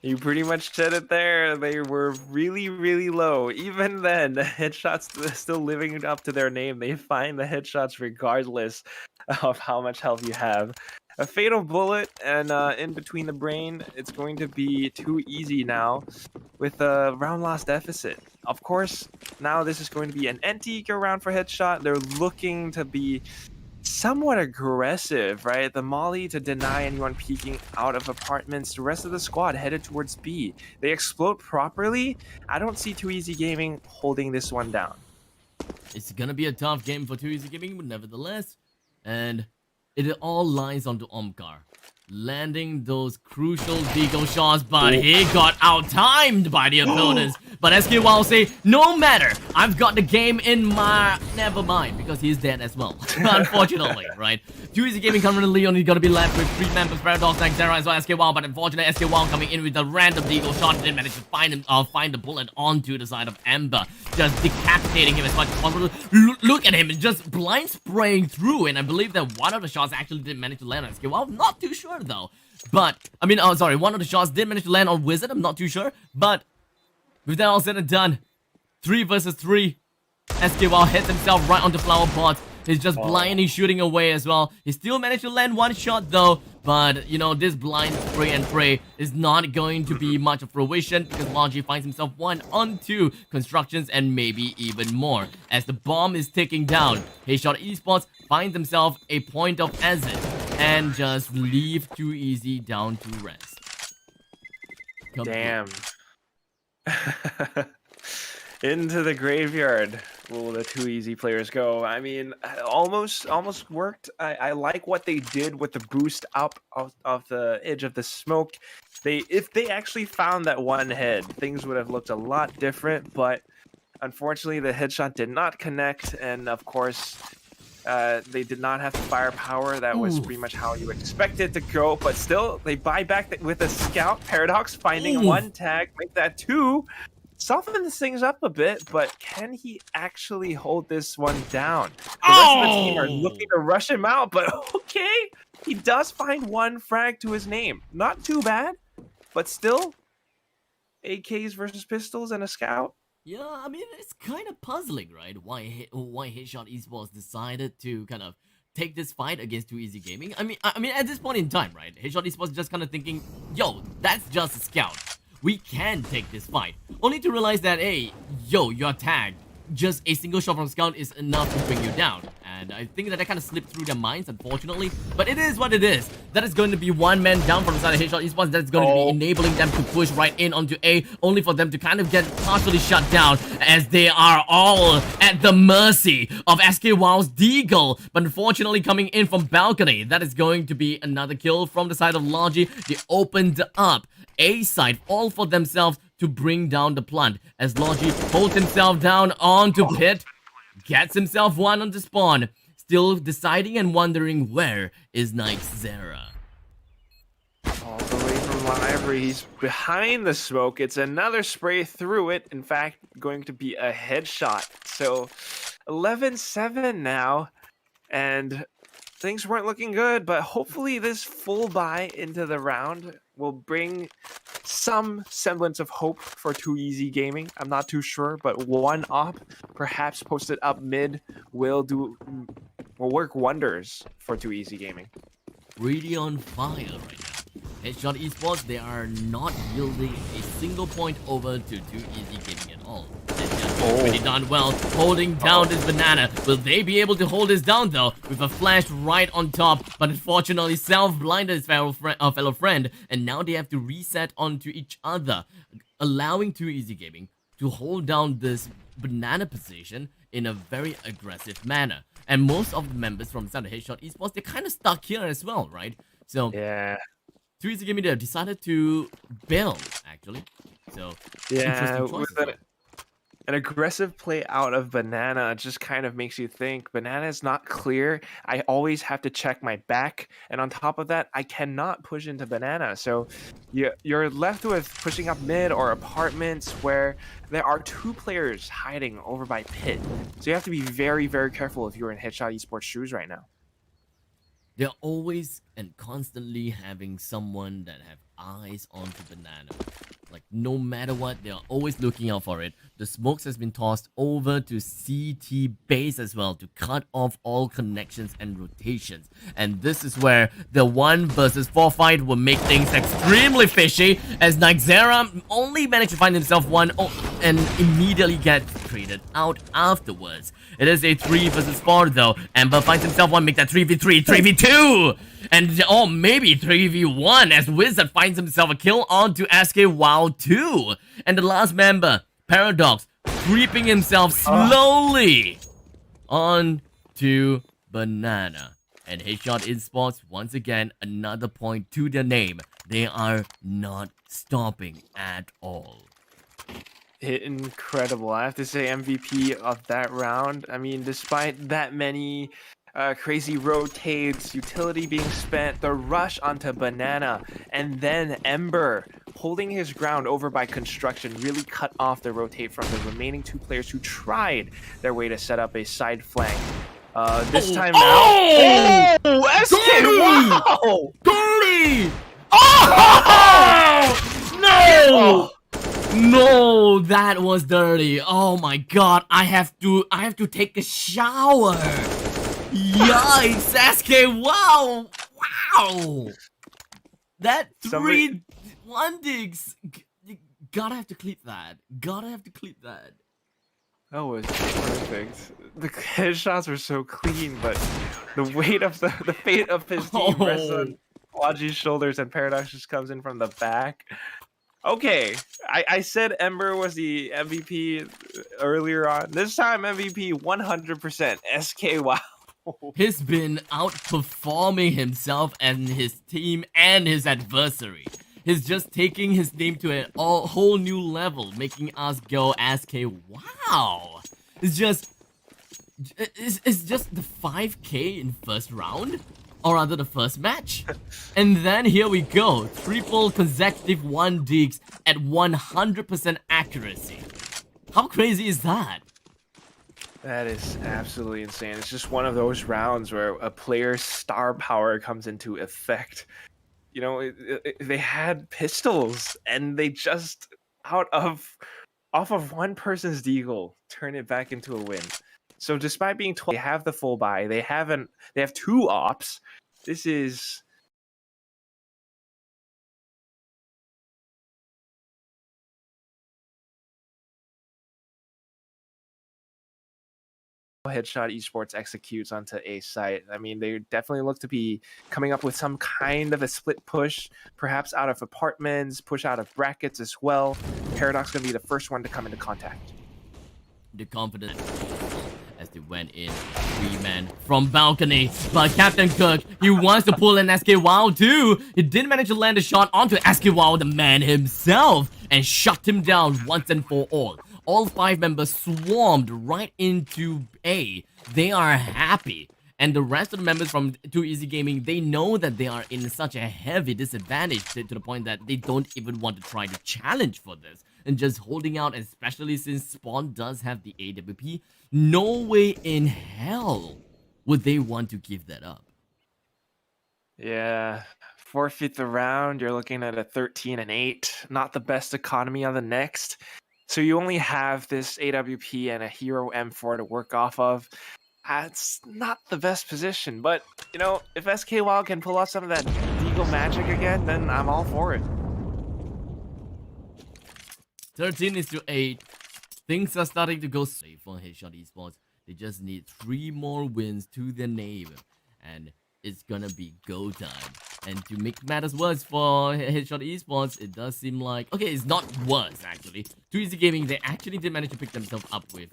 You pretty much said it there. They were really, really low. Even then, the headshots still living up to their name. They find the headshots regardless of how much health you have. A fatal bullet and in between the brain, it's going to be too easy now with a round loss deficit. Of course, now this is going to be an anti-eco round for headshot. They're looking to be somewhat aggressive, right? The molly to deny anyone peeking out of apartments. The rest of the squad headed towards B. They explode properly. I don't see 2 Easy Gaming holding this one down. It's gonna be a tough game for 2 Easy Gaming, but nevertheless, and it all lies onto Omkar landing those crucial deagle shots, but he got out-timed by the opponents. But SKWow say, no matter, I've got the game in my... Never mind, because he's dead as well. Unfortunately, right? 2 Easy Gaming currently only gonna be left with 3 members, Paradox, Nightzera as well as SKWow, but unfortunately SKWow coming in with a random deagle shot, didn't manage to find the bullet onto the side of Ember, just decapitating him as much as possible. Look at him, just blind spraying through, and I believe that one of the shots actually didn't manage to land on SKWow. I'm not too sure though, but I mean, sorry, one of the shots did manage to land on Wizard. I'm not too sure, but with that all said and done, 3 versus 3, SKWow hits himself right onto Flower Pot. He's just blindly shooting away as well. He still managed to land one shot though, but you know, this blind spray and pray is not going to be much of fruition because Logi finds himself 1 on 2 constructions and maybe even more. As the bomb is ticking down, Headshot Esports finds himself a point of exit and just leave 2 Easy down to rest. Damn. Into the graveyard will the 2 Easy players go. I mean, almost worked. I like what they did with the boost up of the edge of the smoke. If they actually found that one head, things would have looked a lot different, but unfortunately the headshot did not connect, and of course they did not have the firepower. That was pretty much how you expect it to go, but still they buy back with a scout. Paradox finding 1 tag, make that 2. Soften things up a bit, but can he actually hold this one down? The rest of the team are looking to rush him out, but okay, he does find 1 frag to his name. Not too bad, but still, AKs versus pistols and a scout. Yeah, I mean, it's kind of puzzling, right? Why Headshot Esports decided to kind of take this fight against 2 Easy Gaming. I mean, at this point in time, right? Headshot Esports just kind of thinking, yo, that's just a scout. We can take this fight. Only to realize that, hey, yo, you're tagged. Just a single shot from scout is enough to bring you down. And I think that kind of slipped through their minds, unfortunately. But it is what it is. That is going to be 1 man down from the side of Headshot Esports. That is going to be enabling them to push right in onto A, only for them to kind of get partially shut down, as they are all at the mercy of SKWow's deagle. But unfortunately, coming in from balcony, that is going to be another kill from the side of Logi. They opened up A side all for themselves to bring down the plant, as Logi holds himself down onto Pit, gets himself 1 on the spawn, still deciding and wondering where is Nightzera. All the way from library, he's behind the smoke. It's another spray through it. In fact, going to be a headshot. So 11-7 now, and things weren't looking good, but hopefully this full buy into the round will bring some semblance of hope for 2 Easy Gaming. I'm not too sure, but 1 op, perhaps posted up mid, will work wonders for 2 Easy Gaming. Really on fire right now. Headshot Esports, they are not yielding a single point over to 2 Easy Gaming at all. Pretty done well, holding down this banana. Will they be able to hold this down though? With a flash right on top, but unfortunately self-blinded his fellow friend, and now they have to reset onto each other, allowing 2 Easy Gaming to hold down this banana position in a very aggressive manner. And most of the members from the Headshot Esports, they're kind of stuck here as well, right? So yeah, Too Easy Gaming, they have decided to build, actually. So, Yeah, interesting choice with as well. an aggressive play out of Banana just kind of makes you think Banana is not clear. I always have to check my back, and on top of that, I cannot push into Banana. So you're left with pushing up mid or apartments where there are two players hiding over by pit. So you have to be very, very careful if you're in Headshot Esports shoes right now. They're always and constantly having someone that have eyes onto Banana. Like, no matter what, they're always looking out for it. The smokes has been tossed over to CT base as well to cut off all connections and rotations. And this is where the 1 versus 4 fight will make things extremely fishy, as Nightzera only managed to find himself one and immediately get traded out afterwards. It is a 3 versus 4 though. Amber finds himself one, make that 3v3, 3v2! And maybe 3v1 as Wizard finds himself a kill onto SKWow2. And the last member, Paradox, creeping himself slowly onto Banana. And Headshot Esports, once again, another point to their name. They are not stopping at all. Incredible. I have to say MVP of that round. I mean, despite that many crazy rotates, utility being spent, the rush onto Banana, and then Ember holding his ground over by construction really cut off the rotate from the remaining 2 players who tried their way to set up a side flank. This time out. Oh! SK! Wow! Dirty! Oh! No! No, that was dirty. Oh my god, I have to take a shower. Yikes, SK, wow! Wow! That 3-1 digs. You gotta have to clip that. Gotta have to clip that. That was perfect. The headshots were so clean, but the weight of the fate of his team rests on Logi's shoulders, and Paradox just comes in from the back. Okay, I said Ember was the MVP earlier on. This time MVP 100% SKWow. He's been outperforming himself and his team and his adversary. He's just taking his name to a whole new level, making us go SKWow. It's just the 5k in first round, or rather the first match. And then here we go, triple consecutive 1 digs at 100% accuracy. How crazy is that? That is absolutely insane. It's just one of those rounds where a player's star power comes into effect. You know, they had pistols, and they just off of one person's deagle turn it back into a win. So despite being 12, they have the full buy. They have 2 ops. This is Headshot Esports executes onto a site. I mean, they definitely look to be coming up with some kind of a split push, perhaps out of apartments, push out of brackets as well. Paradox going to be the first one to come into contact. The confidence as they went in 3-man from balcony, but Captain Cook, he wants to pull in SKWow too. He didn't manage to land a shot onto SKWow, the man himself, and shut him down once and for all. All 5 members swarmed right into A. They are happy. And the rest of the members from Too Easy Gaming, they know that they are in such a heavy disadvantage to the point that they don't even want to try to challenge for this. And just holding out, especially since Spawn does have the AWP, no way in hell would they want to give that up. Yeah, forfeit the round. You're looking at a 13-8. Not the best economy on the next. So you only have this AWP and a Hero M4 to work off of. It's not the best position, but, you know, if SKWow can pull off some of that Deagle magic again, then I'm all for it. 13-8. Things are starting to go safe for Headshot Esports. They just need 3 more wins to their name, and it's gonna be go time. And to make matters worse for Headshot Esports, it does seem like... Okay, it's not worse, actually. Too Easy Gaming, they actually did manage to pick themselves up with